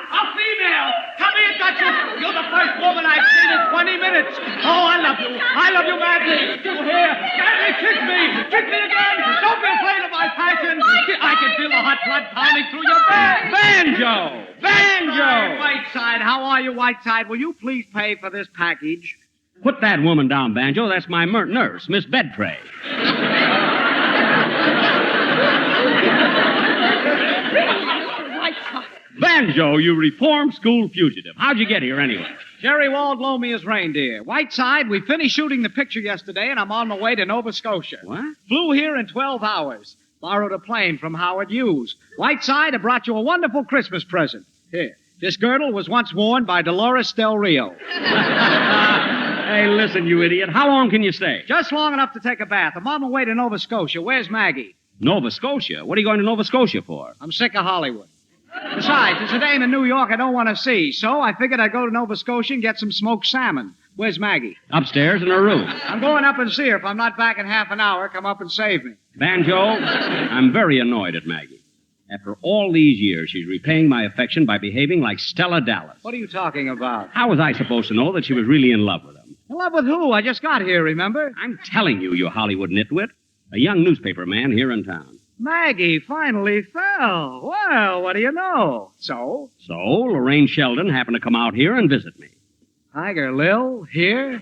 A female! Come here, Duchess! You're the first woman I've seen in 20 minutes. Oh, I love you. I love you madly. You here? Madly, kick me! Kick me again! Don't be afraid of my passion. I can feel the hot blood pounding through your veins. Banjo! Whiteside, how are you, Whiteside? Will you please pay for this package? Put that woman down, Banjo. That's my nurse, Miss Bedtray. Banjo, you reformed school fugitive. How'd you get here anyway? Jerry Wald loaned me his reindeer. Whiteside, we finished shooting the picture yesterday, and I'm on my way to Nova Scotia. What? Flew here in 12 hours. Borrowed a plane from Howard Hughes. Whiteside, I brought you a wonderful Christmas present. Here. This girdle was once worn by Dolores Del Rio. Hey, listen, you idiot. How long can you stay? Just long enough to take a bath. I'm on my way to Nova Scotia. Where's Maggie? Nova Scotia? What are you going to Nova Scotia for? I'm sick of Hollywood. Besides, there's a dame in New York I don't want to see, so I figured I'd go to Nova Scotia and get some smoked salmon. Where's Maggie? Upstairs in her room. I'm going up and see her. If I'm not back in half an hour, come up and save me. Banjo, I'm very annoyed at Maggie. After all these years, she's repaying my affection by behaving like Stella Dallas. What are you talking about? How was I supposed to know that she was really in love with him? In love with who? I just got here, remember? I'm telling you, you Hollywood nitwit. A young newspaper man here in town. Maggie finally fell. Well, what do you know? So, Lorraine Sheldon happened to come out here and visit me. Tiger Lil, here? Yep.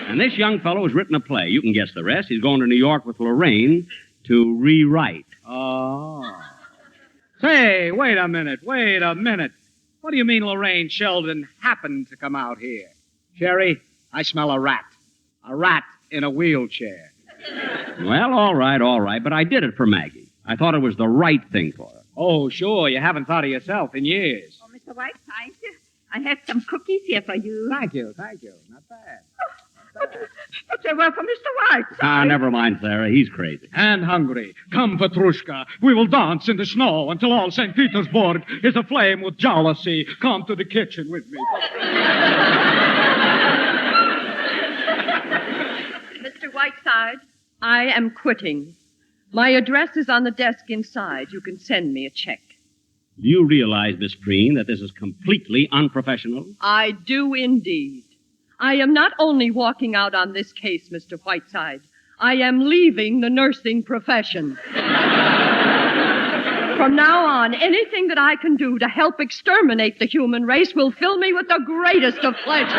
And this young fellow has written a play. You can guess the rest. He's going to New York with Lorraine to rewrite. Oh. Say, wait a minute. What do you mean Lorraine Sheldon happened to come out here? Sherry, I smell a rat. A rat in a wheelchair. Well, all right, but I did it for Maggie. I thought it was the right thing for her. Oh, sure, you haven't thought of yourself in years. Oh, Mr. Whiteside, I have some cookies here for you. Thank you. Not bad. But you're welcome, Mr. Whiteside. Never mind, Sarah. He's crazy. And hungry. Come, Petrushka. We will dance in the snow until all St. Petersburg is aflame with jealousy. Come to the kitchen with me. Mr. Whiteside, I am quitting. My address is on the desk inside. You can send me a check. Do you realize, Miss Preen, that this is completely unprofessional? I do indeed. I am not only walking out on this case, Mr. Whiteside. I am leaving the nursing profession. From now on, anything that I can do to help exterminate the human race will fill me with the greatest of pleasure.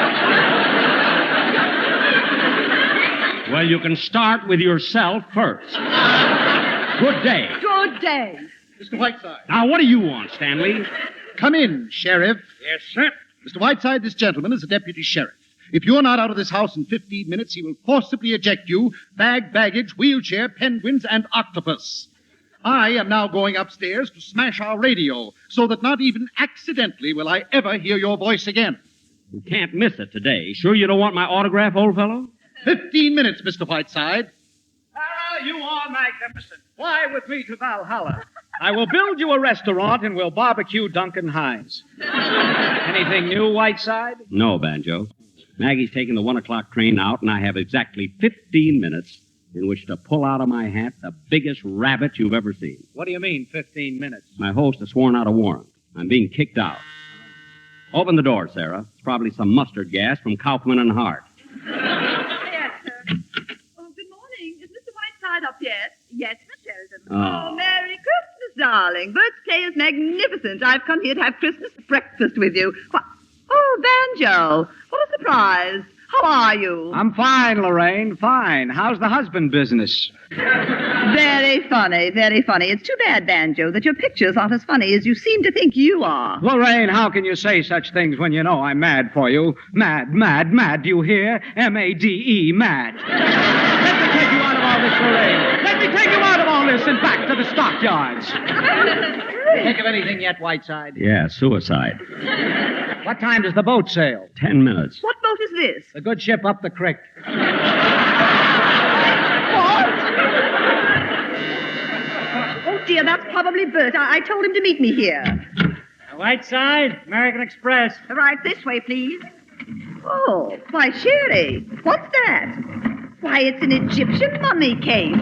Well, you can start with yourself first. Good day. Good day. Mr. Whiteside. Now, what do you want, Stanley? Come in, Sheriff. Yes, sir. Mr. Whiteside, this gentleman is a deputy sheriff. If you're not out of this house in 15 minutes, he will forcibly eject you, bag, baggage, wheelchair, penguins, and octopus. I am now going upstairs to smash our radio, so that not even accidentally will I ever hear your voice again. You can't miss it today. Sure you don't want my autograph, old fellow? 15 minutes, Mr. Whiteside. Sarah, you are magnificent. Fly with me to Valhalla. I will build you a restaurant and we'll barbecue Duncan Hines. Anything new, Whiteside? No, Banjo. Maggie's taking the 1 o'clock train out, and I have exactly 15 minutes in which to pull out of my hat the biggest rabbit you've ever seen. What do you mean, 15 minutes? My host has sworn out a warrant. I'm being kicked out. Open the door, Sarah. It's probably some mustard gas from Kaufman and Hart. Yes, sir. Oh, good morning. Is Mr. Whiteside up yet? Yes, Miss Sheridan. Oh. Merry Christmas, darling. Birthday is magnificent. I've come here to have Christmas breakfast with you. Oh, Banjo. What a surprise. How are you? I'm fine, Lorraine, fine. How's the husband business? Very funny, very funny. It's too bad, Banjo, that your pictures aren't as funny as you seem to think you are. Lorraine, how can you say such things when you know I'm mad for you? Mad, mad, mad, do you hear? M-A-D-E, mad. Let me take you out of all this, Lorraine. Let me take you out of all this and back to the stockyards. Think of anything yet, Whiteside? Yeah, suicide. What time does the boat sail? 10 minutes. What boat is this? The good ship up the creek. Oh, dear, that's probably Bert. I told him to meet me here. Whiteside, American Express. Right this way, please. Oh, why, Sherry, what's that? Why, it's an Egyptian mummy case.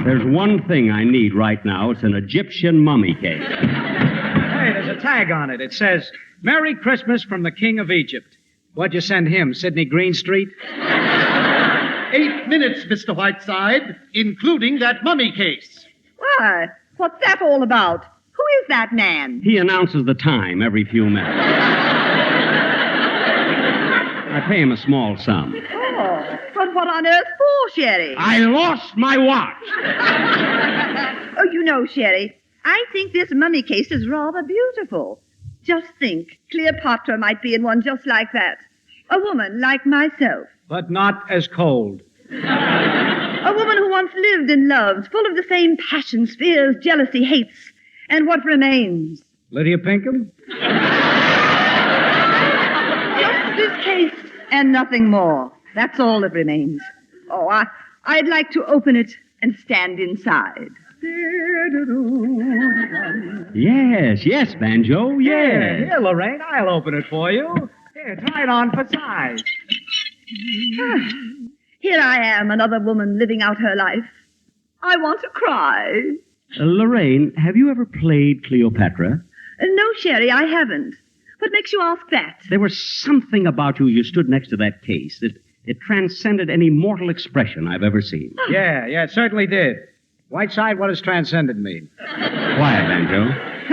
There's one thing I need right now. It's an Egyptian mummy case. Hey, there's a tag on it. It says, Merry Christmas from the King of Egypt. What'd you send him, Sidney Greenstreet? 8 minutes, Mr. Whiteside, including that mummy case. Why, what's that all about? Who is that man? He announces the time every few minutes. I pay him a small sum. Oh, but what on earth for, Sherry? I lost my watch. Oh, you know, Sherry, I think this mummy case is rather beautiful. Just think, Cleopatra might be in one just like that. A woman like myself. But not as cold. A woman who once lived and loved, full of the same passions, fears, jealousy, hates. And what remains? Lydia Pinkham? Just this case and nothing more. That's all that remains. Oh, I'd like to open it and stand inside. Yes, Banjo, yes. Here, Lorraine, I'll open it for you. Here, try it on for size. Here I am, another woman living out her life. I want to cry. Lorraine, have you ever played Cleopatra? No, Sherry, I haven't. What makes you ask that? There was something about you stood next to that case that it transcended any mortal expression I've ever seen. Yeah, it certainly did. Whiteside, what does transcended mean? Quiet, Banjo.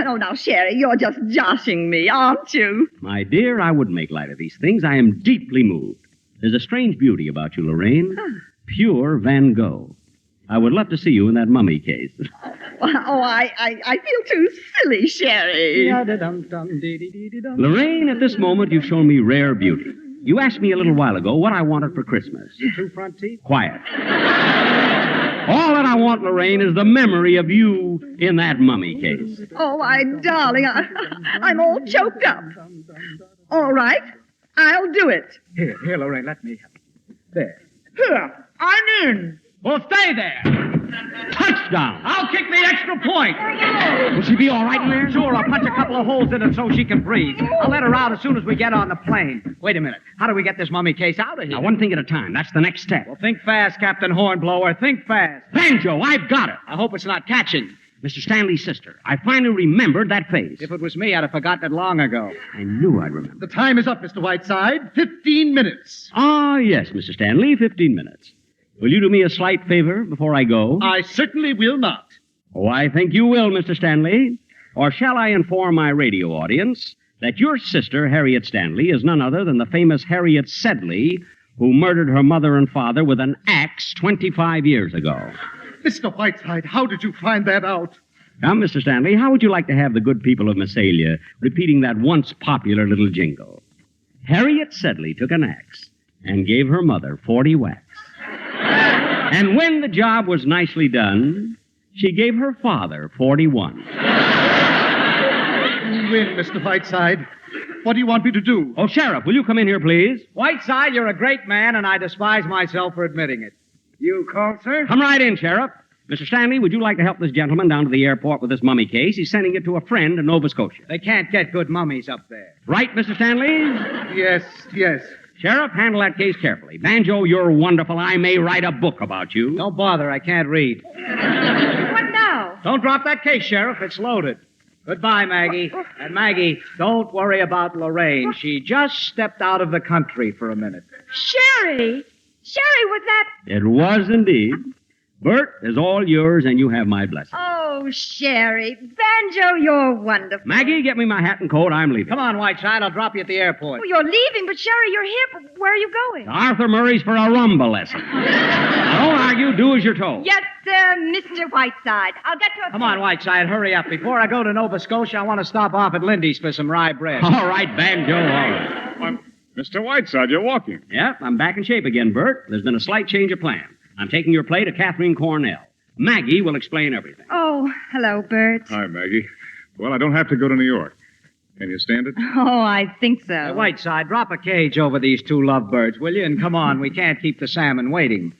Oh, now, Sherry, you're just joshing me, aren't you? My dear, I wouldn't make light of these things. I am deeply moved. There's a strange beauty about you, Lorraine. Pure Van Gogh. I would love to see you in that mummy case. Oh, I feel too silly, Sherry. Lorraine, at this moment, you've shown me rare beauty. You asked me a little while ago what I wanted for Christmas. Two front teeth? Quiet. All that I want, Lorraine, is the memory of you in that mummy case. Oh, my darling, I'm all choked up. All right, I'll do it. Here, Lorraine, let me help you. There. Here, I'm in. Well, stay there. Touchdown. I'll kick the extra point. Will she be all right in there? Sure, I'll punch a couple of holes in it so she can breathe. I'll let her out as soon as we get on the plane. Wait a minute. How do we get this mummy case out of here? Now, one thing at a time. That's the next step. Well, think fast, Captain Hornblower. Think fast. Banjo, I've got it. I hope it's not catching. Mr. Stanley's sister. I finally remembered that face. If it was me, I'd have forgotten it long ago. I knew I'd remember. The time is up, Mr. Whiteside. 15 minutes. Ah, yes, Mr. Stanley, 15 minutes. Will you do me a slight favor before I go? I certainly will not. Oh, I think you will, Mr. Stanley. Or shall I inform my radio audience that your sister, Harriet Stanley, is none other than the famous Harriet Sedley, who murdered her mother and father with an axe 25 years ago. Mr. Whiteside, how did you find that out? Now, Mr. Stanley, how would you like to have the good people of Massalia repeating that once popular little jingle? Harriet Sedley took an axe and gave her mother 40 whacks. And when the job was nicely done, she gave her father 41. You win, Mr. Whiteside. What do you want me to do? Oh, Sheriff, will you come in here, please? Whiteside, you're a great man, and I despise myself for admitting it. You called, sir? Come right in, Sheriff. Mr. Stanley, would you like to help this gentleman down to the airport with this mummy case? He's sending it to a friend in Nova Scotia. They can't get good mummies up there. Right, Mr. Stanley? Yes. Sheriff, handle that case carefully. Banjo, you're wonderful. I may write a book about you. Don't bother. I can't read. What now? Don't drop that case, Sheriff. It's loaded. Goodbye, Maggie. And Maggie, don't worry about Lorraine. She just stepped out of the country for a minute. Sherry! Sherry, was that... It was indeed. Bert is all yours, and you have my blessing. Oh, Sherry. Banjo, you're wonderful. Maggie, get me my hat and coat. I'm leaving. Come on, Whiteside. I'll drop you at the airport. Oh, you're leaving, but Sherry, you're here. But where are you going? Arthur Murray's for a rumba lesson. Now, don't argue. Do as you're told. Yes, sir, Mr. Whiteside. I'll get to a... Come on, Whiteside. Hurry up. Before I go to Nova Scotia, I want to stop off at Lindy's for some rye bread. All right, Banjo, all right. Mr. Whiteside, you're walking. Yep, I'm back in shape again, Bert. There's been a slight change of plan. I'm taking your play to Catherine Cornell. Maggie will explain everything. Oh, hello, Bert. Hi, Maggie. Well, I don't have to go to New York. Can you stand it? Oh, I think so. Hey, Whiteside, drop a cage over these two lovebirds, will you? And come on, we can't keep the salmon waiting.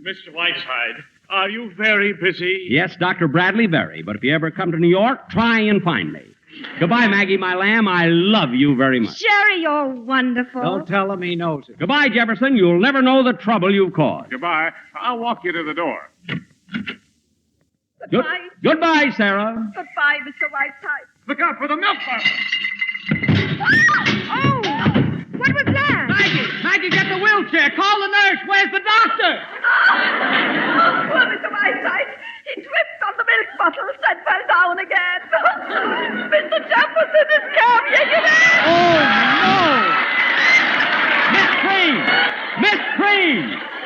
Mr. Whiteside, are you very busy? Yes, Dr. Bradley, very. But if you ever come to New York, try and find me. Goodbye, Maggie, my lamb. I love you very much. Sherry, you're wonderful. Don't tell him he knows it. Goodbye, Jefferson. You'll never know the trouble you've caused. Goodbye. I'll walk you to the door. Goodbye. Goodbye, Sarah. Goodbye, Mr. Whiteside. Look out for the milk bottle. Oh! What was that? Maggie, get the wheelchair. Call the nurse. Where's the doctor? Oh, poor Mr. Whiteside. He tripped on the milk bottles and fell down again. Mr. Jefferson is carrying him in. Oh, no! Miss Preen! Miss Preen!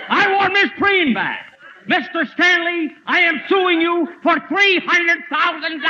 I want Miss Preen back. Mr. Stanley, I am suing you for $300,000.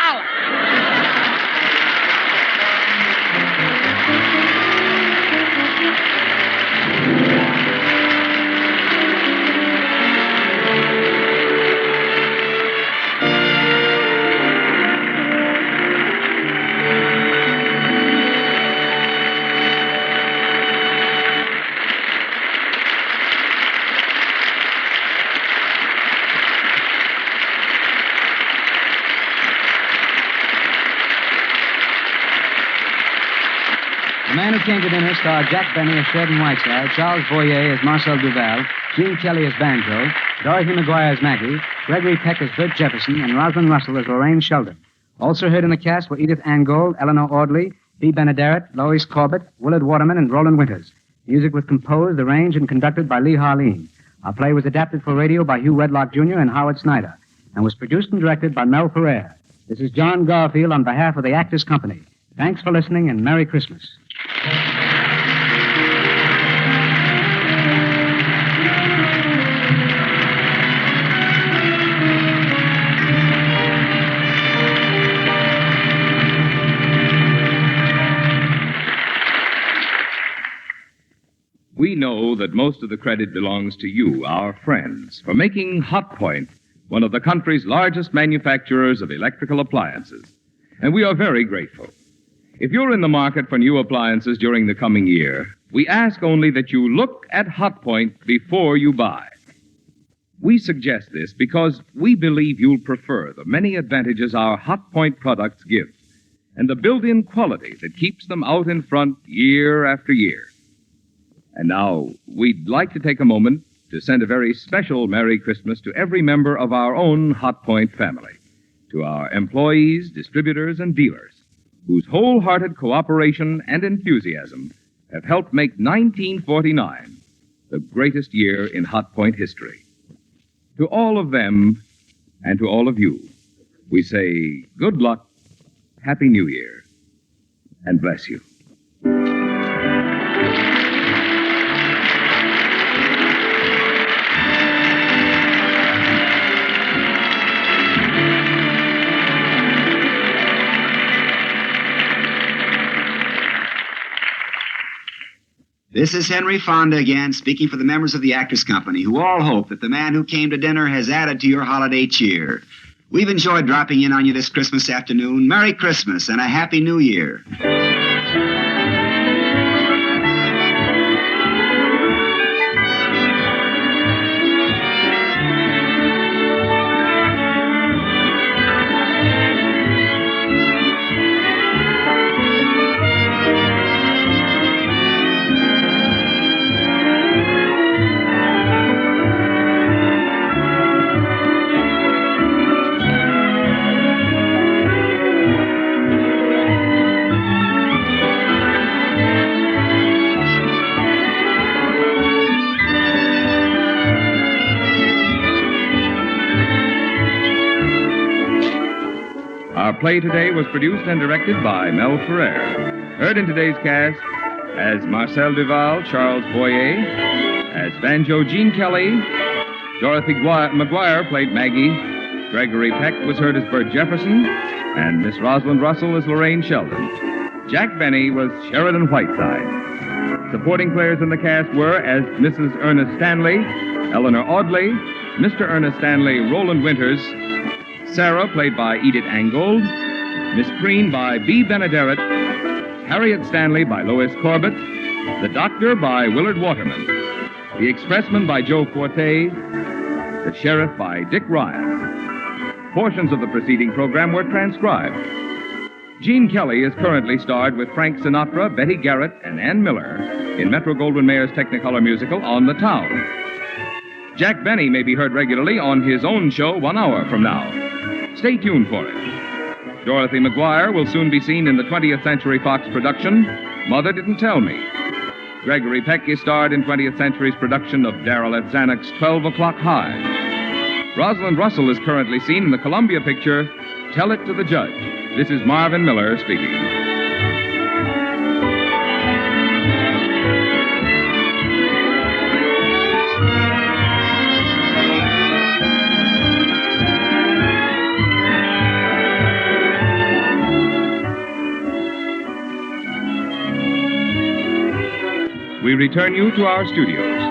The Man Who Came to Dinner starred Jack Benny as Sheridan Whiteside, Charles Boyer as Marcel Duval, Gene Kelly as Banjo, Dorothy McGuire as Maggie, Gregory Peck as Bert Jefferson, and Rosalind Russell as Lorraine Sheldon. Also heard in the cast were Edith Angold, Eleanor Audley, Bea Benaderet, Lois Corbett, Willard Waterman, and Roland Winters. Music was composed, arranged, and conducted by Lee Harleen. Our play was adapted for radio by Hugh Wedlock Jr. and Howard Snyder, and was produced and directed by Mel Ferrer. This is John Garfield on behalf of the Actors Company. Thanks for listening, and Merry Christmas. We know that most of the credit belongs to you, our friends, for making Hotpoint one of the country's largest manufacturers of electrical appliances. And we are very grateful. If you're in the market for new appliances during the coming year, we ask only that you look at Hotpoint before you buy. We suggest this because we believe you'll prefer the many advantages our Hotpoint products give and the built-in quality that keeps them out in front year after year. And now, we'd like to take a moment to send a very special Merry Christmas to every member of our own Hotpoint family, to our employees, distributors, and dealers, whose wholehearted cooperation and enthusiasm have helped make 1949 the greatest year in Hotpoint history. To all of them, and to all of you, we say good luck, Happy New Year, and bless you. This is Henry Fonda again, speaking for the members of the Actors Company, who all hope that The Man Who Came to Dinner has added to your holiday cheer. We've enjoyed dropping in on you this Christmas afternoon. Merry Christmas and a Happy New Year. play today was produced and directed by Mel Ferrer. Heard in today's cast as Marcel Duval, Charles Boyer, as banjo Gene Kelly, Dorothy McGuire played Maggie, Gregory Peck was heard as Bert Jefferson, and Miss Rosalind Russell as Lorraine Sheldon. Jack Benny was Sheridan Whiteside. Supporting players in the cast were as Mrs. Ernest Stanley, Eleanor Audley, Mr. Ernest Stanley, Roland Winters, Sarah, played by Edith Angold, Miss Preen by B. Benaderet, Harriet Stanley by Lois Corbett, the Doctor by Willard Waterman, the Expressman by Joe Forte, the Sheriff by Dick Ryan. Portions of the preceding program were transcribed. Gene Kelly is currently starred with Frank Sinatra, Betty Garrett, and Ann Miller in Metro-Goldwyn-Mayer's Technicolor musical On the Town. Jack Benny may be heard regularly on his own show 1 hour from now. Stay tuned for it. Dorothy McGuire will soon be seen in the 20th Century Fox production, Mother Didn't Tell Me. Gregory Peck is starred in 20th Century's production of Darrell F. Zanuck's 12 O'Clock High. Rosalind Russell is currently seen in the Columbia picture Tell It to the Judge. This is Marvin Miller speaking. We return you to our studios.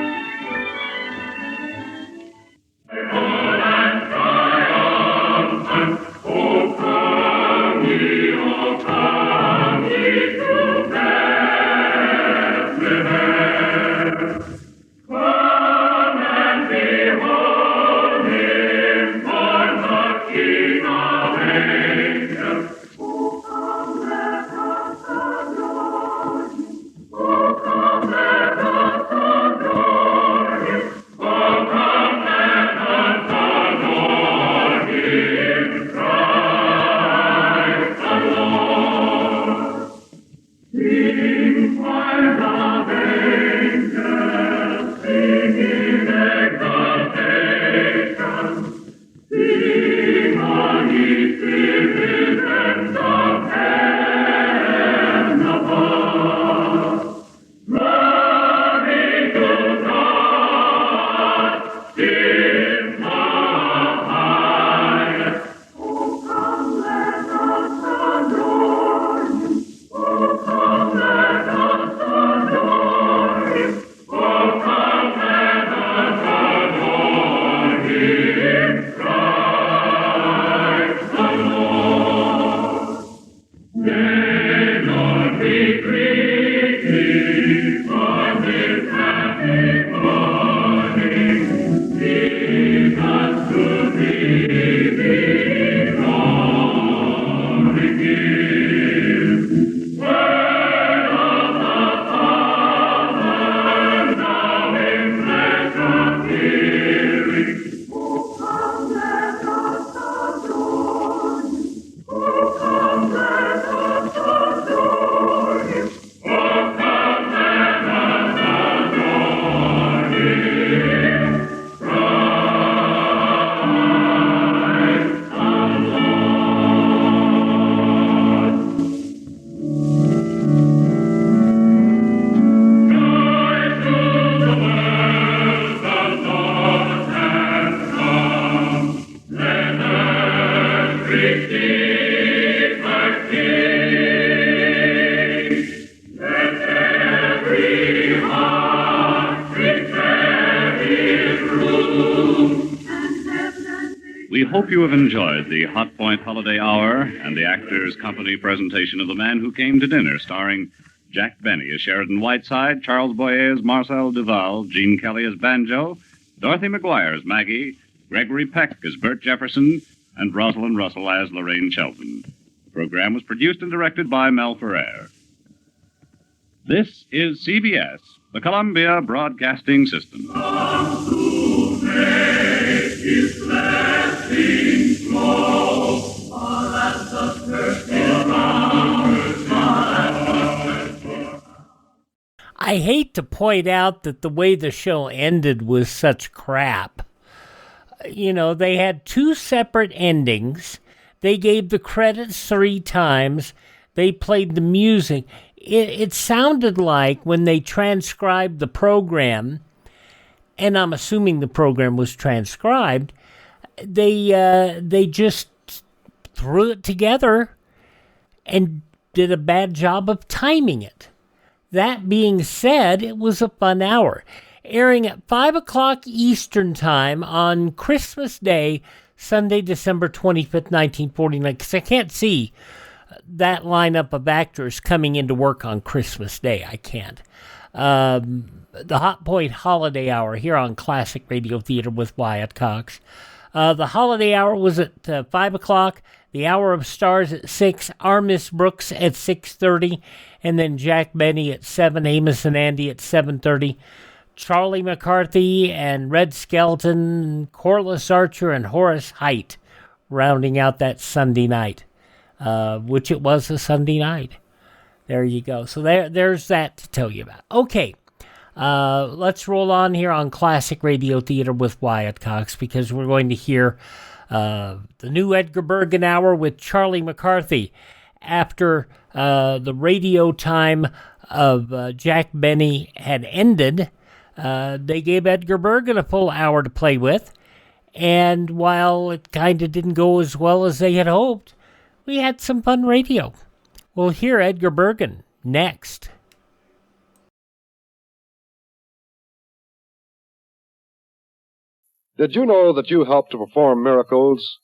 We hope you have enjoyed the Hotpoint Holiday Hour and the Actors Company presentation of The Man Who Came to Dinner, starring Jack Benny as Sheridan Whiteside, Charles Boyer as Marcel Duval, Gene Kelly as Banjo, Dorothy McGuire as Maggie, Gregory Peck as Bert Jefferson, and Rosalind Russell as Lorraine Sheldon. The program was produced and directed by Mel Ferrer. This is CBS, the Columbia Broadcasting System. I hate to point out that the way the show ended was such crap. You know, they had two separate endings, They gave the credits 3 times. They played the music. It sounded like when they transcribed the program, and I'm assuming the program was transcribed, they just threw it together and did a bad job of timing it. That being said, it was a fun hour. Airing at 5 o'clock Eastern Time on Christmas Day, Sunday, December 25th, 1949, because I can't see that lineup of actors coming into work on Christmas Day. I can't. The Hotpoint Holiday Hour here on Classic Radio Theater with Wyatt Cox. The Holiday Hour was at 5 o'clock. The Hour of Stars at 6. Our Miss Brooks at 6:30. And then Jack Benny at 7. Amos and Andy at 7:30. Charlie McCarthy and Red Skelton, Corliss Archer, and Horace Height rounding out that Sunday night, which it was a Sunday night. There you go. So there's that to tell you about. Okay, let's roll on here on Classic Radio Theater with Wyatt Cox, because we're going to hear the new Edgar Bergen Hour with Charlie McCarthy. After the radio time of Jack Benny had ended, they gave Edgar Bergen a full hour to play with, and while it kind of didn't go as well as they had hoped, we had some fun radio. We'll hear Edgar Bergen next. Did you know that you help to perform miracles?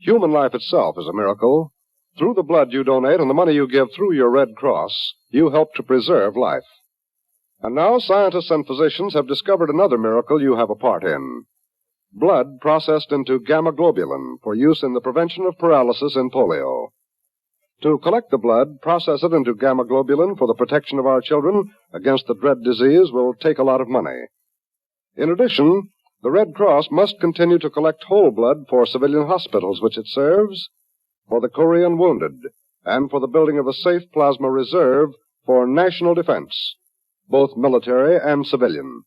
Human life itself is a miracle. Through the blood you donate and the money you give through your Red Cross, you help to preserve life. And now scientists and physicians have discovered another miracle you have a part in. Blood processed into gamma globulin for use in the prevention of paralysis in polio. To collect the blood, process it into gamma globulin for the protection of our children against the dread disease will take a lot of money. In addition, the Red Cross must continue to collect whole blood for civilian hospitals which it serves, for the Korean wounded, and for the building of a safe plasma reserve for national defense, both military and civilian.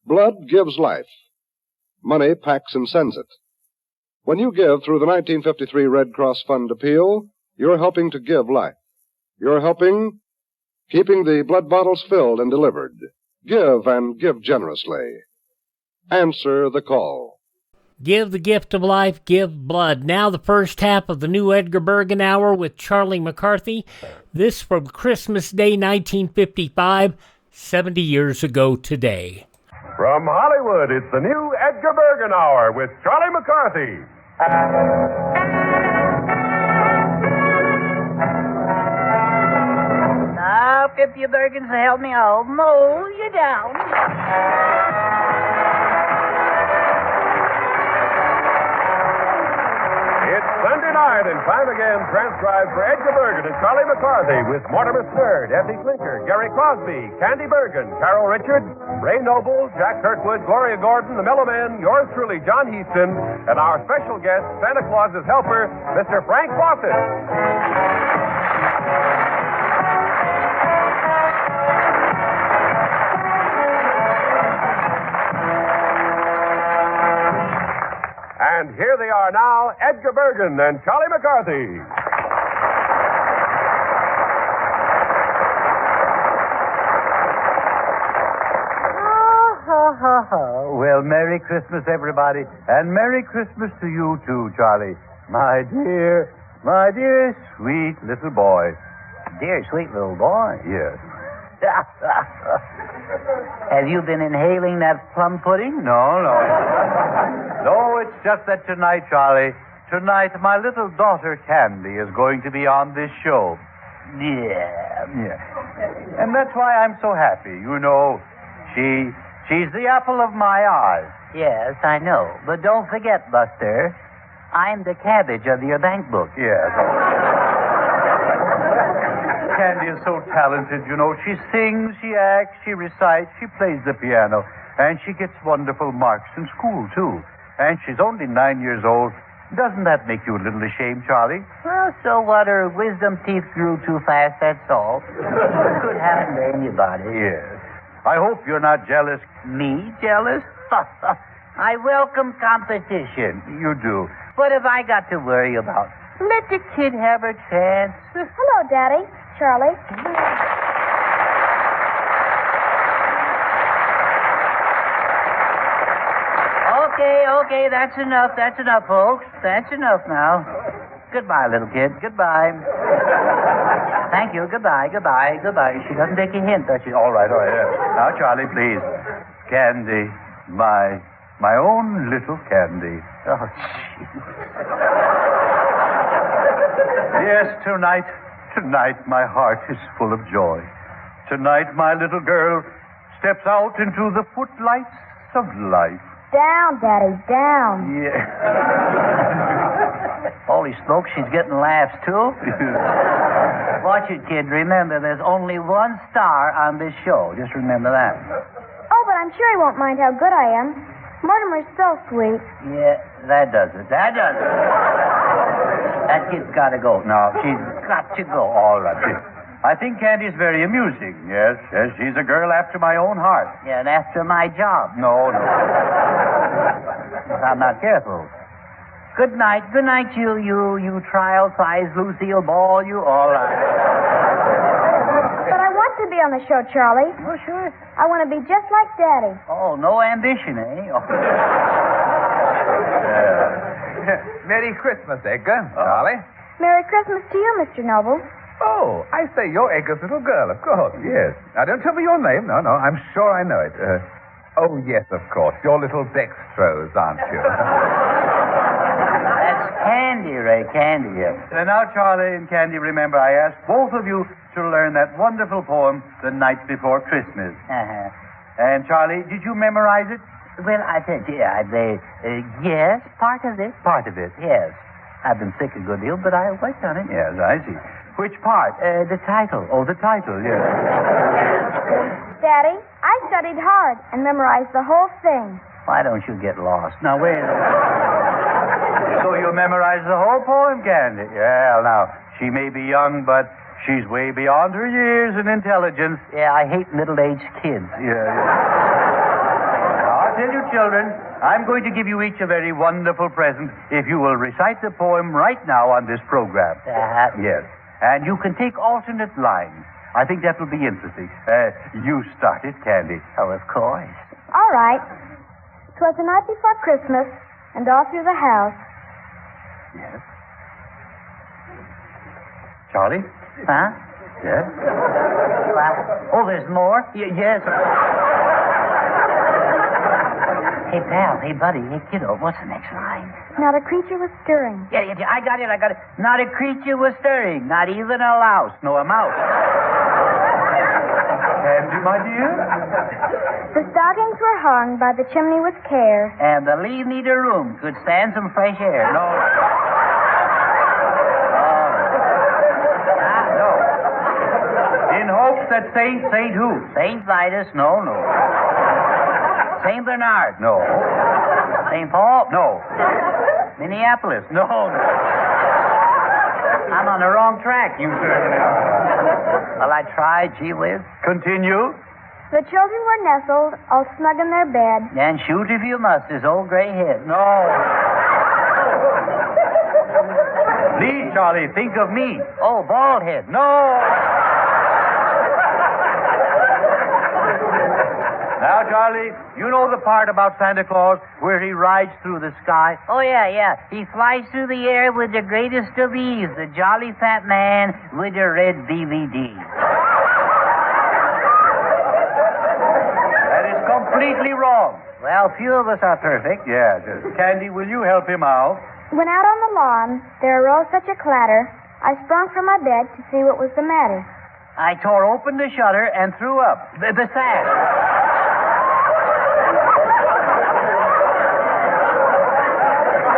Blood gives life. Money packs and sends it. When you give through the 1953 Red Cross Fund appeal, you're helping to give life. You're helping keeping the blood bottles filled and delivered. Give, and give generously. Answer the call. Give the gift of life, give blood. Now the first half of the new Edgar Bergen Hour with Charlie McCarthy. This from Christmas Day 1955, 70 years ago today. From Hollywood, it's the new Edgar Bergen Hour with Charlie McCarthy. Now, if you Bergens will help me, I'll mow you down. It's Sunday night, and time again transcribed for Edgar Bergen and Charlie McCarthy with Mortimer Snerd, Effie Clinker, Gary Crosby, Candy Bergen, Carol Richards, Ray Noble, Jack Kirkwood, Gloria Gordon, the Mellow Men, yours truly, John Heaston, and our special guest, Santa Claus's helper, Mr. Frank Fawcett. And here they are now, Edgar Bergen and Charlie McCarthy. Well, Merry Christmas, everybody. And Merry Christmas to you, too, Charlie. My dear, sweet little boy. Dear, sweet little boy. Yes. Have you been inhaling that plum pudding? No. No, it's just that tonight, Charlie, my little daughter, Candy, is going to be on this show. Yeah. And that's why I'm so happy. You know, she's the apple of my eye. Yes, I know. But don't forget, Buster, I'm the cabbage of your bank book. Yes. Candy is so talented, you know. She sings, she acts, she recites, she plays the piano, and she gets wonderful marks in school, too. And she's only 9 years old. Doesn't that make you a little ashamed, Charlie? Well, so what? Her wisdom teeth grew too fast, that's all. Could happen to anybody. Yes. I hope you're not jealous. Me jealous? I welcome competition. You do. What have I got to worry about? Let the kid have her chance. Hello, Daddy. Charlie. Okay, that's enough, folks. That's enough now. Goodbye, little kid. Goodbye. Thank you. Goodbye. She doesn't take a hint, does she? All right. Yeah. Now, Charlie, please. Candy. My own little Candy. Oh, Yes, tonight my heart is full of joy. Tonight my little girl steps out into the footlights of life. Down, Daddy, down. Yeah. Holy smoke, she's getting laughs, too. Watch it, kid. Remember, there's only one star on this show. Just remember that. Oh, but I'm sure he won't mind how good I am. Mortimer's so sweet. Yeah, that does it. That kid's got to go. No, She's got to go. All right. I think Candy's very amusing. Yes, she's a girl after my own heart. Yeah, and after my job. No. If I'm not careful. Good night, you trial-sized Lucille Ball, you. All right. But I want to be on the show, Charlie. Oh, sure. I want to be just like Daddy. Oh, no ambition, eh? Oh. Merry Christmas, Edgar. Charlie. Merry Christmas to you, Mr. Noble. Oh, I say, you're Edgar's little girl, of course. Yes. Now, don't tell me your name. No, I'm sure I know it. Oh, yes, of course. You're little Dextrose, aren't you? That's Candy, Ray. Candy, yes. And now, Charlie and Candy, remember, I asked both of you to learn that wonderful poem, The Night Before Christmas. Uh-huh. And, Charlie, did you memorize it? Well, I said, yes, part of it, yes. I've been sick a good deal, but I worked on it. Yes, I see. Which part? The title. Oh, the title, yes. Daddy, I studied hard and memorized the whole thing. Why don't you get lost? Now, wait a minute. So you memorized the whole poem, Candy? Yeah, now, she may be young, but she's way beyond her years in intelligence. Yeah, I hate middle-aged kids. Yeah. I'll tell you, children, I'm going to give you each a very wonderful present if you will recite the poem right now on this program. Yes. And you can take alternate lines. I think that will be interesting. You start it, Candy. Oh, of course. All right. 'Twas the night before Christmas, and all through the house. Yes. Charlie? Huh? Yes? Oh, there's more? Yes. Hey, pal. Hey, buddy. Hey, kiddo. What's the next line? Not a creature was stirring. Yeah, I got it. Not a creature was stirring. Not even a louse. No, a mouse. Candy, my dear? The stockings were hung by the chimney with care. And the leave needed room could stand some fresh air. No. No. In hopes that Saint who? Saint Vitus, no. Saint Bernard, no. Saint Paul, no. Minneapolis, no. I'm on the wrong track, you certainly are. Well, I tried, gee whiz. Continue. The children were nestled, all snug in their bed. And shoot if you must, his old gray head. No. Please, Charlie, think of me. Oh, bald head. No. Now, Charlie, you know the part about Santa Claus where he rides through the sky? Oh, yeah. He flies through the air with the greatest of ease, the jolly fat man with the red DVD. That is completely wrong. Well, few of us are perfect. Yes. Candy, will you help him out? When out on the lawn, there arose such a clatter, I sprung from my bed to see what was the matter. I tore open the shutter and threw up. The sash.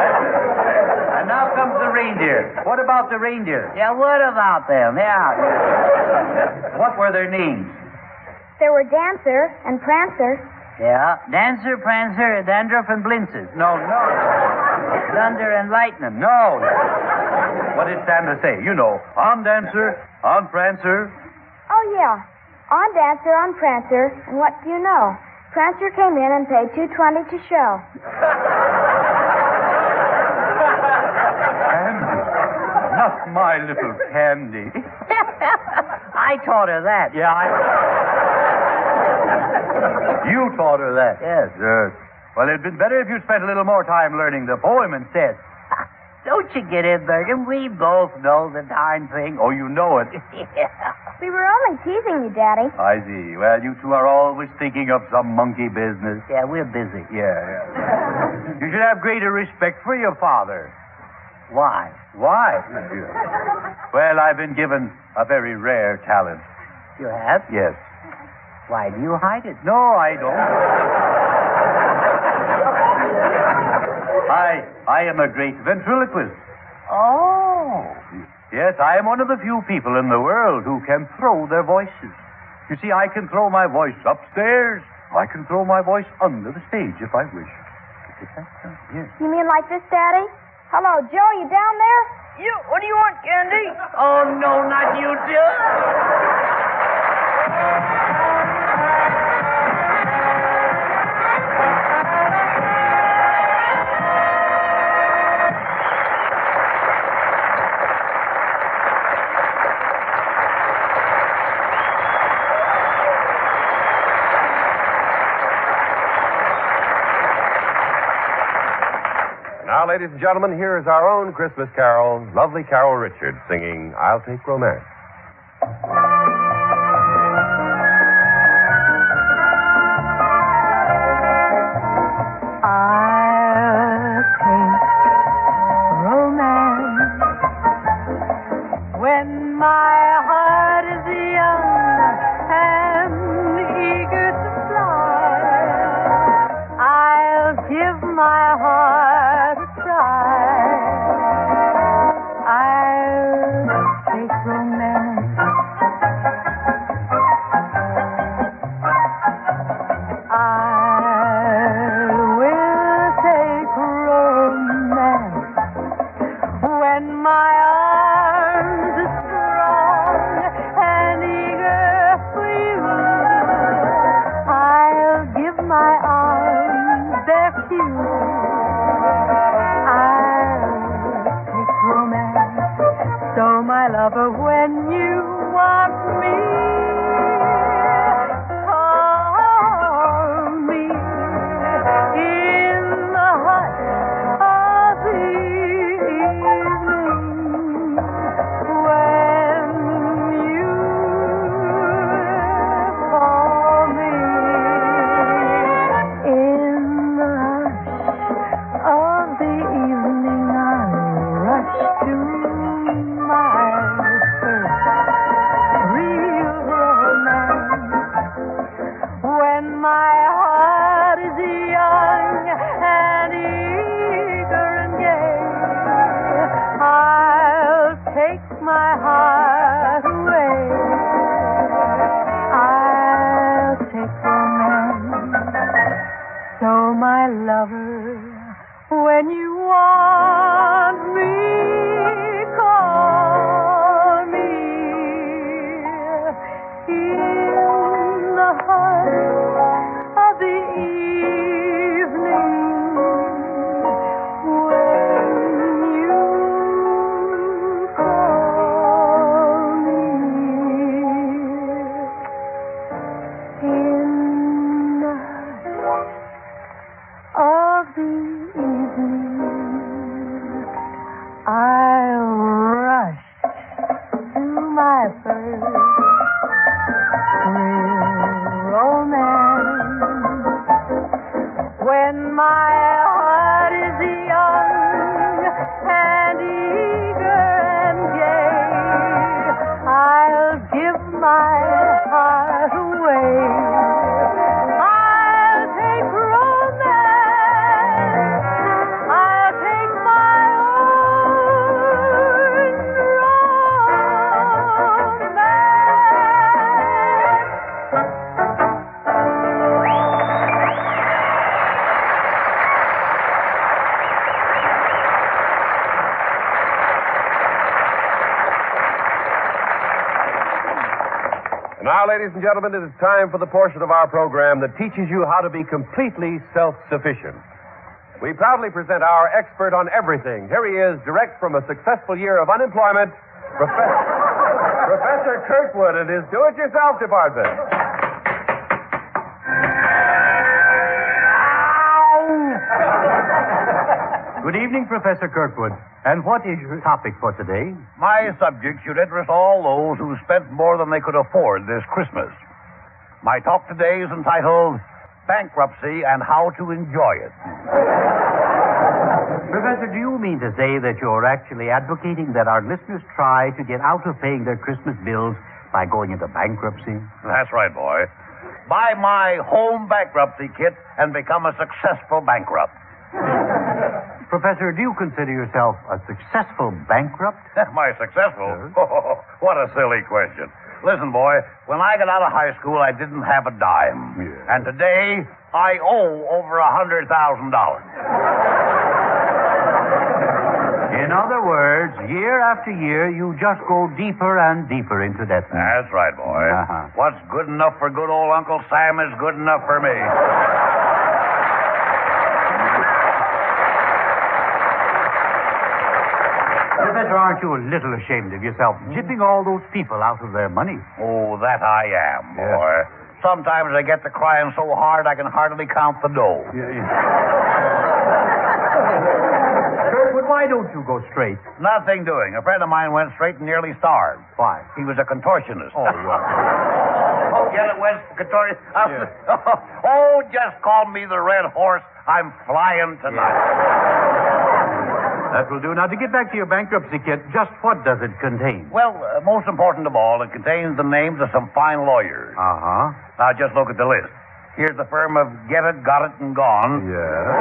And now comes the reindeer. What about the reindeer? Yeah, what about them? Yeah. What were their names? There were Dancer and Prancer. Yeah, Dancer, Prancer, Dandruff, and Blintzes. No. Thunder and Lightning. No. What did Santa say? You know, on Dancer, on Prancer. Oh, yeah. On Dancer, on Prancer, and what do you know? Prancer came in and paid $2.20 to show. My little Candy. I taught her that. Yeah, You taught her that? Yes. Yes. Well, it'd been better if you'd spent a little more time learning the poem instead. Don't you get it, Bergen? We both know the darn thing. Oh, you know it. We were only teasing you, Daddy. I see. Well, you two are always thinking of some monkey business. Yeah, we're busy. Yeah. You should have greater respect for your father. Why? Why? Well, I've been given a very rare talent. You have? Yes. Why do you hide it? No, I don't. I am a great ventriloquist. Oh. Yes, I am one of the few people in the world who can throw their voices. You see, I can throw my voice upstairs. I can throw my voice under the stage if I wish. Yes. You mean like this, Daddy? Hello, Joe, you down there? You, what do you want, Candy? Oh, no, not you, Joe. Now, ladies and gentlemen, here is our own Christmas carol, lovely Carol Richards, singing I'll Take Romance. I'll take romance when my heart is young and eager to fly. I'll give my heart a try. I'll take romance. I will take romance when my arms are strong and eager for you. I'll give my arms their cue. I'll take romance. So, my lover, when you want me, call me in the hush of the evening when you call me in the hush of the evening. I'll rush to my first real romance when my heart is young and eager and gay. I'll take my heart away. I'll take romance. So, my lover, when you want me, call me in the hush of the evening when you call me in the hush of the evening. I'll rush to my first real romance when my heart is young and eager and gay. I'll give my heart away. I'll take romance. I'll take my own Now, ladies and gentlemen, it is time for the portion of our program that teaches you how to be completely self-sufficient. we proudly present our expert on everything. Here he is, direct from a successful year of unemployment, Professor Kirkwood and his do-it-yourself department. Good evening, Professor Kirkwood. And what is your topic for today? My subject should interest all those who spent more than they could afford this Christmas. My talk today is entitled Bankruptcy and How to Enjoy It. Professor, do you mean to say that you're actually advocating that our listeners try to get out of paying their Christmas bills by going into bankruptcy? That's right, boy. Buy my home bankruptcy kit and become a successful bankrupt. Professor, do you consider yourself a successful bankrupt? Am I successful? Oh, what a silly question. Listen, boy, when I got out of high school, I didn't have a dime. Yeah. And today, I owe over $100,000. In other words, year after year, you just go deeper and deeper into debt. That's right, boy. What's good enough for good old Uncle Sam is good enough for me. Professor, aren't you a little ashamed of yourself, jipping all those people out of their money? Oh, that I am, boy. Yeah. Sometimes I get to crying so hard I can hardly count the dough. Kirkwood, why don't you go straight? Nothing doing. A friend of mine went straight and nearly starved. Why? He was a contortionist. Oh, Oh, get it, West Contortionist. Oh, just call me the Red Horse. I'm flying tonight. That will do. Now, to get back to your bankruptcy kit, just what does it contain? Well, most important of all, it contains the names of some fine lawyers. Uh-huh. Now, just look at the list. Here's the firm of Get It, Got It, and Gone. Yeah.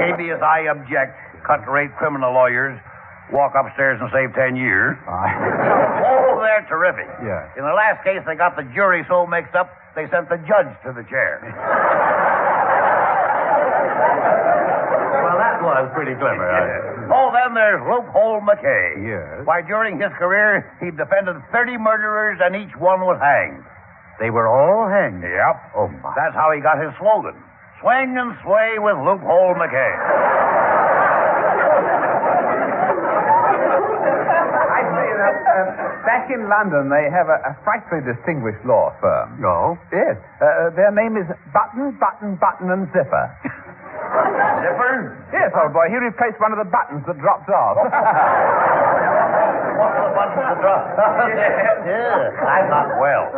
Habeas I Object, cut-rate criminal lawyers, walk upstairs and save 10 years. Oh, they're terrific. Yeah. In the last case, they got the jury so mixed up, they sent the judge to the chair. Well, that was pretty clever. Oh, then there's Loophole McKay. Yes. Why, during his career, he defended 30 murderers, and each one was hanged. They were all hanged? Yep. Oh, my. That's how he got his slogan. Swing and sway with Loophole McKay. I say that back in London, they have a frightfully distinguished law firm. No? Yes. Their name is Button, Button, Button, and Zipper. Zipper? Yes, old boy. He replaced one of the buttons that dropped off. One of the buttons that dropped off? I'm not well.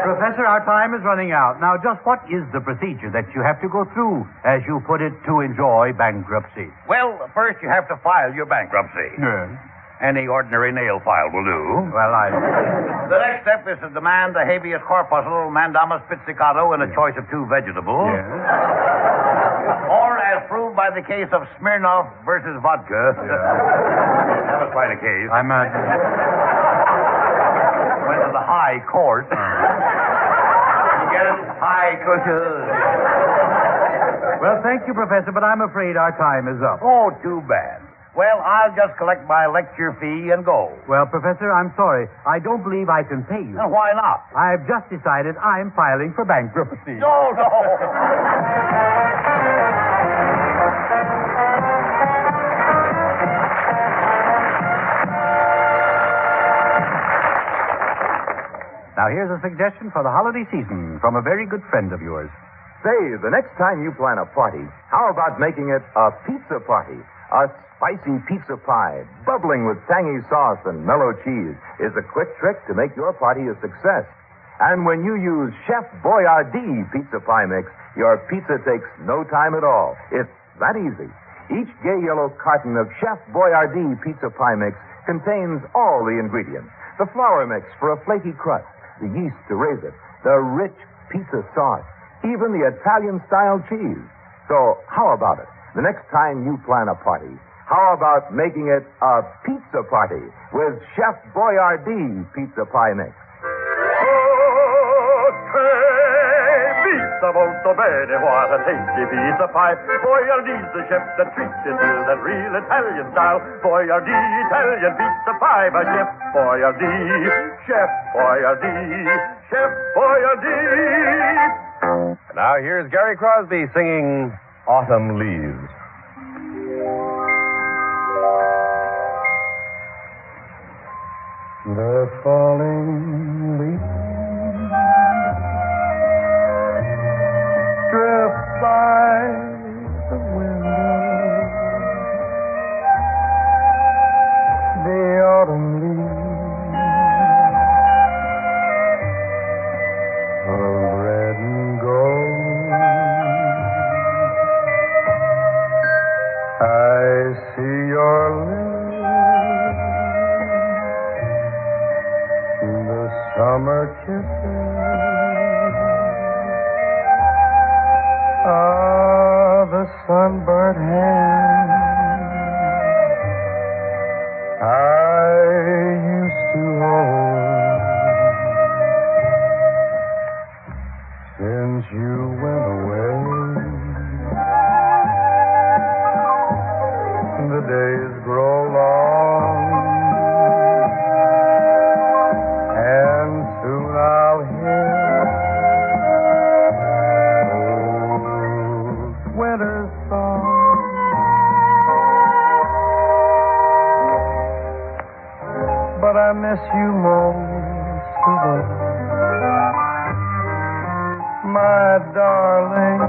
Professor, our time is running out. Now, just what is the procedure that you have to go through, as you put it, to enjoy bankruptcy? Well, first you have to file your bankruptcy. Yes. Any ordinary nail file will do. Well, The next step is to demand a habeas corpuscle, mandamus pizzicato, and a choice of 2 vegetables. Yes. Or, as proved by the case of Smirnoff versus vodka. That was quite a case. I imagine. Went to the high court. You get it? High court. Well, thank you, Professor, but I'm afraid our time is up. Oh, too bad. Well, I'll just collect my lecture fee and go. Well, Professor, I'm sorry. I don't believe I can pay you. And why not? I've just decided I'm filing for bankruptcy. No. Now, here's a suggestion for the holiday season from a very good friend of yours. Say, the next time you plan a party, how about making it a pizza party? A spicy pizza pie, bubbling with tangy sauce and mellow cheese, is a quick trick to make your party a success. And when you use Chef Boyardee pizza pie mix, your pizza takes no time at all. It's that easy. Each gay yellow carton of Chef Boyardee pizza pie mix contains all the ingredients. The flour mix for a flaky crust, the yeast to raise it, the rich pizza sauce, even the Italian-style cheese. So how about it? The next time you plan a party, how about making it a pizza party with Chef Boyardee pizza pie mix? Pizza molto bene, what a tasty pizza pie. Boyardee's the chef that treats it to that real Italian style. Boyardee, Italian pizza pie by Chef Boyardee. Chef Boyardee, Chef Boyardee. Now here's Gary Crosby singing Autumn Leaves. The falling leaves drift by the window. The autumn leaves of red and gold. I see your lips, the summer kisses of the sunburnt hand I used to hold. Since you went away, the days grow long, and soon I'll hear old winter's song. But I miss you most of all, my darling.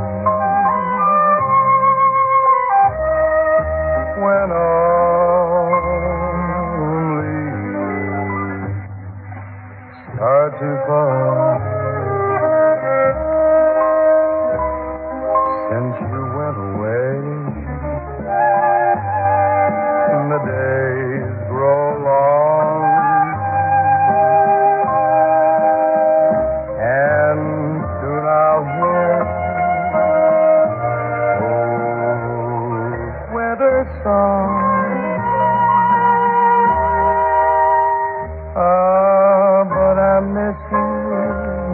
When autumn leaves start to fall, since you went away, the days grow long, and soon I'll hear old winter song. But I miss you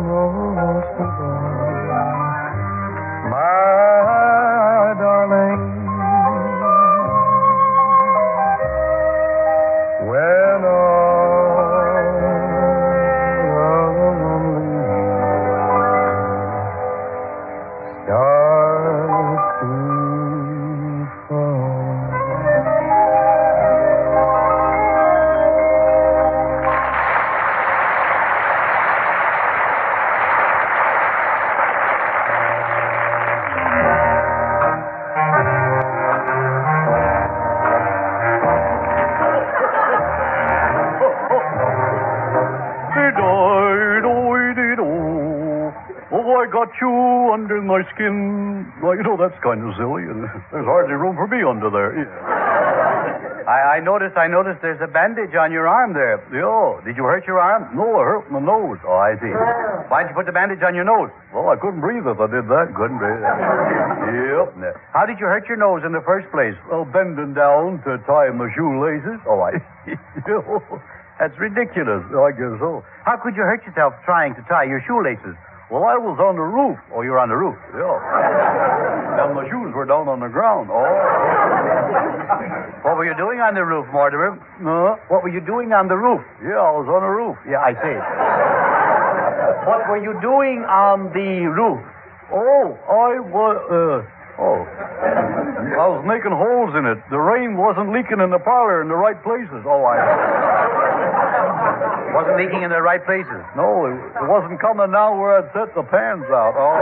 most of all, my darling. When autumn leaves start to fall. Oh, I got you under my skin. Well, you know, that's kind of silly, and there's hardly room for me under there. Yeah. I noticed there's a bandage on your arm there. Oh, did you hurt your arm? No, I hurt my nose. Oh, I see. Why'd you put the bandage on your nose? Well, I couldn't breathe if I did that. Couldn't breathe. Yep. How did you hurt your nose in the first place? Well, bending down to tie my shoelaces. Oh, I see. That's ridiculous. I guess so. How could you hurt yourself trying to tie your shoelaces? Well, I was on the roof. Oh, you're on the roof. Yeah. And my shoes were down on the ground. Oh. What were you doing on the roof, Mortimer? What were you doing on the roof? Yeah, I was on the roof. Yeah, I see. What were you doing on the roof? Oh, I was making holes in it. The rain wasn't leaking in the parlor in the right places. Oh, wasn't leaking in the right places? No, it wasn't coming down where I'd set the pans out. Oh.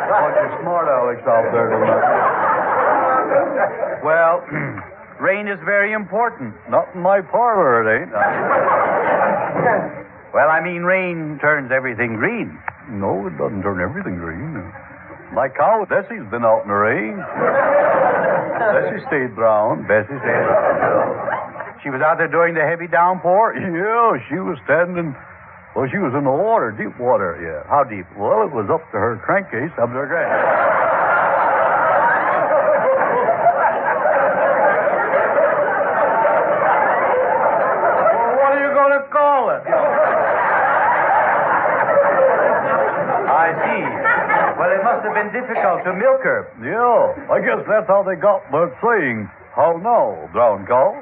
Bunch of smart Alex out there tonight. Well, rain is very important. Not in my parlor, it ain't. Well, I mean, rain turns everything green. No, it doesn't turn everything green. My cow, Bessie's been out in the rain. Bessie stayed brown. Bessie stayed brown. She was out there during the heavy downpour? Yeah, she was standing. Well, she was in the water, deep water. Yeah. How deep? Well, it was up to her crankcase, up to her crankcase. Well, what are you going to call it? I see. Well, it must have been difficult to milk her. Yeah, I guess that's how they got that saying. Oh, no, brown cow.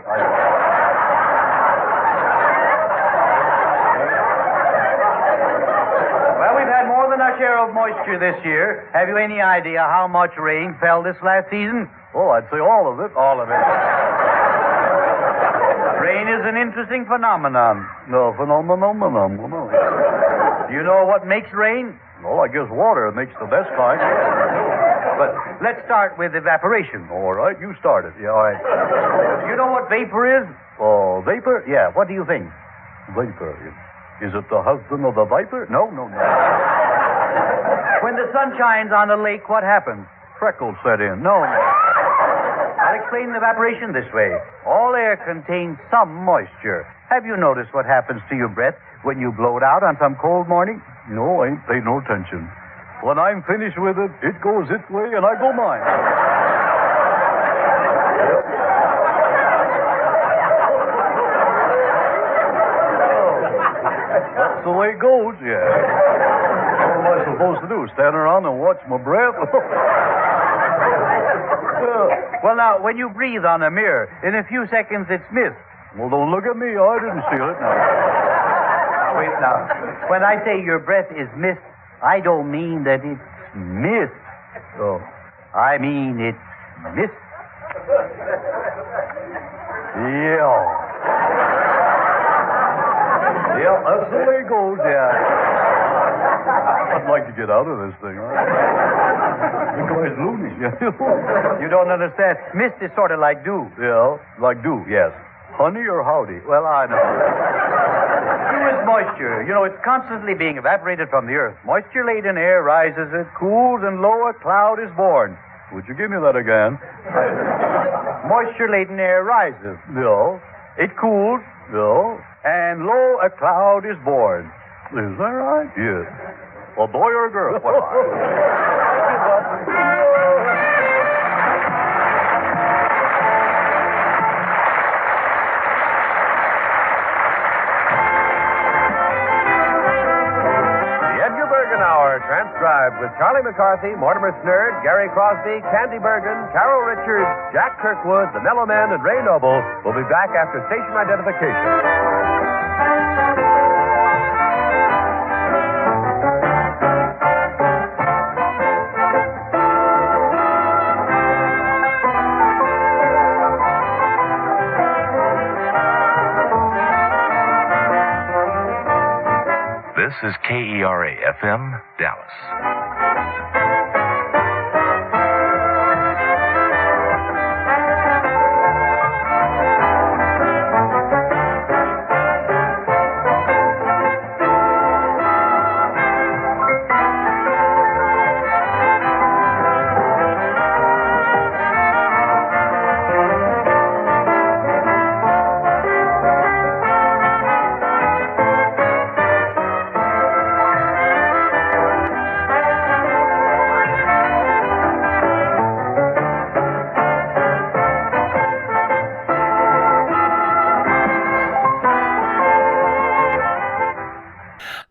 Well, we've had more than our share of moisture this year. Have you any idea how much rain fell this last season? Oh, I'd say all of it. All of it. Rain is an interesting phenomenon. No, phenomenon. Do you know what makes rain? Well, I guess water makes the best kind. But let's start with evaporation. All right, you start it. Yeah, all right. Do you know what vapor is? Oh, vapor? Yeah, what do you think? Vapor. Is it the husband of the viper? No. When the sun shines on a lake, what happens? Freckles set in. No. I'll explain evaporation this way. All air contains some moisture. Have you noticed what happens to your breath when you blow it out on some cold morning? No, I ain't paid no attention. When I'm finished with it, it goes its way and I go mine. That's the way it goes, yeah. What am I supposed to do? Stand around and watch my breath? Well, now, when you breathe on a mirror, in a few seconds it's mist. Well, don't look at me. I didn't steal it. Now, wait, now. When I say your breath is mist, I don't mean that it's mist. Oh. I mean it's mist. Yeah. Yeah, that's the way it goes, yeah. I'd like to get out of this thing. You guys loony. You don't understand. Mist is sort of like dew. Yeah, like dew, yes. Honey or howdy? Well, I know. Dew is moisture. You know, it's constantly being evaporated from the earth. Moisture-laden air rises, it cools, and lo, a cloud is born. Would you give me that again? Moisture-laden air rises. No. It cools. No. And lo, a cloud is born. Is that right? Yes. A boy or a girl? What? Edgar Bergen Hour, transcribed with Charlie McCarthy, Mortimer Snerd, Gary Crosby, Candy Bergen, Carol Richards, Jack Kirkwood, the Mellow Man, and Ray Noble will be back after station identification. This is KERA FM, Dallas.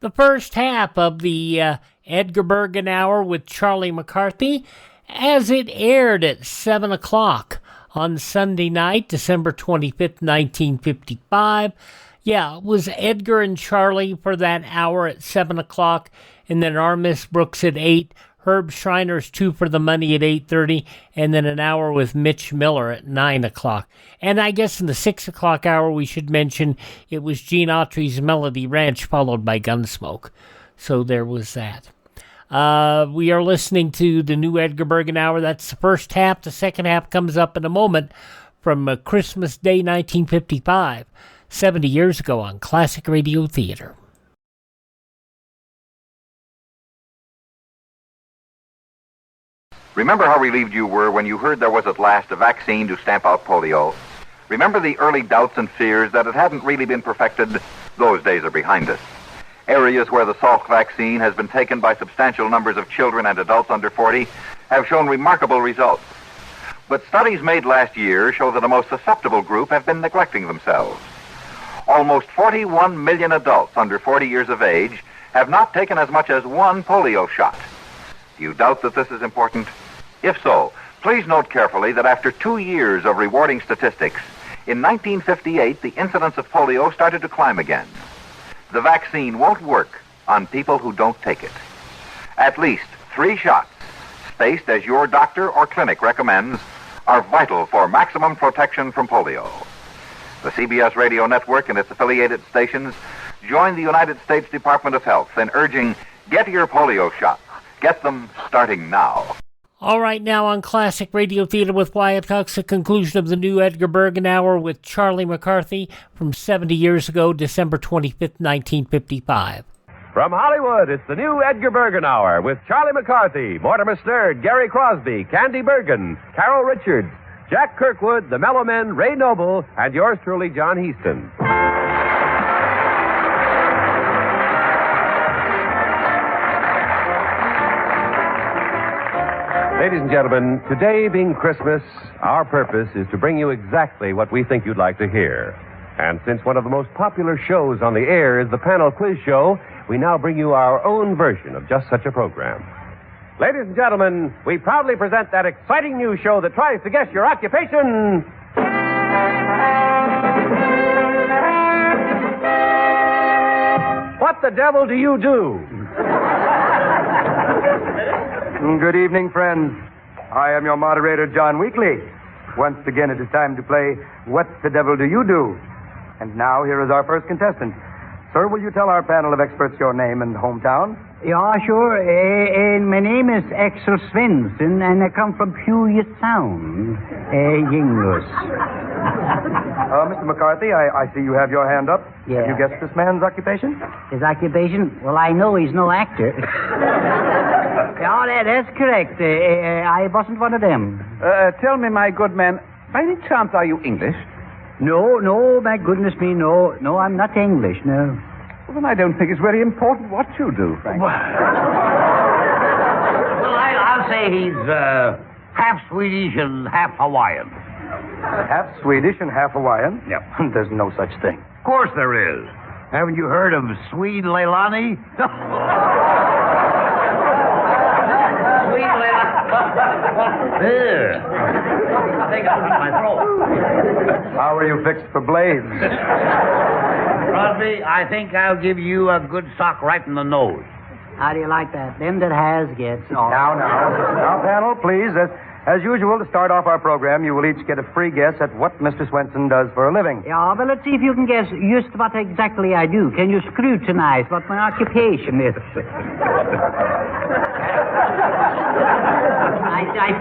The first half of the Edgar Bergen Hour with Charlie McCarthy, as it aired at 7 o'clock on Sunday night, December 25th, 1955. Yeah, it was Edgar and Charlie for that hour at 7 o'clock, and then our Miss Brooks at 8, Herb Schreiner's Two for the Money at 8:30, and then an hour with Mitch Miller at 9 o'clock. And I guess in the 6 o'clock hour, we should mention it was Gene Autry's Melody Ranch, followed by Gunsmoke. So there was that. We are listening to the new Edgar Bergen Hour. That's the first half. The second half comes up in a moment from Christmas Day 1955, 70 years ago on Classic Radio Theater. Remember how relieved you were when you heard there was at last a vaccine to stamp out polio? Remember the early doubts and fears that it hadn't really been perfected? Those days are behind us. Areas where the Salk vaccine has been taken by substantial numbers of children and adults under 40 have shown remarkable results. But studies made last year show that a most susceptible group have been neglecting themselves. Almost 41 million adults under 40 years of age have not taken as much as one polio shot. Do you doubt that this is important? If so, Please note carefully that after 2 years of rewarding statistics, in 1958, the incidence of polio started to climb again. The vaccine won't work on people who don't take it. At least 3 shots, spaced as your doctor or clinic recommends, are vital for maximum protection from polio. The CBS Radio Network and its affiliated stations join the United States Department of Health in urging, get your polio shots. Get them starting now. All right, now on Classic Radio Theater with Wyatt Cox, the conclusion of the new Edgar Bergen Hour with Charlie McCarthy from 70 years ago, December 25th, 1955. From Hollywood, it's the new Edgar Bergen Hour with Charlie McCarthy, Mortimer Snerd, Gary Crosby, Candy Bergen, Carol Richards, Jack Kirkwood, the Mellow Men, Ray Noble, and yours truly, John Heaston. Ladies and gentlemen, today being Christmas, our purpose is to bring you exactly what we think you'd like to hear. And since one of the most popular shows on the air is the panel quiz show, we now bring you our own version of just such a program. Ladies and gentlemen, we proudly present that exciting new show that tries to guess your occupation. What the devil do you do? Good evening, friends. I am your moderator, John Weekly. Once again, it is time to play What the Devil Do You Do? And now, here is our first contestant. Sir, will you tell our panel of experts your name and hometown? Yeah, sure. My name is Axel Svensson, and I come from Puget Sound, English. Mr. McCarthy, I see you have your hand up. Yeah. Have you guessed this man's occupation? His occupation? Well, I know he's no actor. Yeah, that's correct. I wasn't one of them. Tell me, my good man, by any chance are you English? No, my goodness me, no. No, I'm not English, no. Well, then I don't think it's very important what you do, Frank. Well, I'll say he's half Swedish and half Hawaiian. Half Swedish and half Hawaiian? Yep. There's no such thing. Of course there is. Haven't you heard of Swede Leilani? Swede Leilani. There. I think I'll lose my throat. How are you fixed for blades? Crosby, I think I'll give you a good sock right in the nose. How do you like that? Them that has gets all. Now, panel, please. As usual, to start off our program, you will each get a free guess at what Mr. Swenson does for a living. Yeah, but let's see if you can guess just what exactly I do. Can you scrutinize what my occupation is? I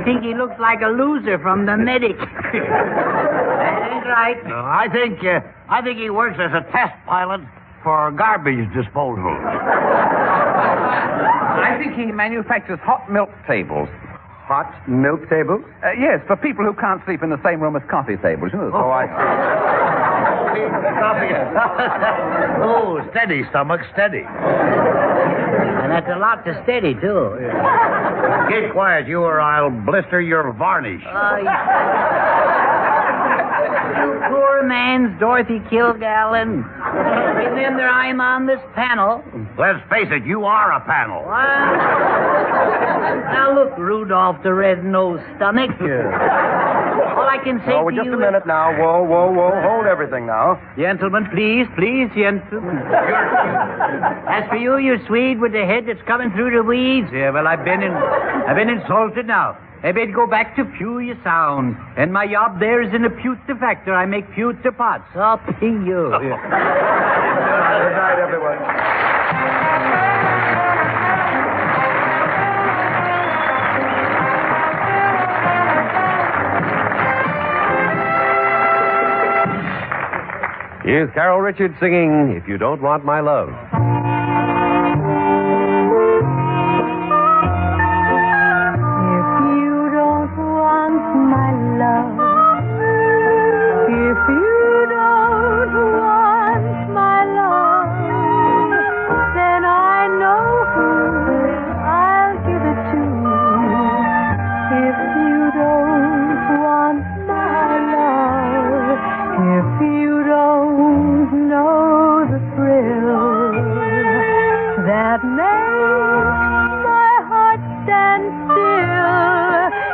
think he looks like a loser from the medic. That ain't right. No, I think he works as a test pilot for garbage disposal. I think he manufactures hot milk tables. Hot milk tables? Yes, for people who can't sleep in the same room as coffee tables. Oh, I see. Oh, steady, stomach, steady. And that's a lot to steady, too. Get quiet, you, or I'll blister your varnish. You poor man's Dorothy Kilgallen. Remember, I'm on this panel. Let's face it, you are a panel. What? Now look, Rudolph the Red-Nosed Stomach. All I can say to you just a minute now. Whoa. Hold everything now. Gentlemen, please, gentlemen. As for you, you Swede with the head that's coming through the weeds. Yeah, well, I've been insulted now. I better go back to Puget Sound. And my job there is in a pewter factory. I make pewter pots. Up to you. Good night, everyone. Here's Carol Richards singing If You Don't Want My Love.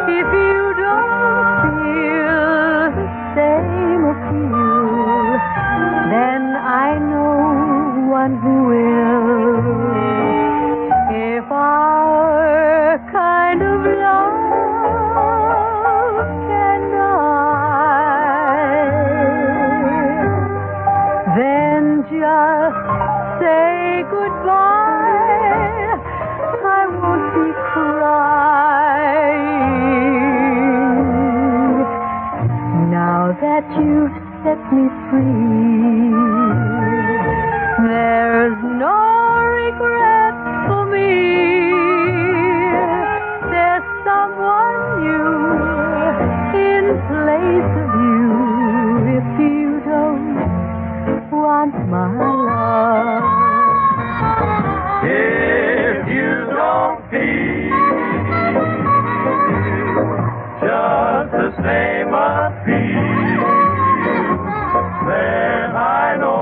If you don't feel the same appeal, then I know one who will. If our kind of love can die, then just say goodbye. I won't be crying. Now that you've set me free, there's no regret for me. There's someone new in place of you. If you don't want my love, If you don't feel just the same appeal, then I know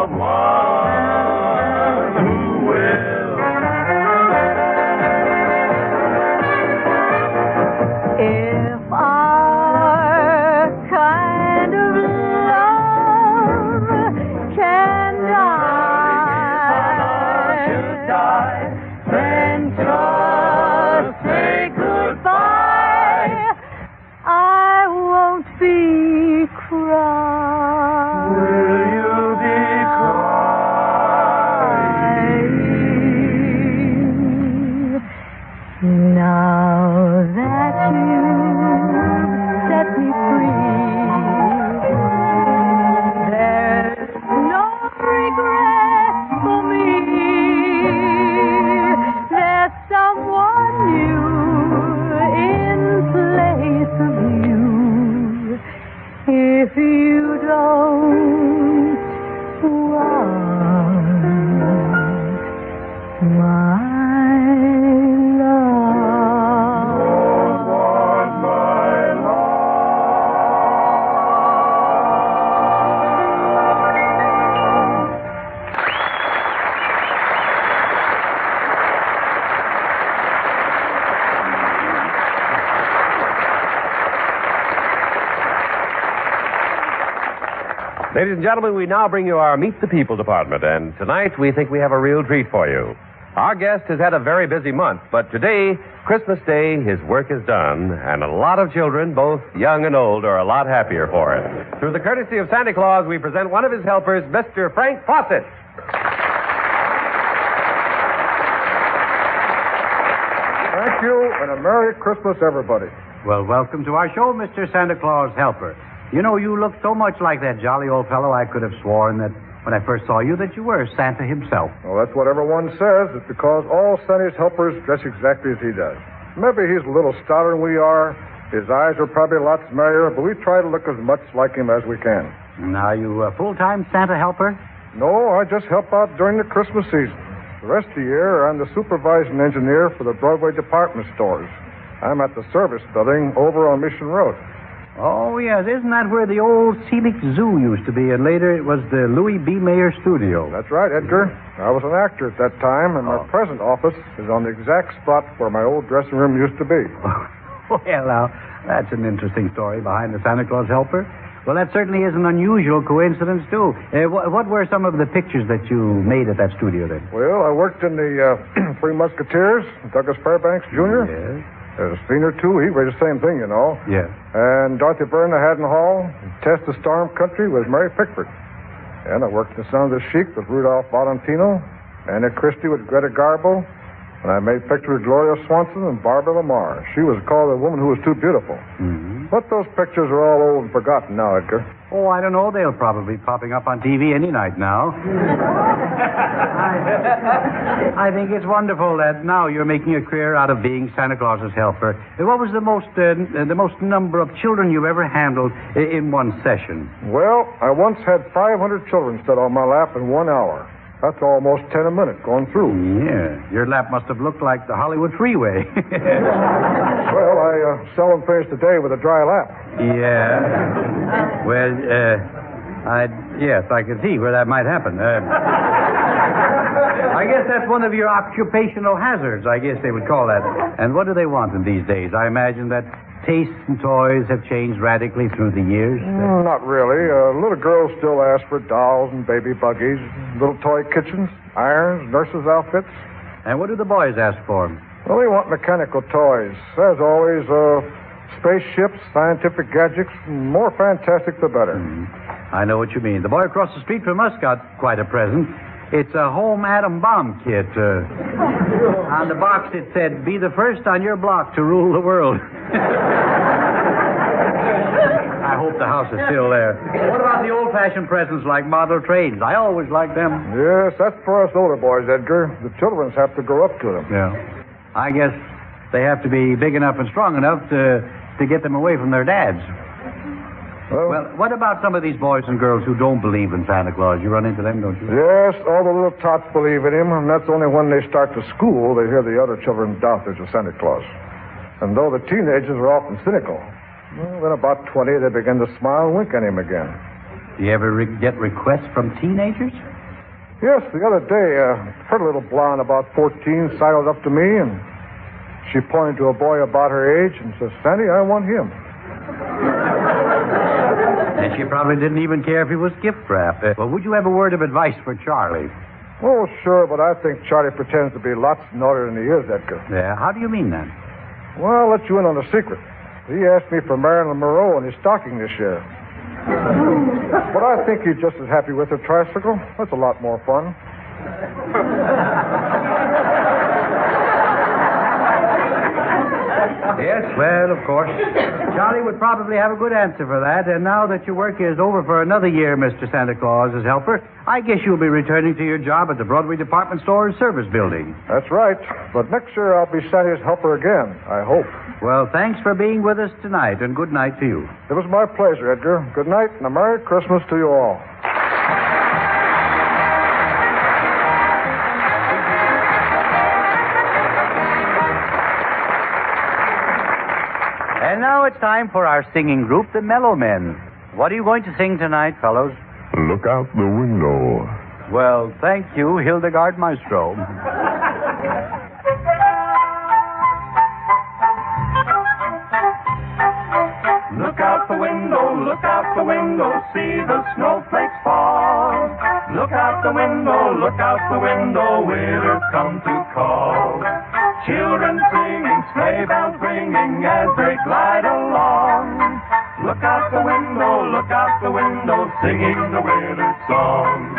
of one who will. if our kind of love can die, then just say goodbye. I won't be crying. Will you be crying? Now that you set me free, there's no regret for me. There's someone new in place of you. If you don't want my Ladies and gentlemen, we now bring you our Meet the People department, and tonight we think we have a real treat for you. Our guest has had a very busy month, but today, Christmas Day, his work is done, and a lot of children, both young and old, are a lot happier for it. Through the courtesy of Santa Claus, we present one of his helpers, Mr. Frank Fawcett. Thank you, and a Merry Christmas, everybody. Well, welcome to our show, Mr. Santa Claus Helper. You know, you look so much like that jolly old fellow, I could have sworn that when I first saw you that you were Santa himself. Well, that's what everyone says. It's because all Santa's helpers dress exactly as he does. Maybe he's a little stouter than we are. His eyes are probably lots merrier, but we try to look as much like him as we can. Now, you a full-time Santa helper? No, I just help out during the Christmas season. The rest of the year, I'm the supervising engineer for the Broadway department stores. I'm at the service building over on Mission Road. Oh, yes. Isn't that where the old Scenic Zoo used to be? And later it was the Louis B. Mayer studio. That's right, Edgar. I was an actor at that time, and my present office is on the exact spot where my old dressing room used to be. Well, now, that's an interesting story behind the Santa Claus helper. Well, that certainly is an unusual coincidence, too. What were some of the pictures that you made at that studio, then? Well, I worked in the Three Musketeers, Douglas Fairbanks Jr. Yes. There's a scene or two. He was the same thing, you know. Yeah. And Dorothy Byrne, the Haddon Hall. Test the Storm Country with Mary Pickford. And I worked in the Sound of the Chic with Rudolph Valentino. Anna Christie with Greta Garbo. And I made pictures with Gloria Swanson and Barbara Lamar. She was called the woman who was too beautiful. Mm-hmm. But those pictures are all old and forgotten now, Edgar. Oh, I don't know. They'll probably be popping up on TV any night now. I think it's wonderful that now you're making a career out of being Santa Claus's helper. What was the most number of children you've ever handled in one session? Well, I once had 500 children sit on my lap in 1 hour. That's almost 10 a minute going through. Yeah. Your lap must have looked like the Hollywood freeway. Well, I seldom finish the day with a dry lap. Yeah. Well, yes, I can see where that might happen. I guess that's one of your occupational hazards, I guess they would call that. And what do they want in these days? I imagine that tastes and toys have changed radically through the years. Not really. Little girls still ask for dolls and baby buggies, little toy kitchens, irons, nurses' outfits. And what do the boys ask for? Well, they want mechanical toys. As always, spaceships, scientific gadgets, more fantastic the better. I know what you mean. The boy across the street from us got quite a present. It's a home atom bomb kit. On the box it said, "Be the first on your block to rule the world." I hope the house is still there. What about the old-fashioned presents like model trains? I always liked them. Yes, that's for us older boys, Edgar. The children have to grow up to them. Yeah. I guess they have to be big enough and strong enough to get them away from their dads. Well, what about some of these boys and girls who don't believe in Santa Claus? You run into them, don't you? Yes, all the little tots believe in him, and that's only when they start to school they hear the other children doubt there's a Santa Claus. And though the teenagers are often cynical, well, then about 20 they begin to smile and wink at him again. Do you ever get requests from teenagers? Yes, the other day, a pretty little blonde about 14 sidled up to me, and she pointed to a boy about her age and says, "Sandy, I want him." And she probably didn't even care if he was gift wrapped. Well, would you have a word of advice for Charlie? Oh, sure, but I think Charlie pretends to be lots naughtier than he is, Edgar. Yeah, how do you mean that? Well, I'll let you in on a secret. He asked me for Marilyn Monroe in his stocking this year. But I think he's just as happy with her tricycle. That's a lot more fun. Yes, well, of course. Charlie would probably have a good answer for that. And now that your work is over for another year, Mr. Santa Claus as helper, I guess you'll be returning to your job at the Broadway Department Store's service building. That's right. But next year I'll be Santa's helper again, I hope. Well, thanks for being with us tonight, and good night to you. It was my pleasure, Edgar. Good night, and a Merry Christmas to you all. And now it's time for our singing group, the Mellow Men. What are you going to sing tonight, fellows? Look out the window. Well, thank you, Hildegard Maestro. Look out the window, see the snowflakes fall. Look out the window, winter's come to call. Children singing, sleigh bells ringing as they glide along. Look out the window, singing the winter song.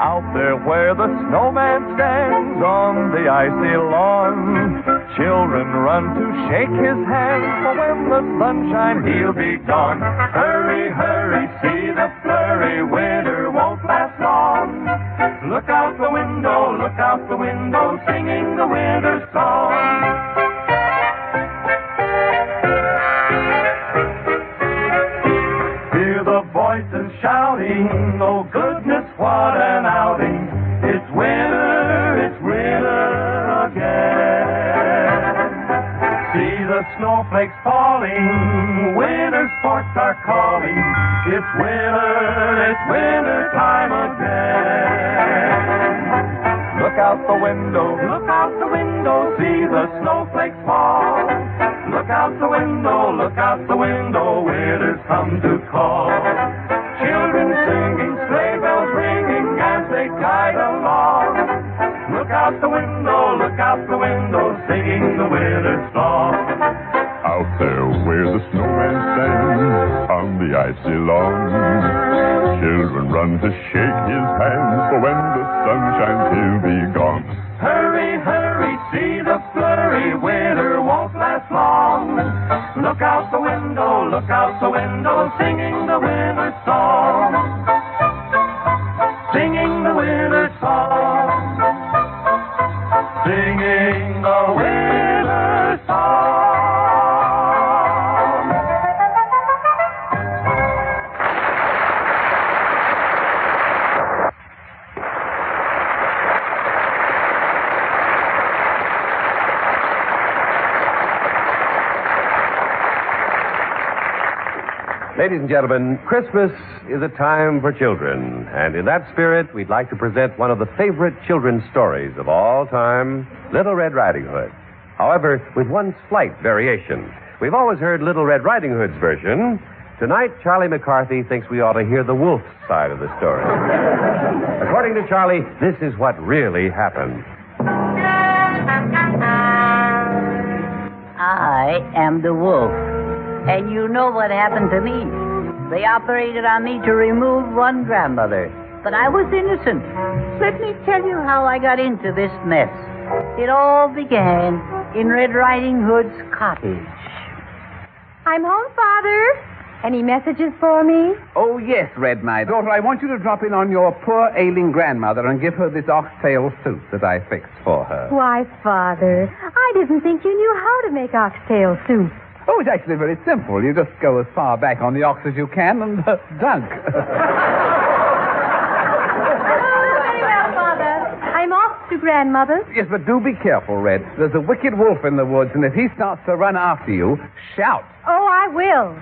Out there where the snowman stands on the icy lawn, children run to shake his hand, for when the sunshine he'll be gone. Hurry, hurry, see the flurry, winter won't last long. Look out the window, singing the winter song. Hear the voices shouting, oh goodness, what an outing. It's winter again. See the snowflakes falling, winter sports are calling. It's winter time again. Look out the window, see the snowflakes fall. Look out the window, winter's come to call. Children singing, sleigh bells ringing as they glide along. Look out the window, singing the winter song. Out there where the snowman stands on the icy lawn, children run to shake his hands, for when the sun shines he'll be gone. Hurry, hurry, see the flurry, winter won't last long. Look out the window, singing the winter song. Singing the winter song. Singing the winter song. Ladies and gentlemen, Christmas is a time for children, and in that spirit, we'd like to present one of the favorite children's stories of all time, Little Red Riding Hood. However, with one slight variation. We've always heard Little Red Riding Hood's version. Tonight, Charlie McCarthy thinks we ought to hear the wolf's side of the story. According to Charlie, this is what really happened. I am the wolf. And you know what happened to me. They operated on me to remove one grandmother. But I was innocent. Let me tell you how I got into this mess. It all began in Red Riding Hood's cottage. I'm home, Father. Any messages for me? Oh, yes, Red, my daughter. I want you to drop in on your poor ailing grandmother and give her this oxtail soup that I fixed for her. Why, Father, I didn't think you knew how to make oxtail soup. Oh, it's actually very simple. You just go as far back on the ox as you can and dunk. Very well, Father. I'm off to Grandmother's. Yes, but do be careful, Red. There's a wicked wolf in the woods, and if he starts to run after you, shout. Oh, I will.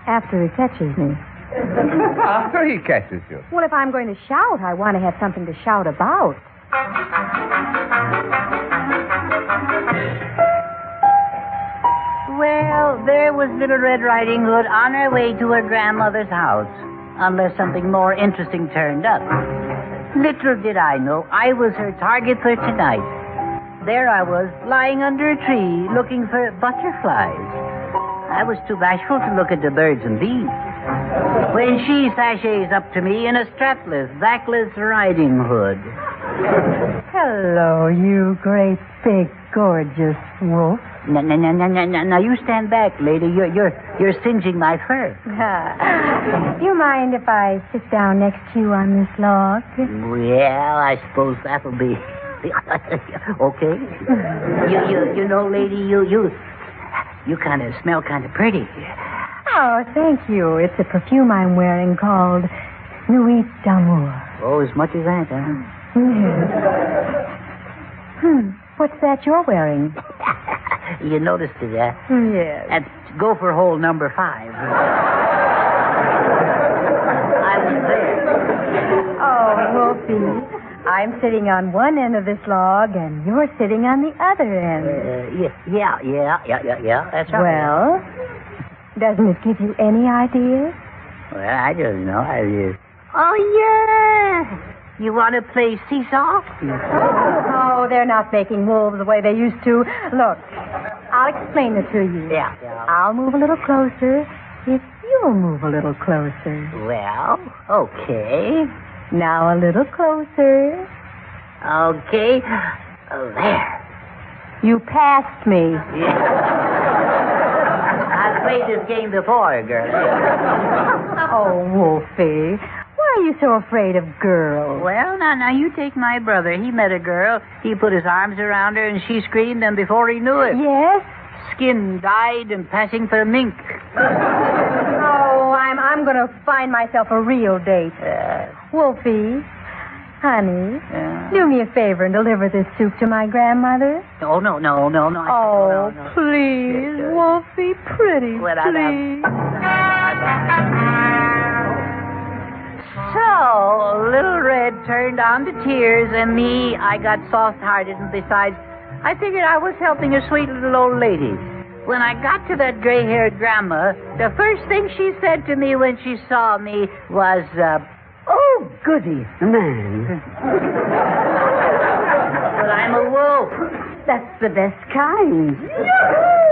After he catches me. After he catches you. Well, if I'm going to shout, I want to have something to shout about. Well, there was Little Red Riding Hood on her way to her grandmother's house, unless something more interesting turned up. Little did I know I was her target for tonight. There I was, lying under a tree, looking for butterflies. I was too bashful to look at the birds and bees. When she sashays up to me in a strapless, backless riding hood. Hello, you great, big, gorgeous wolf. Now, you stand back, lady. You're singeing my fur. Do you mind if I sit down next to you on this log? Well, I suppose that'll be okay. You know, lady, you kind of smell kind of pretty. Oh, thank you. It's a perfume I'm wearing called Nuit d'Amour. Oh, as much as that, huh? Yes. What's that you're wearing? You noticed it, huh? Yes. That's gopher hole number 5. I was there. Oh, Wolfie. I'm sitting on one end of this log, and you're sitting on the other end. Yeah. That's right. Well, doesn't it give you any ideas? Well, I don't know. Oh, yeah. You want to play seesaw? Oh, they're not making wolves the way they used to. Look, I'll explain it to you. Yeah. I'll move a little closer if you'll move a little closer. Well, okay. Now a little closer. Okay. Oh, there. You passed me. Yeah. I've played this game before, girl. Oh, Wolfie. Why are you so afraid of girls? Well, now, you take my brother. He met a girl. He put his arms around her, and she screamed, and before he knew it... Yes? Skin dyed and passing for mink. Oh, I'm going to find myself a real date. Wolfie, honey, do me a favor and deliver this soup to my grandmother. Oh, no. Oh, please, Wolfie, pretty, please. So, Little Red turned on to tears, and me, I got soft-hearted, and besides, I figured I was helping a sweet little old lady. When I got to that gray-haired grandma, the first thing she said to me when she saw me was, oh, goody, man. But I'm a wolf. That's the best kind.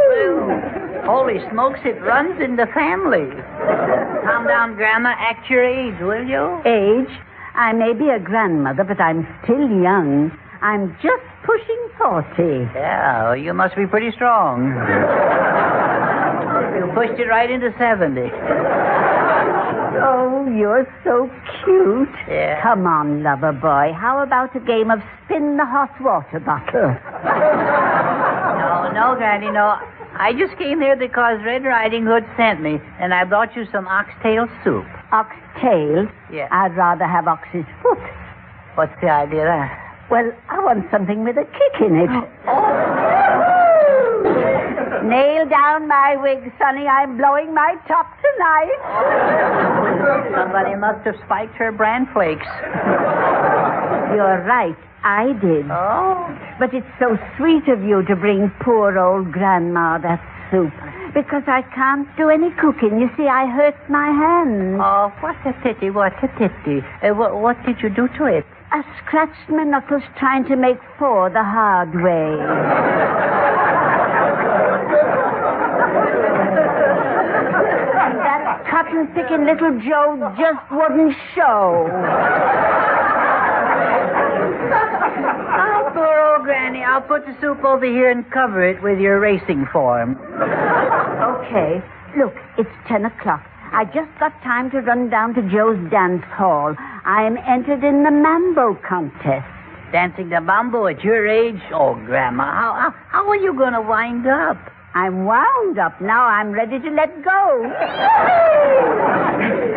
Well, holy smokes, it runs in the family. Calm down, Grandma. Act your age, will you? Age? I may be a grandmother, but I'm still young. I'm just pushing 40. Yeah, well, you must be pretty strong. You pushed it right into 70. Oh, you're so cute. Yeah. Come on, lover boy. How about a game of spin the hot water bottle? No, Granny, no. I just came here because Red Riding Hood sent me, and I brought you some oxtail soup. Oxtail? Yeah. I'd rather have ox's foot. What's the idea there? Well, I want something with a kick in it. Nail down my wig, Sonny. I'm blowing my top tonight. Somebody must have spiked her bran flakes. You're right. I did. Oh. But it's so sweet of you to bring poor old Grandma that soup. Because I can't do any cooking. You see, I hurt my hands. Oh, what a pity, what a pity. What did you do to it? I scratched my knuckles trying to make 4 the hard way. That cotton-picking little Joe just wouldn't show. Oh, poor old Granny. I'll put the soup over here and cover it with your racing form. Okay. Look, it's 10 o'clock. I just got time to run down to Joe's dance hall. I'm entered in the mambo contest. Dancing the mambo at your age? Oh, Grandma, how are you going to wind up? I'm wound up. Now I'm ready to let go.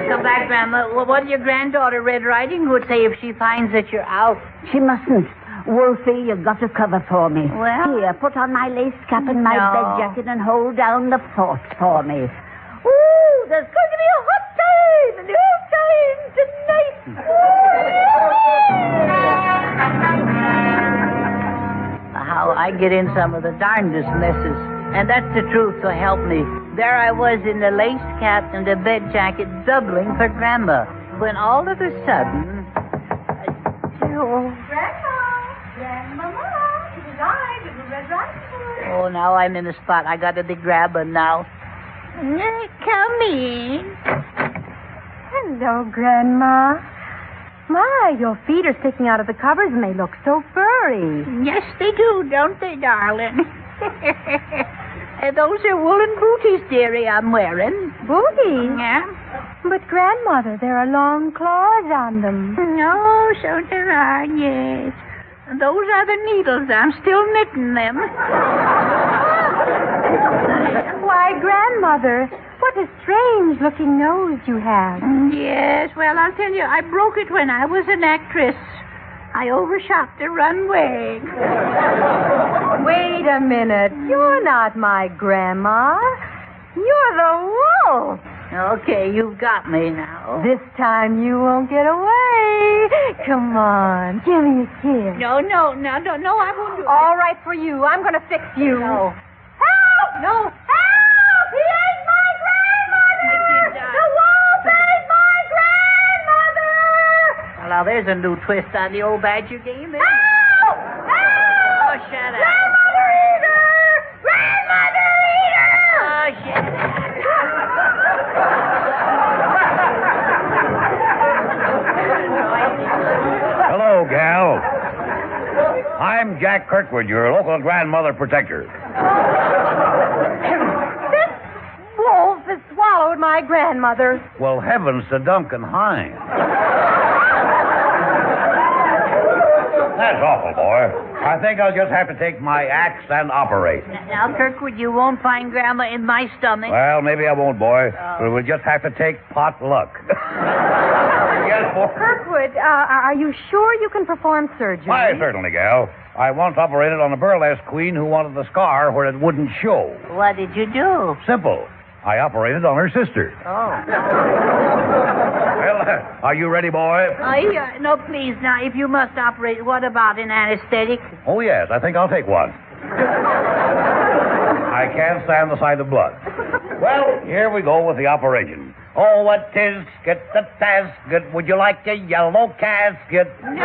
Come back, Grandma. Well, what did your granddaughter, Red Riding Hood, say if she finds that you're out? She mustn't. Wolfie, you've got to cover for me. Well... Here, put on my lace cap and my bed jacket and hold down the fort for me. Ooh, there's going to be a hot time, a hot time tonight. How I get in some of the darndest messes. And that's the truth, so help me. There I was in the lace cap and the bed jacket doubling for Grandma. When all of a sudden... Grandmama, it is I, little Red Riding Hood. Oh, now I'm in a spot. I got to be grabbing now. Come in. Hello, Grandma. My, your feet are sticking out of the covers and they look so furry. Yes, they do, don't they, darling? Those are woolen booties, dearie, I'm wearing. Booties? Yeah. But, Grandmother, there are long claws on them. Oh, so there are, yes. Those are the needles. I'm still knitting them. Why, Grandmother, what a strange-looking nose you have. Yes, well, I'll tell you, I broke it when I was an actress. I overshot the runway. Wait a minute. You're not my grandma. You're the wolf. Okay, you've got me now. This time you won't get away. Come on, give me a kiss. No, I won't do it. All right for you. I'm going to fix you. No. Help! No. Help! He ate my grandmother! The wolf ate my grandmother! Well, now, there's a new twist on the old badger game. Help! Help! Oh, shut up. Grandmother eater! Grandmother eater! Oh, shut up. Hello, gal. I'm Jack Kirkwood, your local grandmother protector. This wolf has swallowed my grandmother. Well, heavens to Duncan Hines. That's awful, boy. I think I'll just have to take my axe and operate. Now, Kirkwood, you won't find Grandma in my stomach. Well, maybe I won't, boy. But we'll just have to take pot luck. Yes, boy. Kirkwood, are you sure you can perform surgery? Why, certainly, gal. I once operated on a burlesque queen who wanted the scar where it wouldn't show. What did you do? Simple. I operated on her sister. Oh. Well, are you ready, boy? No, please. Now, if you must operate, what about an anesthetic? Oh, yes. I think I'll take one. I can't stand the sight of blood. Well, here we go with the operation. Oh, what 'tis, get the tasket. Would you like a yellow casket? No.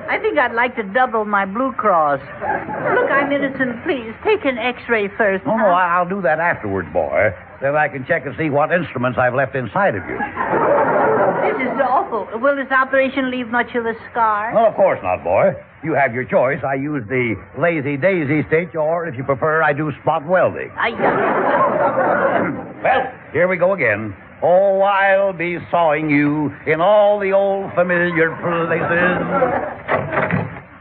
I think I'd like to double my Blue Cross. Look, I'm innocent. Please, take an X-ray first. No, I'll do that afterwards, boy. Then I can check and see what instruments I've left inside of you. This is awful. Will this operation leave much of a scar? Well, of course not, boy. You have your choice. I use the lazy daisy stitch, or if you prefer, I do spot welding. Well, here we go again. Oh, I'll be sawing you in all the old familiar places.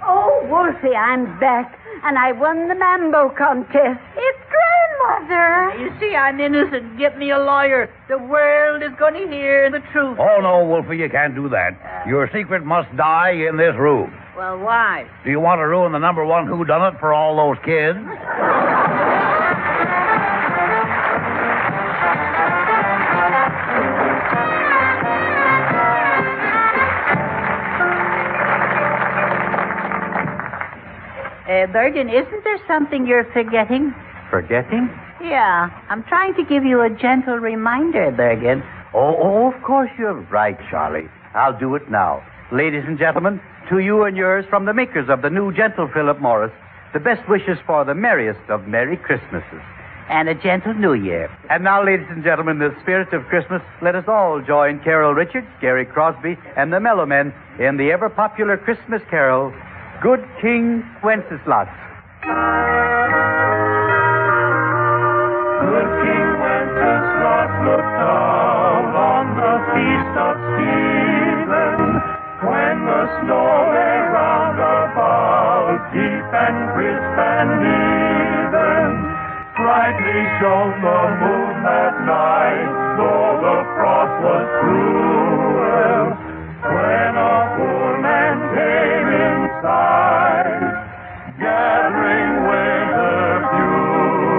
Oh, Wolfie, I'm back, and I won the mambo contest. It's Grandmother. You see, I'm innocent. Get me a lawyer. The world is going to hear the truth. Oh, no, Wolfie, you can't do that. Your secret must die in this room. Well, why? Do you want to ruin the #1 whodunit for all those kids? Bergen, isn't there something you're forgetting? Forgetting? Yeah, I'm trying to give you a gentle reminder, Bergen. Oh, of course you're right, Charlie. I'll do it now. Ladies and gentlemen, to you and yours from the makers of the new gentle Philip Morris, the best wishes for the merriest of Merry Christmases. And a gentle New Year. And now, ladies and gentlemen, in the spirit of Christmas, let us all join Carol Richards, Gary Crosby, and the Mellow Men in the ever-popular Christmas carol, Good King Wenceslas. Good King Wenceslas looked down on the feast of Stephen, when the snow lay round about, deep and crisp and even. Brightly shone the moon that night, though the frost was cruel, when a poor man came inside, gathering winter fuel.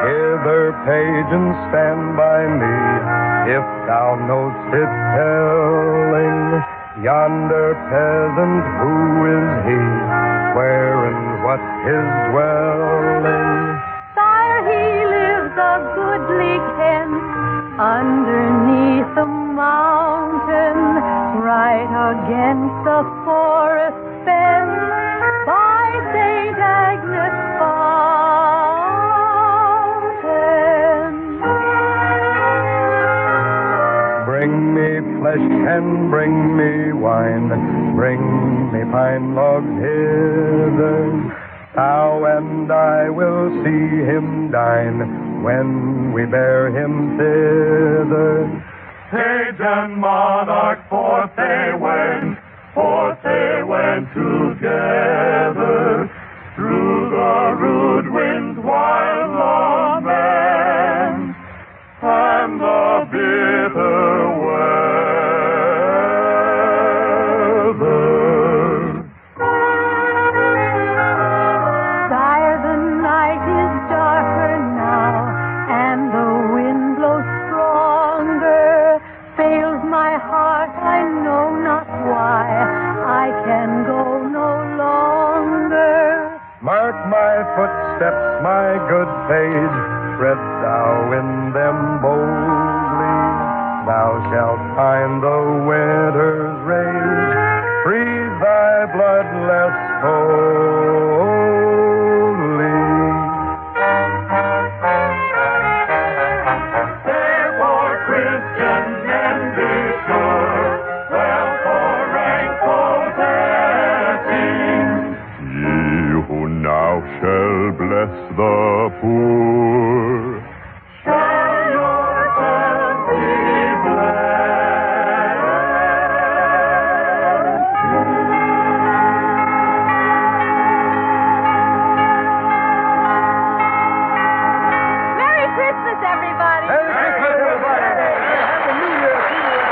Hither, page, and stand by me, if thou know'st it telling. Yonder peasant, who is he? Where and what his dwelling? Sire, he lives a goodly ken underneath the mountain, right against the forest fence by St. Agnes fountain. Bring me flesh and bring me wine, bring me pine logs hither. Thou and I will see him dine when we bear him thither. Page and monarch, forth they went together, through the rude wind's wild lament, and the bitter weather. Sire, the night is darker now, and the wind blows stronger. Fails my heart, I know not why. I can go no longer. Mark my footsteps, my good page, tread thou in them boldly. Thou shalt find the winter's rage, freeze thy blood less coldly. Therefore, Christians, men be sure, well for rank possessing, Ye who now shall bless the poor, shall yourselves be Merry Christmas, everybody! Merry Christmas, everybody! Happy New Year to you!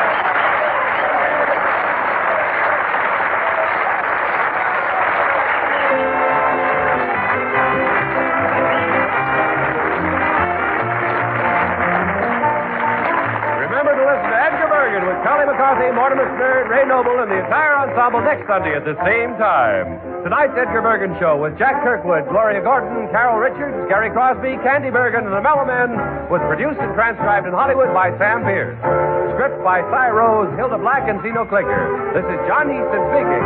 Remember to listen to Edgar Bergen with Charlie McCarthy, Mortimer Snerd, Ray Noble, and the entire ensemble next Sunday at the same time. Tonight's Edgar Bergen Show with Jack Kirkwood, Gloria Gordon, Carol Richards, Gary Crosby, Candy Bergen, and the Mellow Men was produced and transcribed in Hollywood by Sam Pierce. Script by Cy Rose, Hilda Black, and Zeno Clicker. This is John Easton speaking.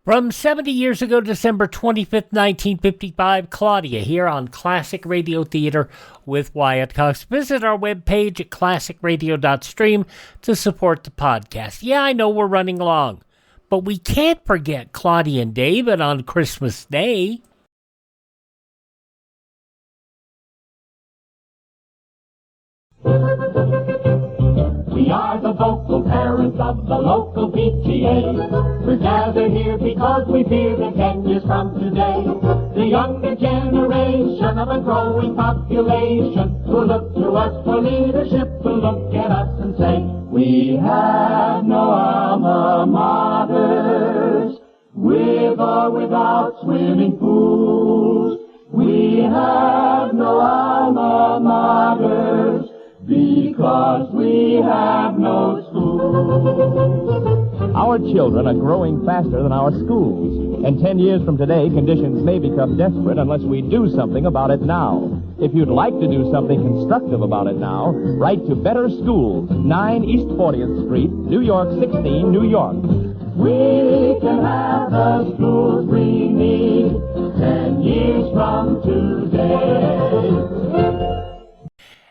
From 70 years ago, December 25th, 1955, Claudia here on Classic Radio Theater with Wyatt Cox. Visit our webpage at classicradio.stream to support the podcast. Yeah, I know we're running long, but we can't forget Claudia and David on Christmas Day. We are the vocal parents of the local PTA. We're gathered here because we fear that 10 years from today, the younger generation of a growing population who look to us for leadership will look at us and say, we have no alma maters, with or without swimming pools. We have no alma maters, because we have no schools. Our children are growing faster than our schools. And 10 years from today, conditions may become desperate unless we do something about it now. If you'd like to do something constructive about it now, write to Better Schools, 9 East 40th Street, New York 16, New York. We can have the schools we need 10 years from today.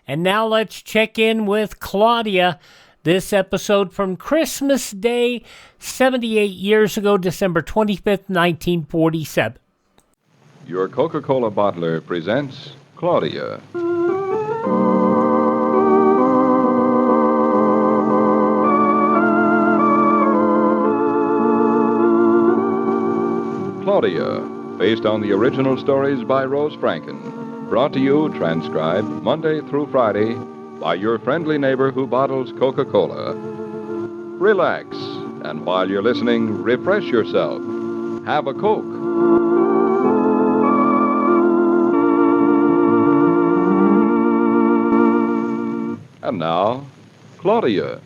And now let's check in with Claudia. This episode from Christmas Day, 78 years ago, December 25th, 1947. Your Coca-Cola bottler presents Claudia. Claudia, based on the original stories by Rose Franken. Brought to you, transcribed, Monday through Friday, by your friendly neighbor who bottles Coca-Cola. Relax, and while you're listening, refresh yourself. Have a Coke. And now, Claudia.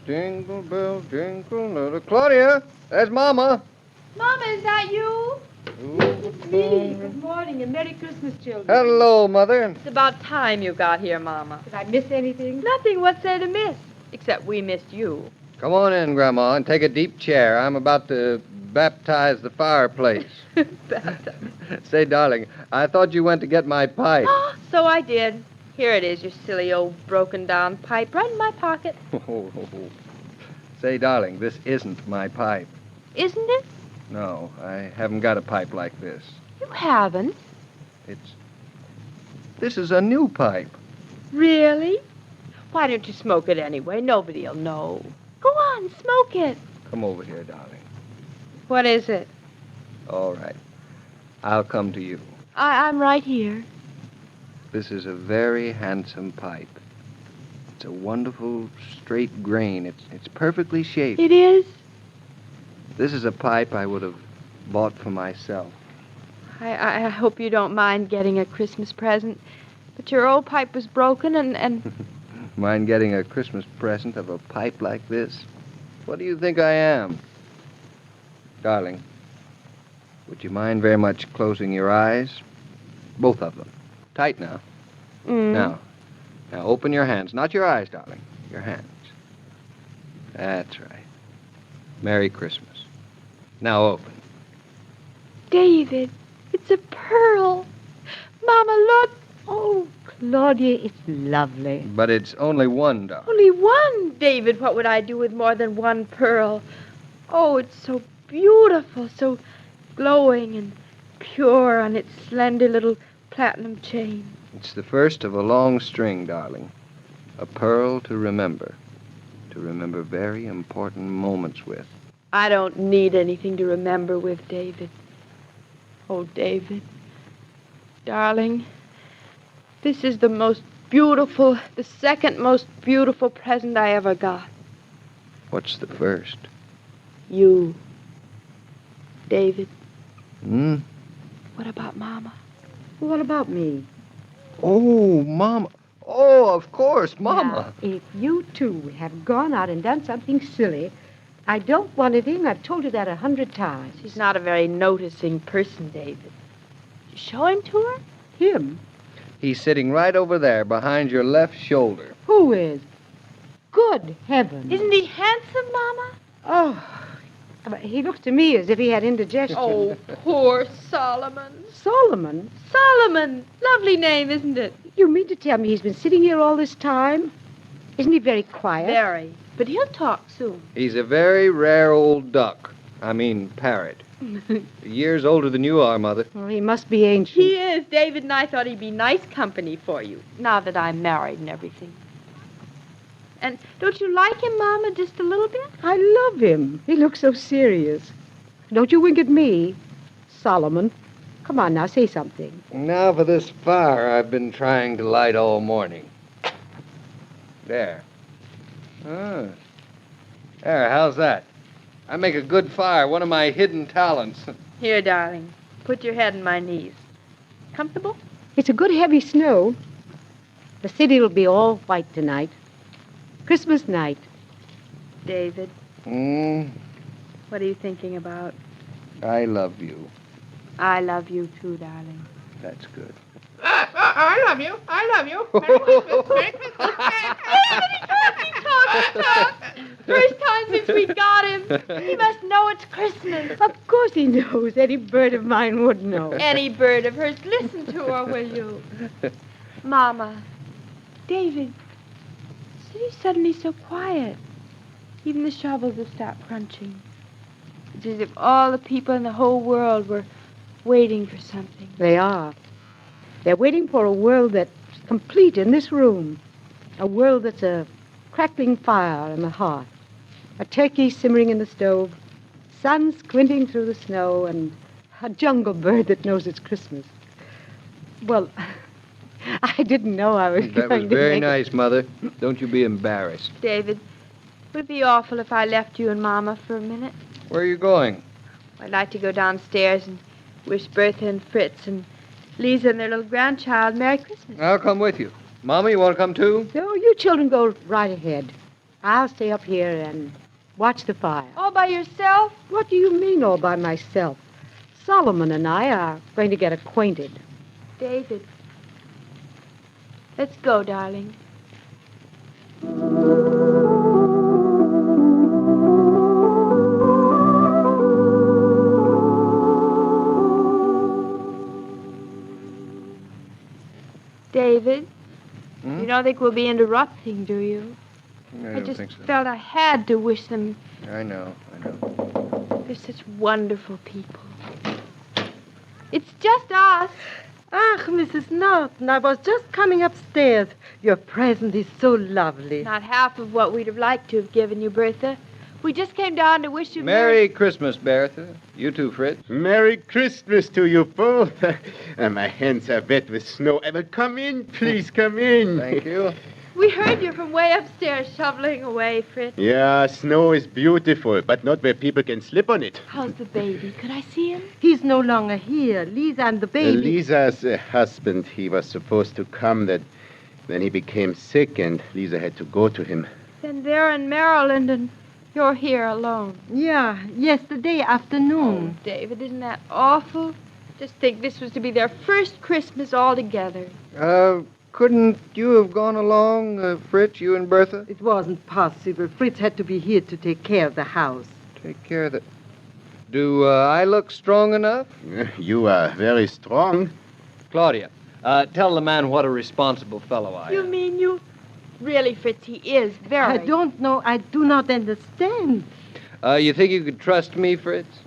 Jingle bell, jingle bell. Claudia, there's Mama. Mama, is that you? It's me. Good morning and Merry Christmas, children. Hello, Mother. It's about time you got here, Mama. Did I miss anything? Nothing. What's there to miss? Except we missed you. Come on in, Grandma, and take a deep chair. I'm about to baptize the fireplace. Say, darling, I thought you went to get my pipe. Oh, so I did. Here it is, your silly old broken-down pipe, right in my pocket. Say, darling, this isn't my pipe. Isn't it? No, I haven't got a pipe like this. You haven't? This is a new pipe. Really? Why don't you smoke it anyway? Nobody'll know. Go on, smoke it. Come over here, darling. What is it? All right. I'll come to you. I'm right here. This is a very handsome pipe. It's a wonderful straight grain. It's perfectly shaped. It is? This is a pipe I would have bought for myself. I hope you don't mind getting a Christmas present. But your old pipe was broken and... Mind getting a Christmas present of a pipe like this? What do you think I am? Darling, would you mind very much closing your eyes? Both of them. Tight now. Now open your hands. Not your eyes, darling. Your hands. That's right. Merry Christmas. Now open. David, it's a pearl. Mama, look. Oh, Claudia, it's lovely. But it's only one, darling. Only one? David, what would I do with more than one pearl? Oh, it's so beautiful, so glowing and pure on its slender little platinum chain. It's the first of a long string, darling. A pearl to remember. To remember very important moments with. I don't need anything to remember with, David. Oh, David. Darling, this is the most beautiful, the second most beautiful present I ever got. What's the first? You. David. What about Mama? What about me? Oh, Mama. Oh, of course, Mama. Now, if you two have gone out and done something silly, I don't want it in. I've told you that 100 times. She's not a very noticing person, David. You show him to her? Him? He's sitting right over there behind your left shoulder. Who is? Good heavens. Isn't he handsome, Mama? Oh, but he looks to me as if he had indigestion. Oh, poor Solomon. Solomon? Solomon. Lovely name, isn't it? You mean to tell me he's been sitting here all this time? Isn't he very quiet? Very. But he'll talk soon. He's a very rare old duck. I mean, parrot. Years older than you are, Mother. Well, he must be ancient. He is. David and I thought he'd be nice company for you, now that I'm married and everything. And don't you like him, Mama, just a little bit? I love him. He looks so serious. Don't you wink at me, Solomon. Come on now, say something. Now for this fire I've been trying to light all morning. There. Ah. There, how's that? I make a good fire, one of my hidden talents. Here, darling. Put your head on my knees. Comfortable? It's a good heavy snow. The city will be all white tonight. Christmas night. David, what are you thinking about? I love you. I love you too, darling. That's good. I love you. I love you. Merry Christmas. Merry Christmas. First time since we got him. He must know it's Christmas. Of course he knows. Any bird of mine would know. Any bird of hers. Listen to her, will you? Mama. David. City's suddenly so quiet. Even the shovels have stopped crunching. It's as if all the people in the whole world were waiting for something. They are. They're waiting for a world that's complete in this room. A world that's a crackling fire in the hearth. A turkey simmering in the stove. Sun squinting through the snow. And a jungle bird that knows it's Christmas. Well, I didn't know I was That was very nice, Mother. Don't you be embarrassed. David, would it be awful if I left you and Mama for a minute? Where are you going? I'd like to go downstairs and wish Bertha and Fritz and Lisa and their little grandchild Merry Christmas. I'll come with you. Mama, you want to come too? No, you children go right ahead. I'll stay up here and watch the fire. All by yourself? What do you mean all by myself? Solomon and I are going to get acquainted. David, let's go, darling. David, you don't think we'll be interrupting, do you? I I don't just think so. felt I had to wish them. I know. They're such wonderful people. It's just us. Ach, Mrs. Norton, I was just coming upstairs. Your present is so lovely. Not half of what we'd have liked to have given you, Bertha. We just came down to wish you Merry Christmas, Bertha. You too, Fritz. Merry Christmas to you both. My hands are wet with snow. But come in, please, come in. Thank you. We heard you from way upstairs shoveling away, Fritz. Yeah, snow is beautiful, but not where people can slip on it. How's the baby? Could I see him? He's no longer here. Lisa and the baby. Lisa's husband, he was supposed to come. Then he became sick, and Lisa had to go to him. Then they're in Maryland, and you're here alone. Yeah, yesterday afternoon. Oh, David, isn't that awful? Just think this was to be their first Christmas all together. Couldn't you have gone along, Fritz, you and Bertha? It wasn't possible. Fritz had to be here to take care of the house. Take care of the... Do I look strong enough? You are very strong. Claudia, tell the man what a responsible fellow I am. You mean you... Really, Fritz, he is very... I don't know. I do not understand. You think you could trust me, Fritz?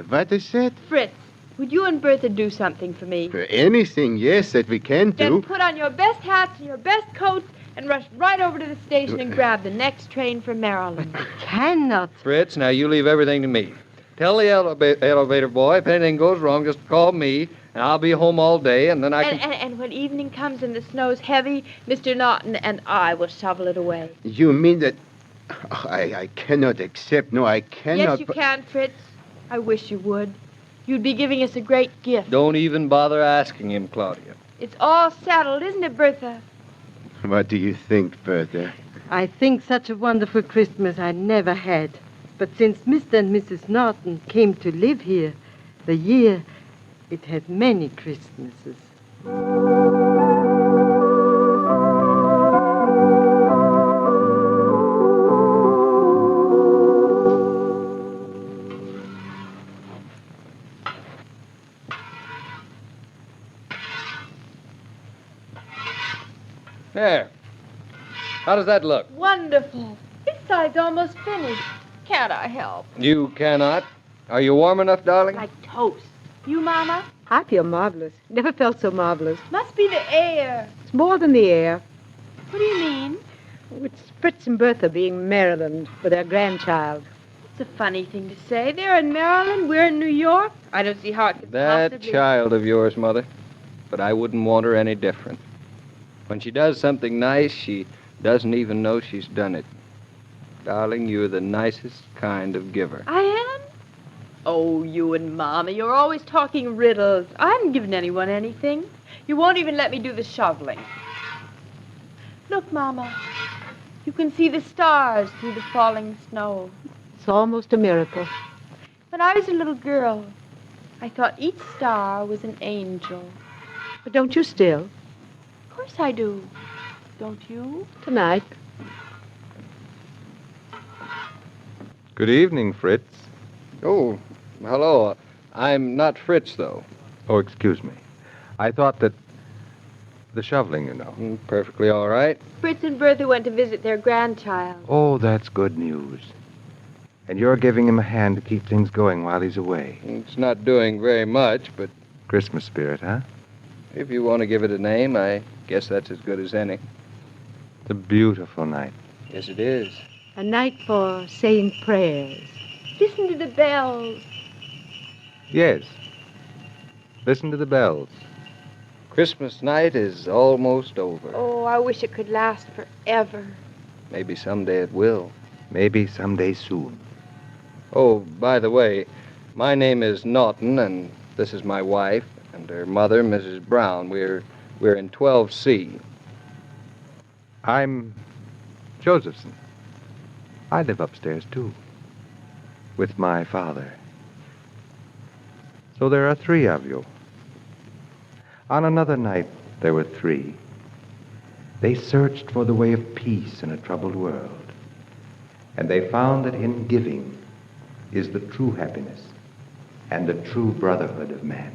What is that? Fritz, would you and Bertha do something for me? Anything, yes, that we can do. Then put on your best hats and your best coats and rush right over to the station and grab the next train for Maryland. Cannot. Fritz, now you leave everything to me. Tell the elevator boy if anything goes wrong, just call me, and I'll be home all day, and then I can... And when evening comes and the snow's heavy, Mr. Norton and I will shovel it away. You mean that... Oh, I cannot accept. No, I cannot... Yes, you can, Fritz. I wish you would. You'd be giving us a great gift. Don't even bother asking him, Claudia. It's all settled, isn't it, Bertha? What do you think, Bertha? I think such a wonderful Christmas I never had. But since Mr. and Mrs. Norton came to live here, the year, it has many Christmases. There. How does that look? Wonderful. This side's almost finished. Can't I help? You cannot. Are you warm enough, darling? Like toast. You, Mama? I feel marvelous. Never felt so marvelous. Must be the air. It's more than the air. What do you mean? Oh, it's Fritz and Bertha being in Maryland with their grandchild. It's a funny thing to say. They're in Maryland, we're in New York. I don't see how it could That possibly... child of yours, Mother. But I wouldn't want her any different. When she does something nice, she doesn't even know she's done it. Darling, you're the nicest kind of giver. I am? Oh, you and Mama, you're always talking riddles. I haven't given anyone anything. You won't even let me do the shoveling. Look, Mama. You can see the stars through the falling snow. It's almost a miracle. When I was a little girl, I thought each star was an angel. But don't you still? Of course I do. Don't you? Tonight. Good evening, Fritz. Oh, hello. I'm not Fritz, though. Oh, excuse me. I thought that... The shoveling, you know. Perfectly all right. Fritz and Bertha went to visit their grandchild. Oh, that's good news. And you're giving him a hand to keep things going while he's away. It's not doing very much, but... Christmas spirit, huh? If you want to give it a name, I guess that's as good as any. It's a beautiful night. Yes, it is. A night for saying prayers. Listen to the bells. Yes. Listen to the bells. Christmas night is almost over. Oh, I wish it could last forever. Maybe someday it will. Maybe someday soon. Oh, by the way, my name is Naughton, and this is my wife, and her mother, Mrs. Brown. We're in 12C. I'm Josephson. I live upstairs, too, with my father. So there are 3 of you. On another night, there were 3. They searched for the way of peace in a troubled world, and they found that in giving is the true happiness and the true brotherhood of man.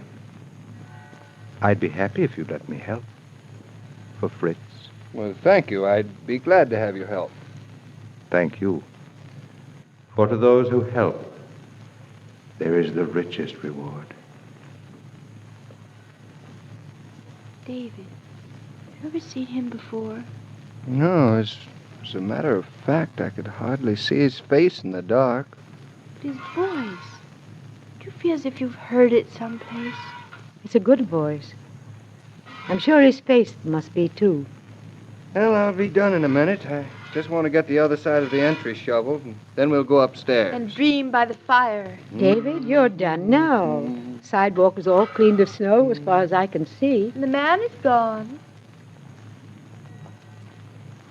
I'd be happy if you'd let me help. For Fritz. Well, thank you. I'd be glad to have your help. Thank you. For to those who help, there is the richest reward. David, you ever seen him before? No, as a matter of fact, I could hardly see his face in the dark. But his voice, do you feel as if you've heard it someplace? It's a good voice. I'm sure his face must be, too. Well, I'll be done in a minute. I just want to get the other side of the entry shoveled, and then we'll go upstairs. And dream by the fire. David, you're done now. Sidewalk is all cleaned of snow as far as I can see. And the man is gone.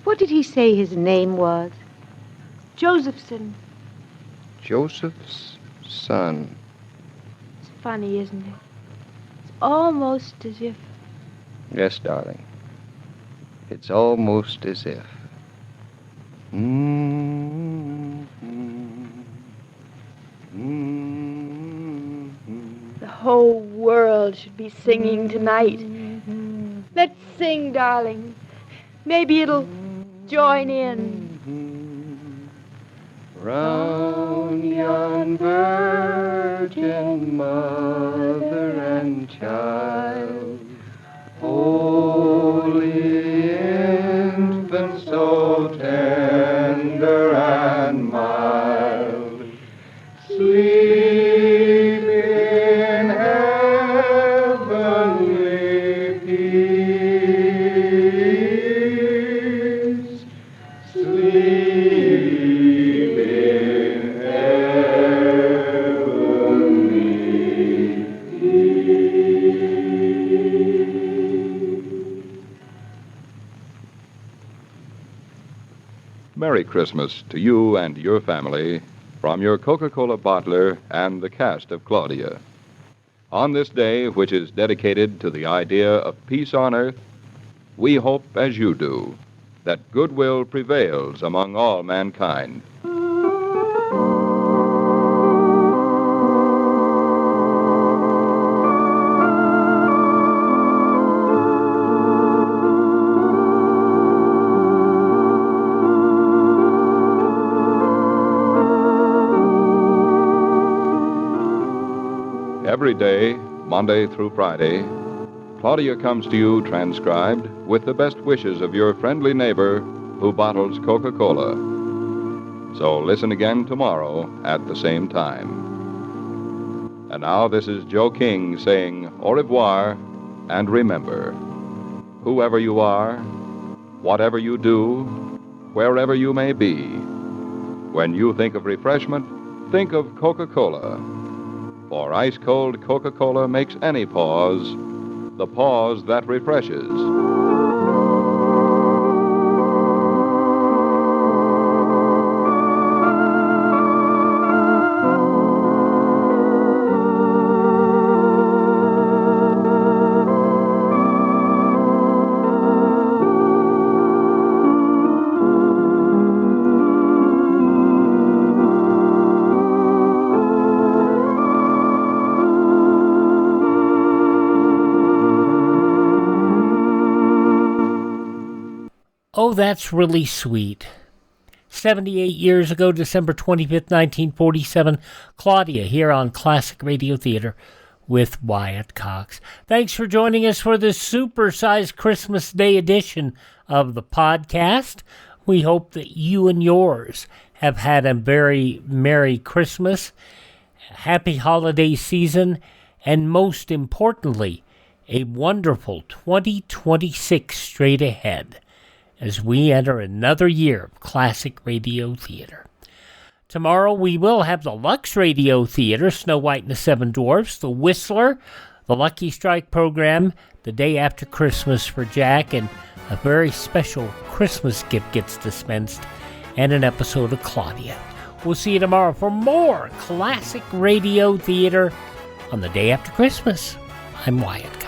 What did he say his name was? Josephson. Joseph's son. It's funny, isn't it? It's almost as if... Yes, darling. It's almost as if. The whole world should be singing tonight. Let's sing, darling. Maybe it'll join in. Round yon virgin mother and child, holy infant, so tender and mild, sleep in heavenly peace, sleep in heavenly Merry Christmas to you and your family from your Coca-Cola bottler and the cast of Claudia. On this day, which is dedicated to the idea of peace on earth, we hope, as you do, that goodwill prevails among all mankind. Every day, Monday through Friday, Claudia comes to you transcribed with the best wishes of your friendly neighbor who bottles Coca-Cola. So listen again tomorrow at the same time. And now this is Joe King saying au revoir, and remember, whoever you are, whatever you do, wherever you may be, when you think of refreshment, think of Coca-Cola. For ice-cold Coca-Cola makes any pause the pause that refreshes. Oh, that's really sweet. 78 years ago, December 25th, 1947, Claudia here on Classic Radio Theater with Wyatt Cox. Thanks for joining us for this super-sized Christmas Day edition of the podcast. We hope that you and yours have had a very Merry Christmas, happy holiday season, and most importantly, a wonderful 2026 straight ahead as we enter another year of Classic Radio Theater. Tomorrow we will have the Lux Radio Theater, Snow White and the Seven Dwarfs, The Whistler, the Lucky Strike program, the day after Christmas for Jack, and a very special Christmas gift gets dispensed, and an episode of Claudia. We'll see you tomorrow for more Classic Radio Theater on the day after Christmas. I'm Wyatt.